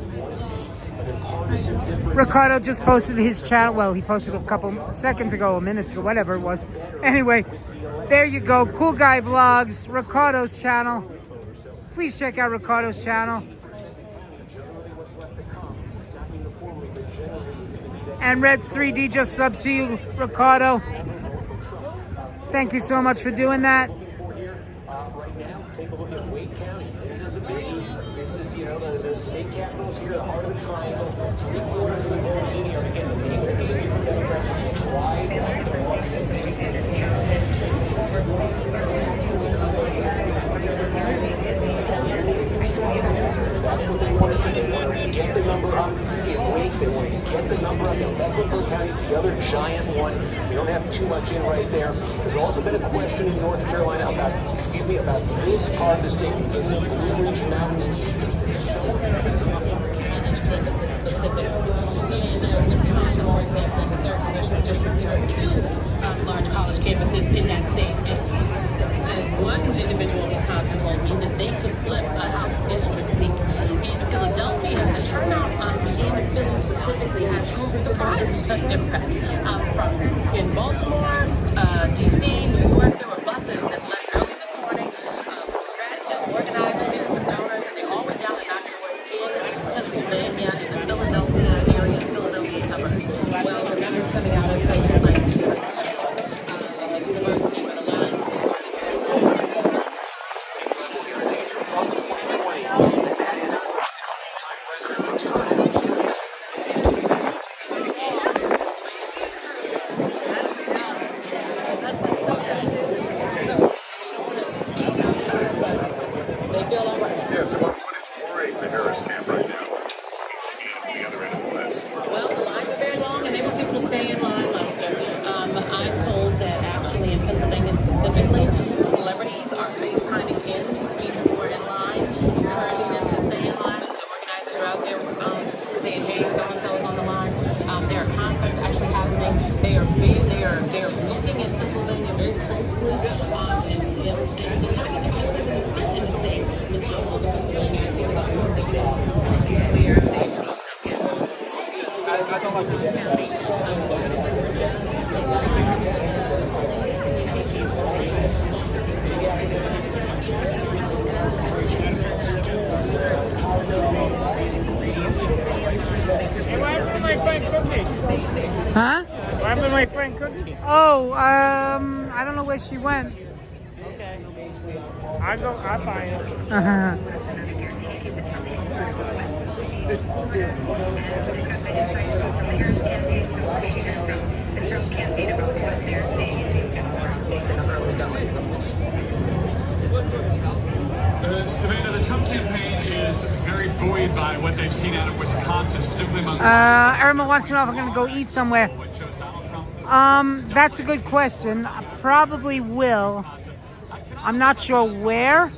Ricardo just posted his channel. Well, he posted a couple seconds ago, a minute ago, whatever it was. Anyway, there you go. Cool Guy Vlogs, Ricardo's channel. Please check out Ricardo's channel. And Red 3D just subbed to you, Ricardo. Thank you so much for doing that. Right now, take a look at Wake County. This is the biggie. This is, you know, the state capitals here, the heart of the triangle. 3/4 of the voters in here. And again, the name of the game for Democrats is to drive the largest thing in That's what they want to see. They want to get the number up in Wake. They want to get the number up in Mecklenburg County, the other giant one. We don't have too much in right there. There's also been a question in North Carolina about this part of the state, in the Blue Ridge Mountains. It's so Wisconsin, for example, in the 3rd Congressional District, there are 2 large college campuses in that state. And one individual in Wisconsin told me that they could flip a House district seat. In Philadelphia, the turnout in Philly specifically has surprised Democrats. From in Baltimore, D.C., New York, there were buses that left early this morning. Strategists, organizers, and some donors, and they all went down to knock doors in Pennsylvania, in the Philadelphia area, Philadelphia suburbs. Well, the numbers coming out of places like University, where the lines Huh? What happened to my friend Cookie? Oh, I don't know where she went. Okay. I'll find her. by what they've seen out of Wisconsin, specifically among... Irma wants to know if I'm going to go eat somewhere. That's a good question. I probably will. I'm not sure where,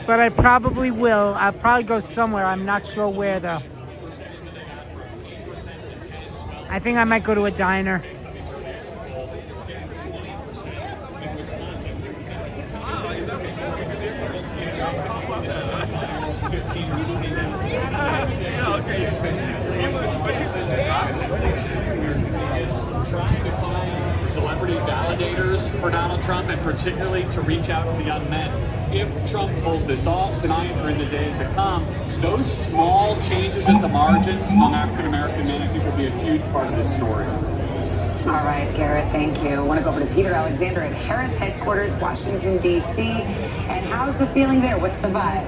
but I probably will. I'll probably go somewhere. I'm not sure where, though. I think I might go to a diner. Celebrity validators for Donald Trump, and particularly to reach out to the young men. If Trump pulls this off tonight or in the days to come, those small changes at the margins among African American men, I think, will be a huge part of this story. All right, Garrett, thank you. I want to go over to Peter Alexander at Harris headquarters, Washington, D.C. And how's the feeling there? What's the vibe?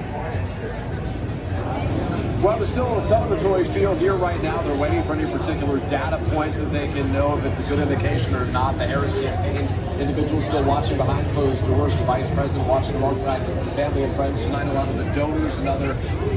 Well, there's still a celebratory feel here right now. They're waiting for any particular data points that they can know if it's a good indication or not. The Harris campaign individuals still watching behind closed doors. The vice president watching alongside family and friends tonight. A lot of the donors and other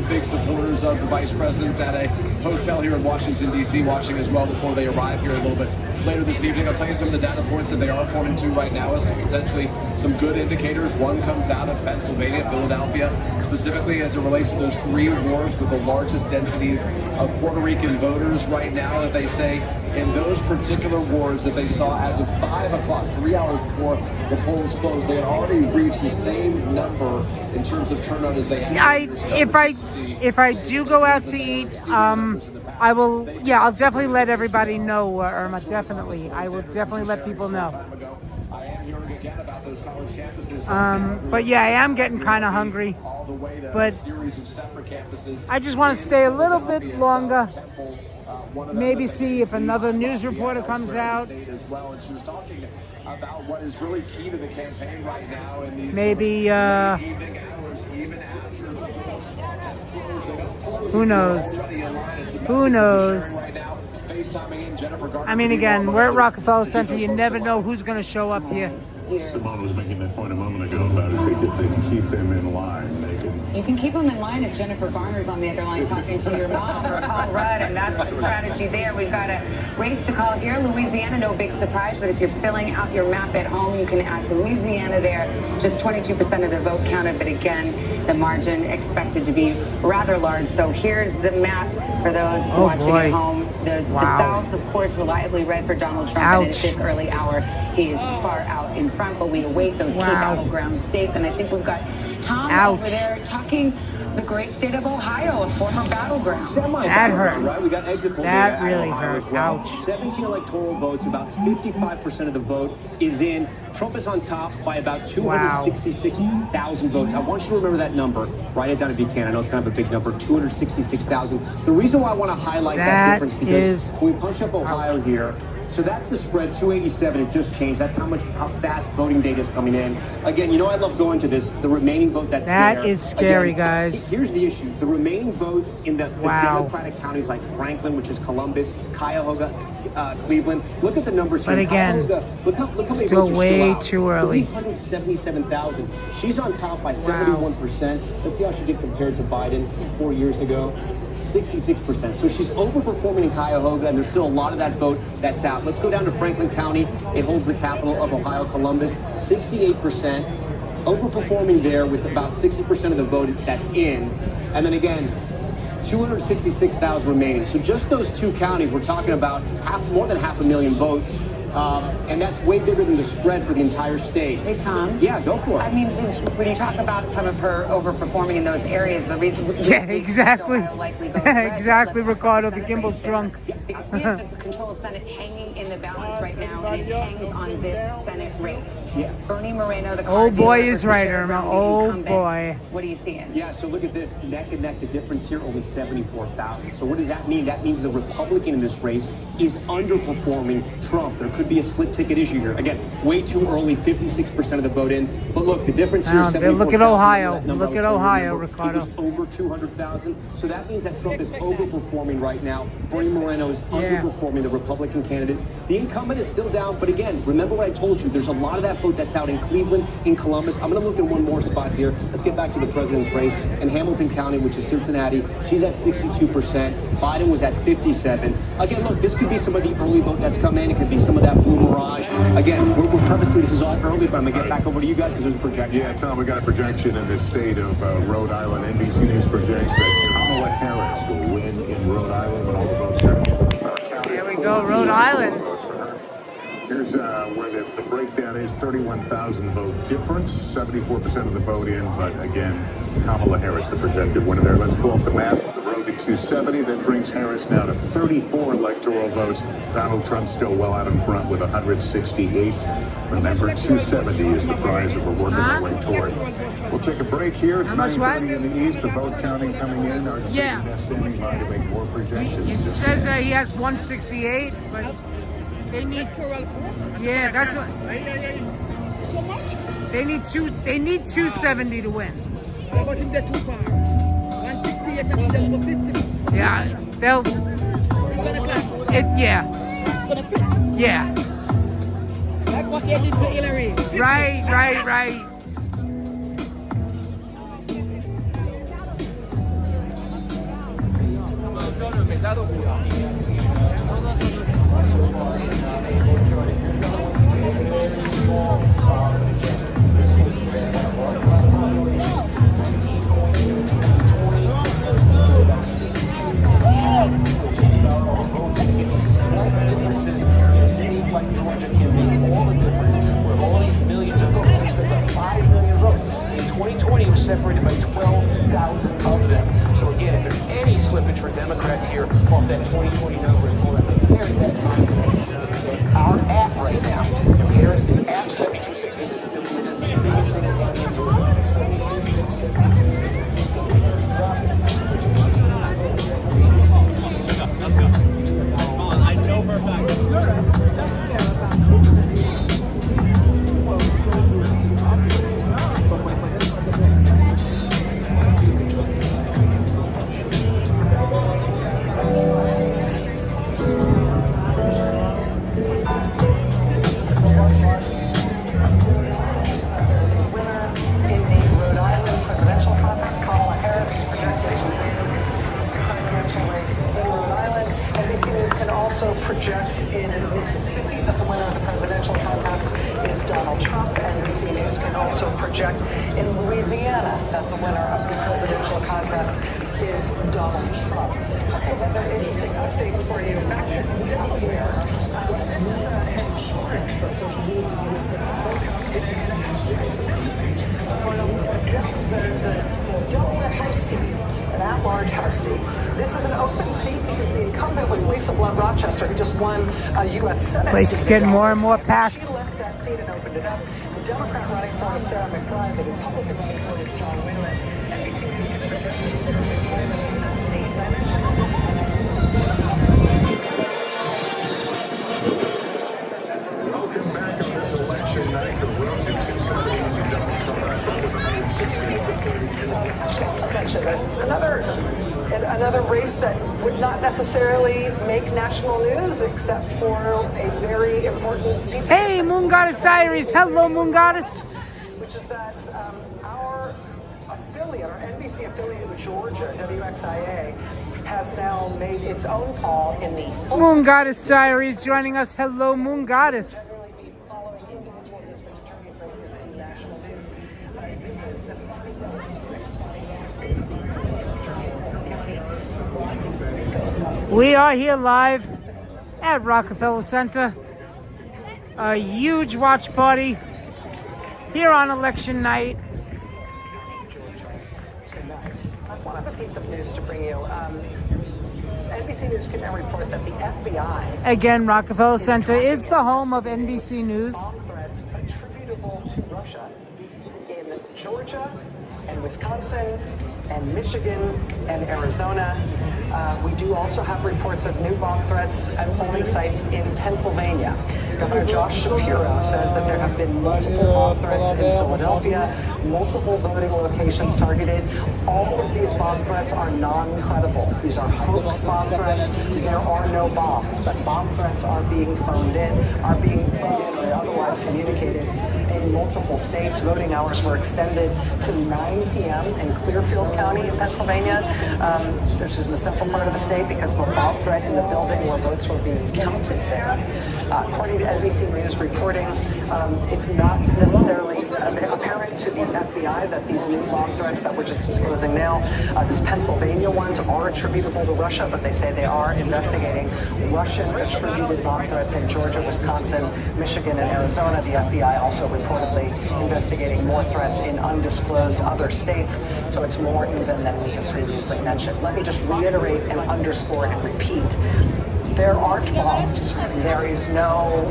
big supporters of the vice president's at a hotel here in Washington, D.C. watching as well before they arrive here a little bit later this evening. I'll tell you some of the data points that they are pointing to right now is potentially some good indicators. One comes out of Pennsylvania, Philadelphia, specifically as it relates to those 3 wards with the largest densities of Puerto Rican voters right now, that they say in those particular wards that they saw as of 5 o'clock, 3 hours before the polls closed, they had already reached the same number in terms of turnout as they had. If I do go out to eat, I will. Yeah, I'll definitely let everybody know, Irma. Definitely, I will definitely let people know. But yeah, I am getting kind of hungry. But I just want to stay a little bit longer. Maybe see if another news reporter comes out. About what is really key to the campaign right now in these maybe who knows? Who knows? I mean, again, we're at Rockefeller Center. You never know who's going to show up here. Simone was making that point a moment ago about if they can keep them in line. You can keep them in line if Jennifer Garner's on the other line talking to your mom or Paul Rudd, and that's the strategy there. We've got a race to call here. Louisiana, no big surprise, but if you're filling out your map at home, you can add Louisiana there. Just 22% of the vote counted, but again, the margin expected to be rather large. So here's the map for those watching at home. The South, of course, reliably red for Donald Trump, and at this early hour, he is far out in front, but we await those key battleground states, and I think we've got Tom over there talking the great state of Ohio, a former battleground. That hurt. Right? We got exit poll that data really hurt. Well. Ouch. 17 electoral votes, about 55% of the vote is in. Trump is on top by about 266,000 votes. I want you to remember that number. Write it down if you can. I know it's kind of a big number, 266,000. The reason why I want to highlight that difference because when we punch up Ohio here, so that's the spread, 287. It just changed. That's how fast voting data is coming in. Again, you know I love going to this. The remaining vote that's there. That is scary, guys. Here's the issue. The remaining votes in the Democratic counties like Franklin, which is Columbus, Cuyahoga, Cleveland. Look at the numbers here. But again, look how many still votes are way out. too early. 377,000. She's on top by 71%. Let's see how she did compared to Biden 4 years ago. 66%. So she's overperforming in Cuyahoga, and there's still a lot of that vote that's out. Let's go down to Franklin County. It holds the capital of Ohio, Columbus. 68%. Overperforming there with about 60% of the vote that's in. And then again, 266,000 remaining. So just those 2 counties, we're talking about more than 500,000 votes. And that's way bigger than the spread for the entire state. Hey, Tom. Yeah, go for it. I mean, when you talk about some of her overperforming in those areas, the reason... Yeah, exactly. Exactly, Ricardo. The gimbal's drunk. We have the control of Senate hanging in the balance right now, and it hangs on this Senate race. Yeah. Bernie Moreno, the oh boy, is right, Irma. Oh boy. What are you seeing? Yeah, so look at this. Neck and neck, the difference here, only 74,000. So what does that mean? That means the Republican in this race is underperforming Trump. There could could be a split ticket issue here. Again, way too early, 56% of the vote in. But look, the difference here is look at Ohio. Look at Ohio, Ricardo. It was over 200,000. So that means that Trump is overperforming right now. Bernie Moreno is underperforming the Republican candidate. The incumbent is still down. But again, remember what I told you. There's a lot of that vote that's out in Cleveland, in Columbus. I'm going to look at one more spot here. Let's get back to the president's race. In Hamilton County, which is Cincinnati, she's at 62%. Biden was at 57%. Again, look, this could be some of the early vote that's come in. It could be some of that blue mirage. Again, we're prefacing this is all early, but I'm going to get back over to you guys because there's a projection. Yeah, Tom, we got a projection in the state of Rhode Island. NBC News projects that Kamala Harris will win in Rhode Island when all the votes are There we go, Rhode Island. Here's where the breakdown is. 31,000 vote difference, 74% of the vote in, but again, Kamala Harris, the projected winner there. Let's pull up the map. The road to 270, that brings Harris now to 34 electoral votes. Donald Trump still well out in front with 168. Remember, 270 is the prize that we're working our way toward. We'll take a break here. It's 9:30 in the East. The vote counting coming in. Our standing by to make more projections. It says that he has 168, but they need. Yeah, that's what. So much? They need 270 to win. But if they're too far. 168 and them go 50. Yeah, they'll. Yeah. Yeah. Like what they did to Hillary. Right. Differences in a state like Georgia can make all the difference. With all these millions of votes, it's about 5 million votes. In 2020, it was separated by 12,000 of them. So again, if there's any slippage for Democrats here off that 2020 number, that's a very bad sign for them. Our app right now, Harris is at 72.6. This is the biggest single county in Georgia. 72.6, 72.6. I know for a fact. Project in Mississippi that the winner of the presidential contest is Donald Trump. NBC News can also project in Louisiana that the winner of the presidential contest is Donald Trump. A couple of other interesting updates for you. Back to Delaware. This is a historic social media to Mississippi. There's a Delaware House seat, an at-large House seat. This is an open seat because the incumbent was Lisa Blunt Rochester, who just won a U.S. Senate seat. Place is getting more and more packed. She left that seat and opened it up. The Democrat running for is Sarah McBride. The Republican running for is John Whelan. NBC News can project that seat. Welcome back on this election night. The road to 270 is a Donald Trump. That's another race that would not necessarily make national news, except for a very important piece. Hey, Moon Goddess Diaries. Hello, Moon Goddess. Which is that our affiliate, our NBC affiliate in Georgia, WXIA, has now made its own call in the Moon Goddess Diaries joining us. Hello, Moon Goddess. We are here live at Rockefeller Center. A huge watch party here on election night. One other piece of news to bring you. NBC News can now report that the FBI... Again, Rockefeller Center is the home of NBC News. ...threats attributable to Russia in Georgia and Wisconsin and Michigan and Arizona. We do also have reports of new bomb threats at polling sites in Pennsylvania. Governor Josh Shapiro says that there have been multiple bomb threats in Philadelphia, multiple voting locations targeted. All of these bomb threats are non-credible. These are hoax bomb threats. There are no bombs, but bomb threats are being phoned in, or otherwise communicated in multiple states. Voting hours were extended to 9 p.m. in Clearfield County in Pennsylvania. This is in the central part of the state because of a bomb threat in the building where votes were being counted there. According to NBC News reporting, it's not necessarily apparent to the FBI that these new bomb threats that we're just disclosing now, these Pennsylvania ones are attributable to Russia, but they say they are investigating Russian-attributed bomb threats in Georgia, Wisconsin, Michigan, and Arizona. The FBI also reportedly investigating more threats in undisclosed other states, so it's more even than we have previously mentioned. Let me just reiterate and underscore and repeat. There aren't bombs. There's no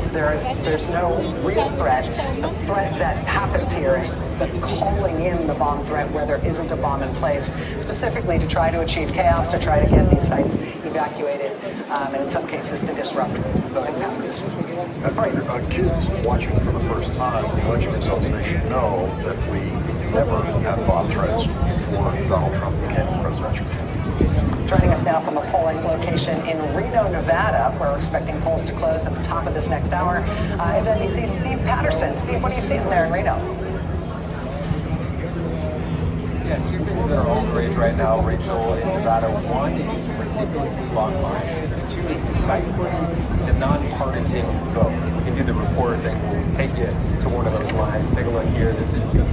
real threat. The threat that happens here is the calling in the bomb threat where there isn't a bomb in place, specifically to try to achieve chaos, to try to get these sites evacuated, and in some cases to disrupt voting patterns. That's right. Kids watching for the first time the election results, they should know that we never had bomb threats before Donald Trump became the presidential candidate. Joining us now from a polling location in Reno, Nevada, where we're expecting polls to close at the top of this next hour, is NBC's Steve Patterson. Steve, what are you seeing there in Reno? Yeah, two things that are all the rage right now, Rachel, in Nevada. One is ridiculously long lines. Two is deciphering the nonpartisan vote. We can do the report that will take you to one of those lines. Take a look here. This is the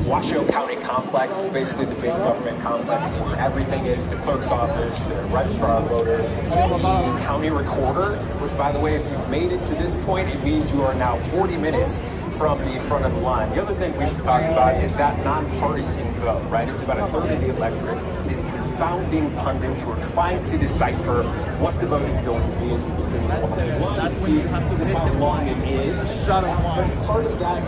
Washoe County complex. It's basically the big government complex where everything is, the clerk's office, the registrar of voters, the county recorder, which, by the way, if you've made it to this point, it means you are now 40 minutes from the front of the line. The other thing we should talk about is that nonpartisan vote, right? It's about a third of the electorate. These confounding pundits who are trying to decipher what the vote is going to be as we continue to watch. This is how long it is. But part of that,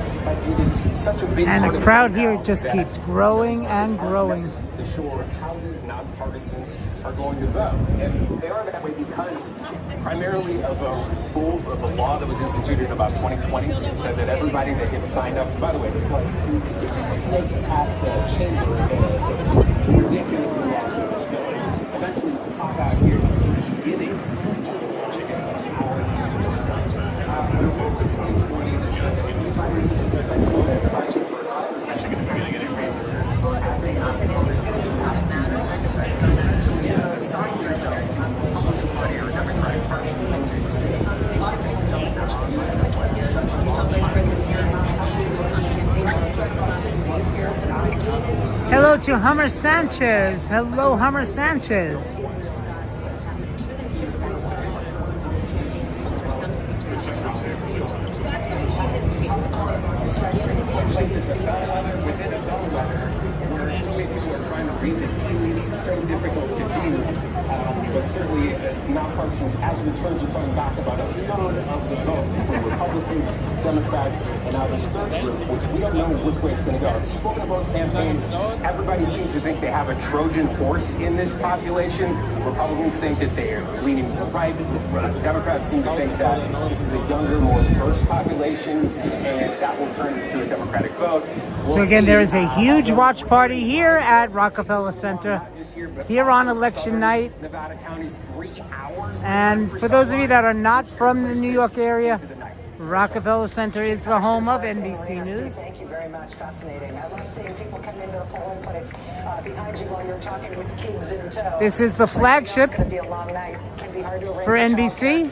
it is such a big and part the of crowd it here now just that keeps growing and growing. Sure how these nonpartisans are going to vote. And they are that way because primarily of a rule of a law that was instituted in about 2020 that said that everybody that gets signed up, by the way, there's like snakes past the chamber that's ridiculously long through this building. Eventually we'll pop out here and see beginnings of the vote in 2020 that said that anybody essentially that signs up for a driver's license is going to get a register. Hello to Hummer Sanchez. Hello, Hummer Sanchez. Where so many people are trying to read the tea leaves, it's so difficult to do. But certainly, nonpartisans, as returns are coming back, about a third of the vote between Republicans, Democrats, and now this third group, which we don't know which way it's going to go. I've spoken about campaigns. Everybody seems to think they have a Trojan horse in this population. Republicans think that they're leaning to the right. Democrats seem to think that this is a younger, more diverse population, and that will turn into a Democratic vote. So again, there is a huge watch party here at Rockefeller Center here on election night. And for those of you that are not from the New York area, Rockefeller Center is the home of NBC News. Thank you very much. Fascinating. I love seeing people come into the polling place behind you while you're talking with kids in tow. This is the flagship It's going to be a long night. It can be hard to arrange for NBC.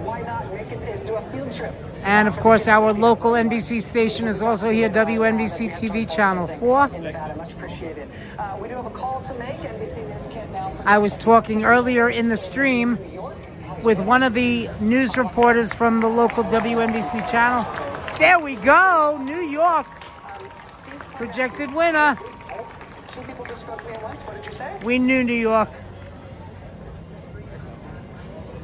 Why not make it into a field trip? And of course, our local NBC station is also here, WNBC TV Channel 4. In Nevada, much appreciated. We do have a call to make. NBC News Kid now. I was talking earlier in the stream with one of the news reporters from the local WNBC channel. There we go, New York. Projected winner. Two people just spoke to me at once. What did you say? We knew New York.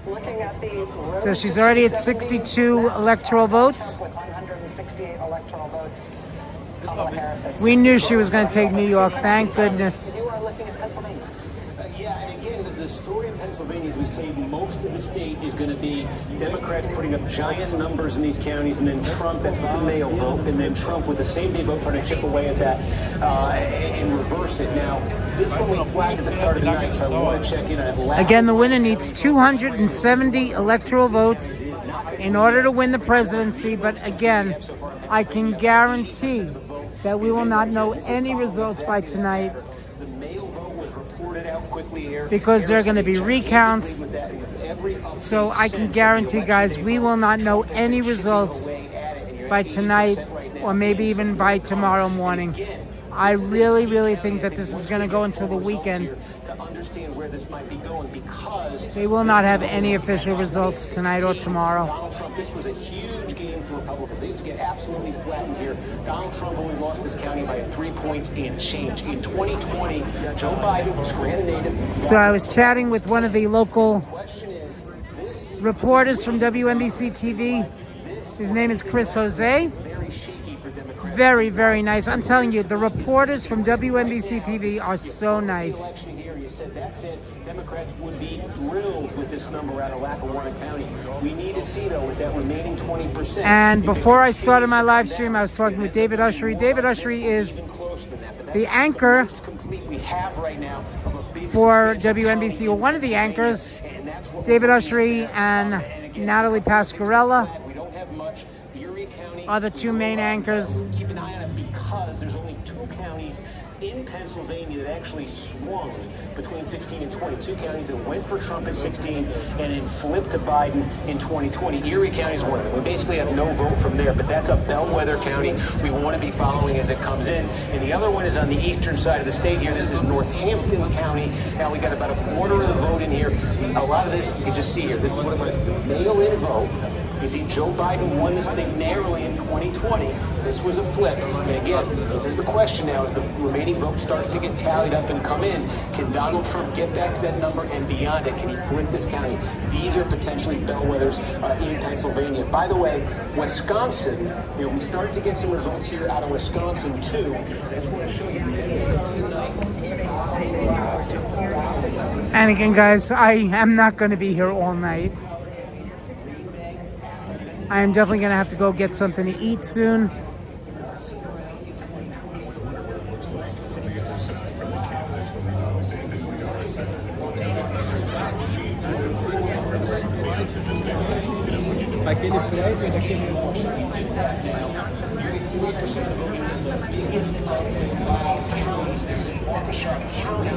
Looking at the So she's already at 62 electoral votes. With 168 electoral votes. Kamala Harris at We knew she was going to take New York. Thank goodness. You are looking at Pennsylvania. Yeah, and again, the story in Pennsylvania is we say most of the state is going to be Democrats putting up giant numbers in these counties, and then Trump, that's with the mail vote, and then Trump with the same-day vote trying to chip away at that and reverse it. Now, this one we flagged at the start of the night, so I want to check in on it. Again, the winner needs 270 electoral votes in order to win the presidency. But again, I can guarantee that we will not know any results by tonight, because there are going to be recounts. So I can guarantee, guys, we will not know any results by tonight, or maybe even by tomorrow morning. I really, really think that this is going to go until the weekend. To understand where this might be going, because They will not have any official results tonight or tomorrow. Donald Trump, this was a huge game for Republicans. They used to get absolutely flattened here. Donald Trump only lost this county by 3 points and change. In 2020, Joe Biden was Grand native. So I was chatting with one of the local reporters from WNBC TV. His name is Chris Jose. Very, very nice. I'm telling you, the reporters from WNBC TV are so nice. You said that's it. Democrats would be thrilled with this number out of Lackawanna County. We need to see, though, with that remaining 20%. And before I started my live stream, I was talking with David Ushery. David Ushery is the anchor for WNBC, or one of the anchors. David Ushery and Natalie Pasquarella are the two main anchors. Keep an eye on it, because there's only 2 counties in Pennsylvania that actually swung between 16 and 20. 2 counties that went for Trump in 16 and then flipped to Biden in 2020. Erie County is one of them. We basically have no vote from there, but that's a bellwether county we want to be following as it comes in. And the other one is on the eastern side of the state here. This is Northampton County. Now we got about a quarter of the vote in here. A lot of this, you can just see here. This is what it's the mail-in vote. You see, Joe Biden won this thing narrowly in 2020. This was a flip. And again, this is the question now, as the remaining vote starts to get tallied up and come in. Can Donald Trump get back to that number and beyond it? Can he flip this county? These are potentially bellwethers in Pennsylvania. By the way, Wisconsin, we start to get some results here out of Wisconsin, too. I just want to show you this tonight. And again, guys, I am not going to be here all night. I am definitely going to have to go get something to eat soon. Aquele prédio daquele monte, we do have now nearly 40% of the voting in the biggest of the counties. This is Waukesha County.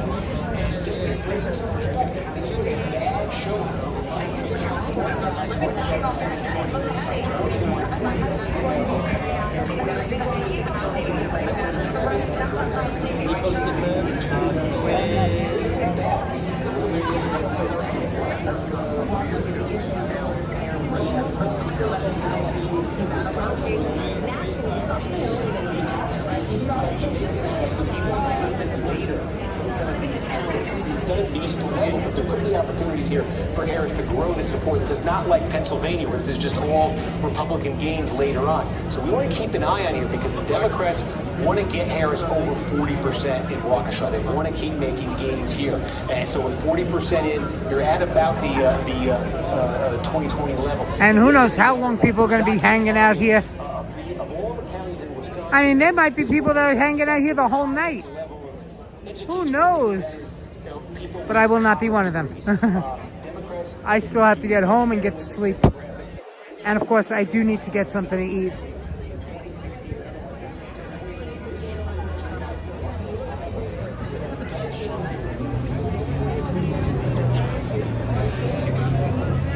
And just to put this in perspective, this was a bad showing for Republicans. County 21 points in 2016. It's done at the municipal level, but there could be opportunities here for Harris to grow the support. This is not like Pennsylvania, where this is just all Republican gains later on. So we want to keep an eye on here, because the Democrats want to get Harris over 40% in Waukesha. They want to keep making gains here. And so with 40% in, you're at about the 2020 level. And who knows how long people are going to be hanging out here. I mean, there might be people that are hanging out here the whole night. Who knows? But I will not be one of them. I still have to get home and get to sleep. And of course, I do need to get something to eat.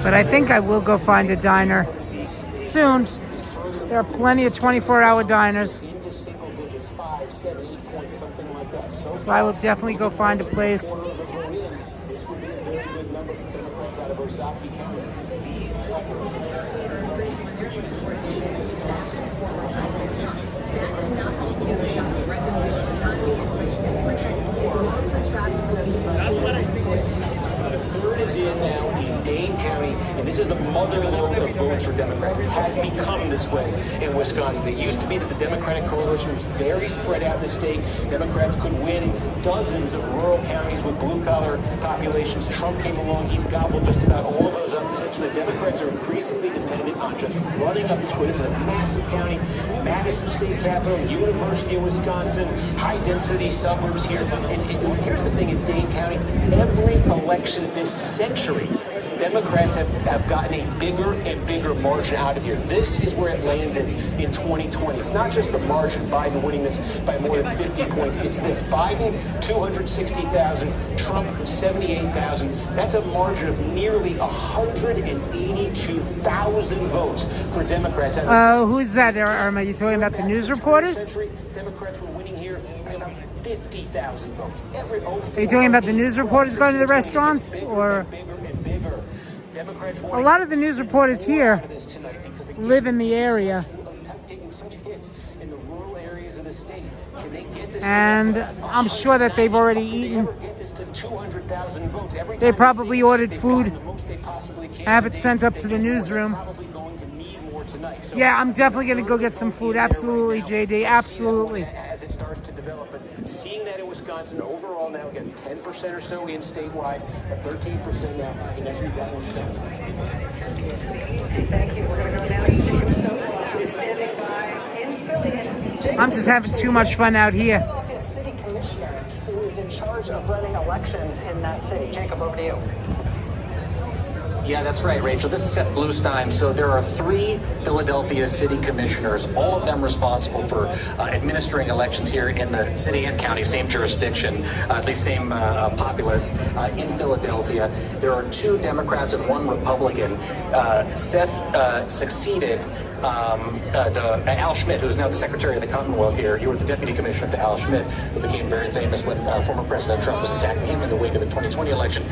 But I think I will go find a diner soon. There are plenty of 24-hour diners. So I will definitely go find a place. This would be a very good number for Democrats out of Ozaukee County. a third is in now in Dane County, and this is the mother lode of votes for Democrats. It has become this way in Wisconsin. It used to be that the Democratic coalition was very spread out in the state. Democrats could win dozens of rural counties with blue-collar populations. Trump came along, he's gobbled just about all of those up. So the Democrats are increasingly dependent on just running up the square. This is a massive county, Madison State Capital, University of Wisconsin, high-density suburbs here. And here's the thing in Dane County, every election this century, Democrats have gotten a bigger and bigger margin out of here. This is where it landed in 2020. It's not just the margin, Biden winning this by more than 50 points. It's this. Biden, 260,000. Trump, 78,000. That's a margin of nearly 182,000 votes for Democrats. Who's that, Irma? Are you talking about the news reporters? Democrats were winning here by about 50,000 votes. Are you talking about the news reporters going to the restaurants? Or a lot of the news reporters here live in the area. And I'm sure that they've already eaten. They probably ordered food, have it sent up to the newsroom. Yeah, I'm definitely going to go get some food. Absolutely, JD. Absolutely. As it starts to develop, but seeing that in Wisconsin overall now, again, 10% or so in statewide, 13% now, and that's what we've got in Wisconsin. Thank you. We're going to go now to Jacob Stovall, who's standing by in Philly. I'm just having too much fun out here. Philadelphia City Commissioner, who is in charge of running elections in that city. Jacob, over to you. Yeah, that's right, Rachel. This is Seth Bluestein. So there are 3 Philadelphia city commissioners, all of them responsible for administering elections here in the city and county, same jurisdiction, at least same populace in Philadelphia. There are 2 Democrats and 1 Republican. Seth succeeded Al Schmidt, who is now the Secretary of the Commonwealth here. You were the Deputy Commissioner to Al Schmidt, who became very famous when former President Trump was attacking him in the wake of the 2020 election.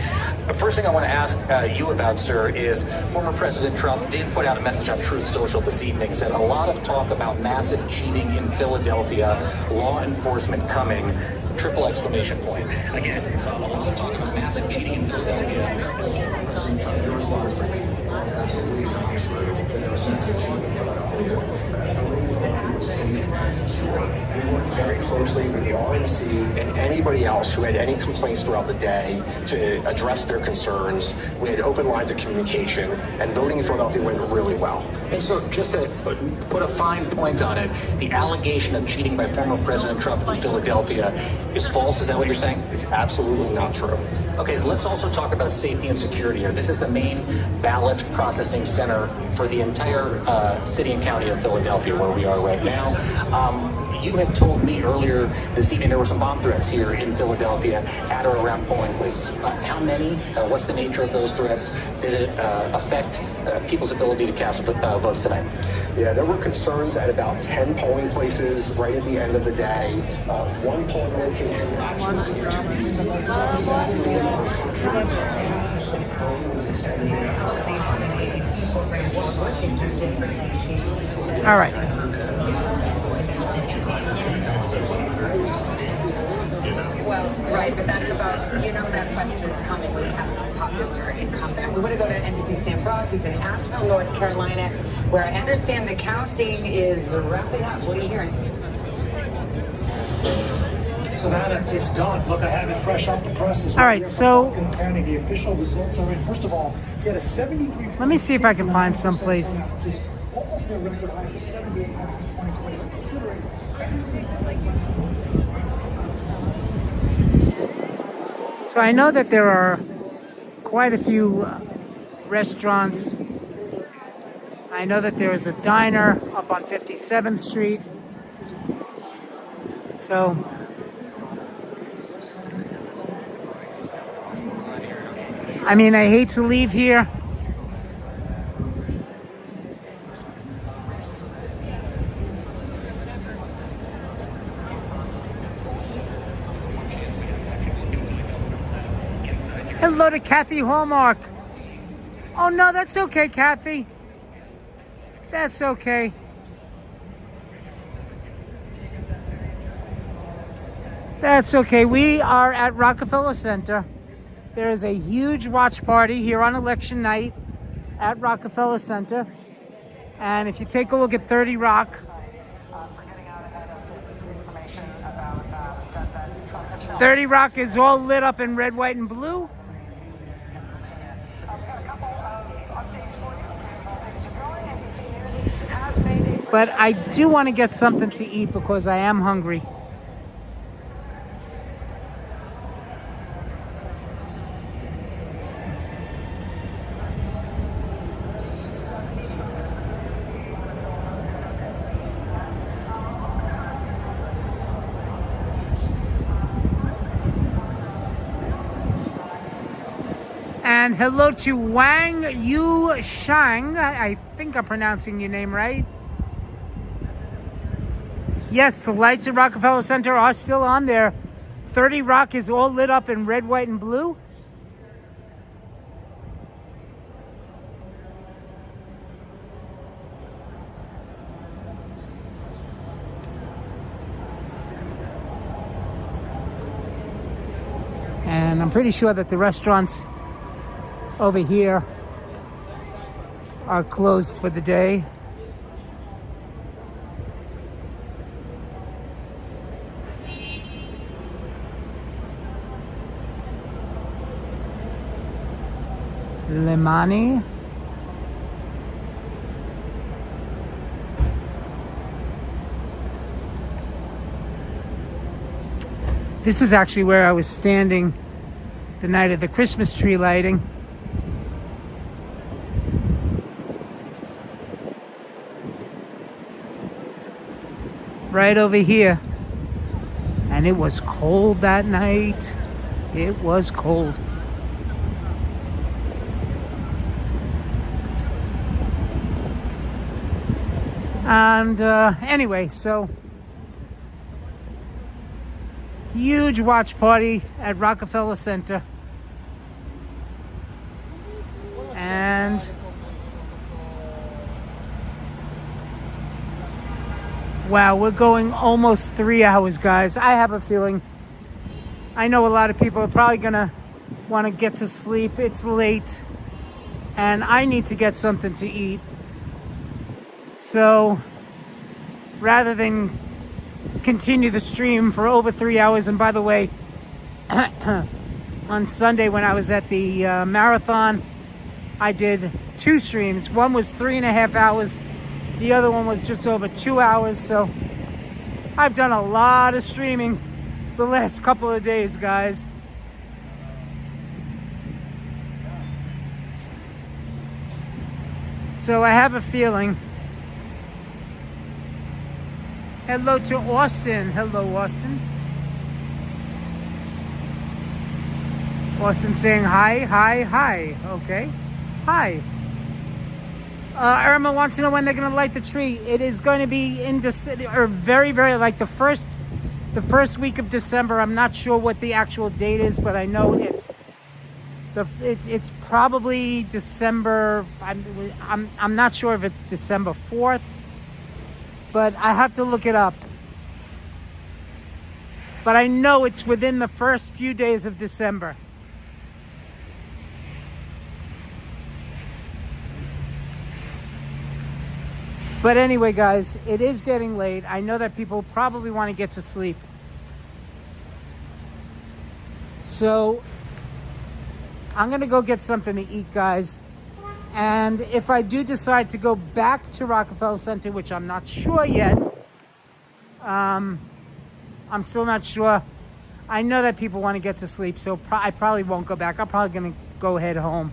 The first thing I want to ask you about, sir, is former President Trump did put out a message on Truth Social this evening, said a lot of talk about massive cheating in Philadelphia, law enforcement coming, triple exclamation point. Again, a lot of talk about massive cheating in Philadelphia. President Trump, your response, please. It's absolutely not true that there was massive cheating in Philadelphia. We worked very closely with the RNC and anybody else who had any complaints throughout the day to address their concerns. We had open lines of communication, and voting in Philadelphia went really well. And so just to put a fine point on it, the allegation of cheating by former President Trump in Philadelphia is false. Is that what you're saying? It's absolutely not true. Okay, let's also talk about safety and security here. This is the main ballot processing center for the entire city and county of Philadelphia, where we are right now. You had told me earlier this evening there were some bomb threats here in Philadelphia at or around polling places. How many? What's the nature of those threats? Did it affect people's ability to cast votes tonight? Yeah, there were concerns at about 10 polling places right at the end of the day. One polling location actually appeared to be evacuated for a short period of time. Voting was extended there for about 100 All right. Well, right, but that's about, that question's coming when you have an unpopular incumbent. We want to go to NBC Sam Brock, who's in Asheville, North Carolina, where I understand the counting is wrapping up. What are you hearing? Savannah, it's done. Look, I have it fresh off the presses. All right, so County, the official results are in. First of all, you had a 73. Let me see if I can find someplace. Just almost their record high of 78 in 2020. So I know that there are quite a few restaurants. I know that there is a diner up on 57th Street. So I mean, I hate to leave here. Hello to Kathy Hallmark. Oh no, that's okay, Kathy. That's okay. That's okay. We are at Rockefeller Center. There is a huge watch party here on election night at Rockefeller Center. And if you take a look at 30 Rock, 30 Rock is all lit up in red, white, and blue. But I do want to get something to eat because I am hungry. And hello to Wang Yu Shang. I think I'm pronouncing your name right. Yes, the lights at Rockefeller Center are still on there. 30 Rock is all lit up in red, white, and blue. And I'm pretty sure that the restaurants over here are closed for the day. Lemani. This is actually where I was standing the night of the Christmas tree lighting. Right over here. And it was cold that night. It was cold. And anyway, so huge watch party at Rockefeller Center. And wow, we're going almost 3 hours, guys. I have a feeling, I know a lot of people are probably gonna want to get to sleep. It's late and I need to get something to eat. So rather than continue the stream for over 3 hours, and by the way, on Sunday when I was at the marathon, I did 2 streams. One was 3.5 hours. The other one was just over 2 hours. So I've done a lot of streaming the last couple of days, guys. So I have a feeling. Hello to Austin. Hello, Austin. Austin saying hi, hi, hi. Okay. Hi. Irma wants to know when they're going to light the tree. It is going to be in December, or very, very, like the first week of December. I'm not sure what the actual date is, but I know it's probably December. I'm not sure if it's December 4th. But I have to look it up. But I know it's within the first few days of December. But anyway, guys, it is getting late. I know that people probably want to get to sleep. So I'm going to go get something to eat, guys. And if I do decide to go back to Rockefeller Center, which I'm not sure yet, I'm still not sure. I know that people want to get to sleep, so I probably won't go back. I'm probably going to go head home.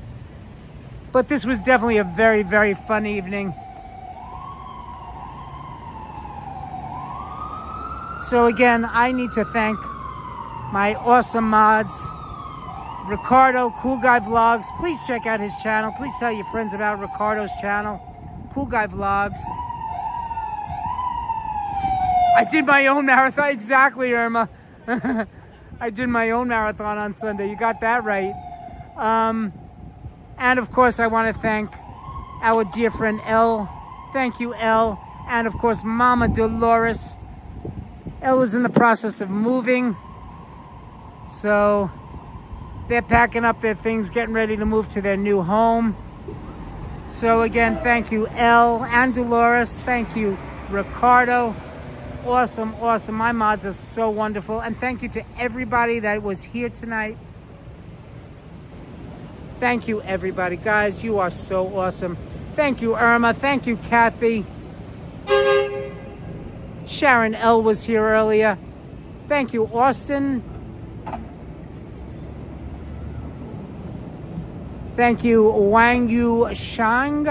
But this was definitely a very, very fun evening. So again, I need to thank my awesome mods. Ricardo, Cool Guy Vlogs. Please check out his channel. Please tell your friends about Ricardo's channel, Cool Guy Vlogs. I did my own marathon. Exactly, Irma. I did my own marathon on Sunday. You got that right. And of course, I want to thank our dear friend Elle. Thank you, Elle. And of course, Mama Dolores. Elle is in the process of moving. So They're packing up their things, getting ready to move to their new home. So again, thank you, Elle and Dolores. Thank you, Ricardo. Awesome, awesome. My mods are so wonderful. And thank you to everybody that was here tonight. Thank you, everybody. Guys, you are so awesome. Thank you, Irma. Thank you, Kathy. Sharon L. was here earlier. Thank you, Austin. Thank you, Wang Yu Shang.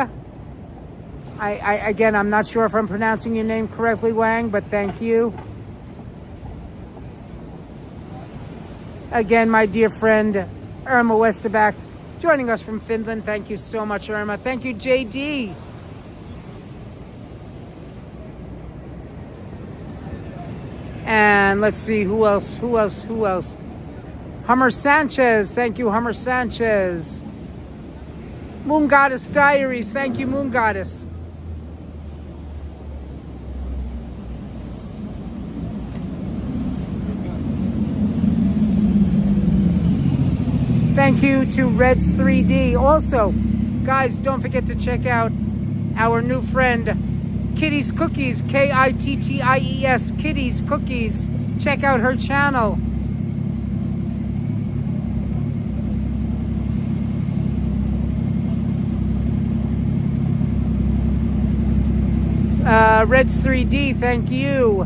Again, I'm not sure if I'm pronouncing your name correctly, Wang, but thank you. Again, my dear friend, Irma Westerback, joining us from Finland. Thank you so much, Irma. Thank you, JD. And let's see, who else? Hummer Sanchez. Thank you, Hummer Sanchez. Moon Goddess Diaries. Thank you, Moon Goddess. Thank you to Reds 3D. Also, guys, don't forget to check out our new friend, Kitty's Cookies, Kitties, Kitty's Cookies. Check out her channel. Reds 3D, thank you.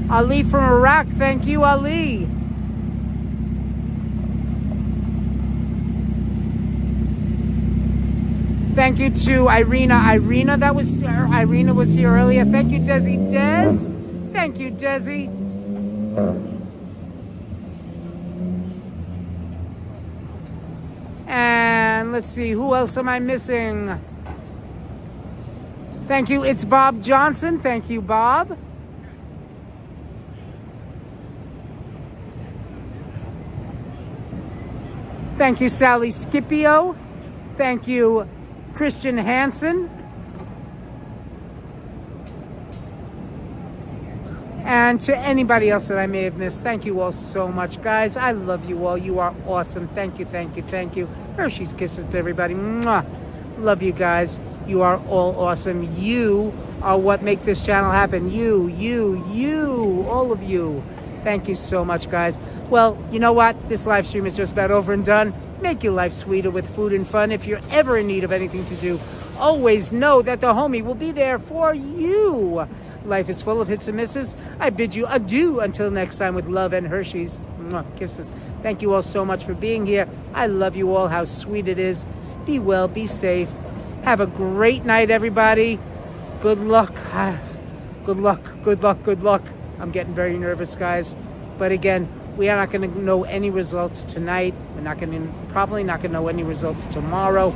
Ali from Iraq, thank you, Ali. Thank you to Irina. Irina was here earlier. Thank you, Desi Des. Thank you, Desi. And let's see, who else am I missing? Thank you, it's Bob Johnson. Thank you, Bob. Thank you, Sally Scipio. Thank you, Christian Hansen. And to anybody else that I may have missed, thank you all so much, guys. I love you all. You are awesome. Thank you, thank you, thank you. Hershey's kisses to everybody. Mwah. Love you guys. You are all awesome. You are what make this channel happen. You, all of you. Thank you so much, guys. Well, you know what? This live stream is just about over and done. Make your life sweeter with food and fun. If you're ever in need of anything to do, always know that the homie will be there for you. Life is full of hits and misses. I bid you adieu until next time with love and Hershey's. Mwah, kisses. Thank you all so much for being here. I love you all. How sweet it is. Be well, be safe. Have a great night, everybody. Good luck. Good luck, good luck, good luck. I'm getting very nervous, guys. But again, we are not going to know any results tonight. We're probably not going to know any results tomorrow.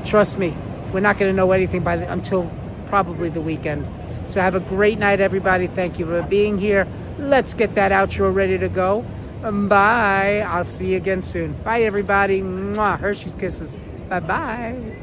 Trust me, we're not going to know anything until probably the weekend. So have a great night, everybody. Thank you for being here. Let's get that outro ready to go. Bye. I'll see you again soon. Bye, everybody. Mwah. Hershey's kisses. Bye-bye.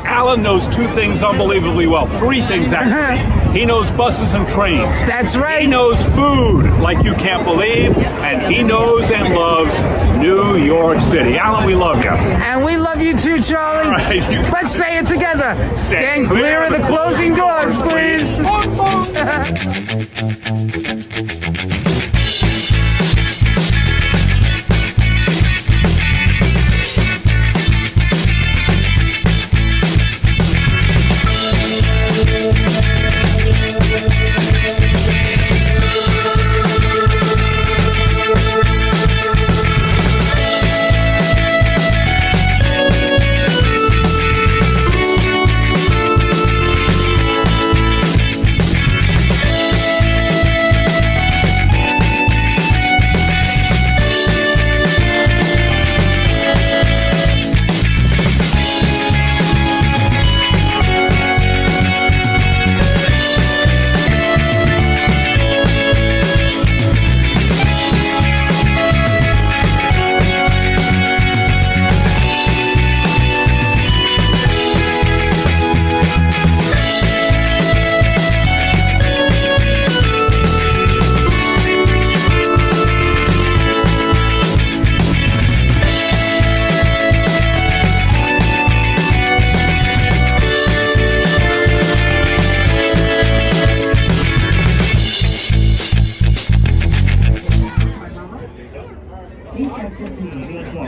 Alan knows two things unbelievably well. Three things, actually. He knows buses and trains. That's right. He knows food like you can't believe. And he knows and loves New York City. Alan, we love you. And we love you too, Charlie. All right, let's say it together. Stand clear of the closing doors, please. 次可以列座。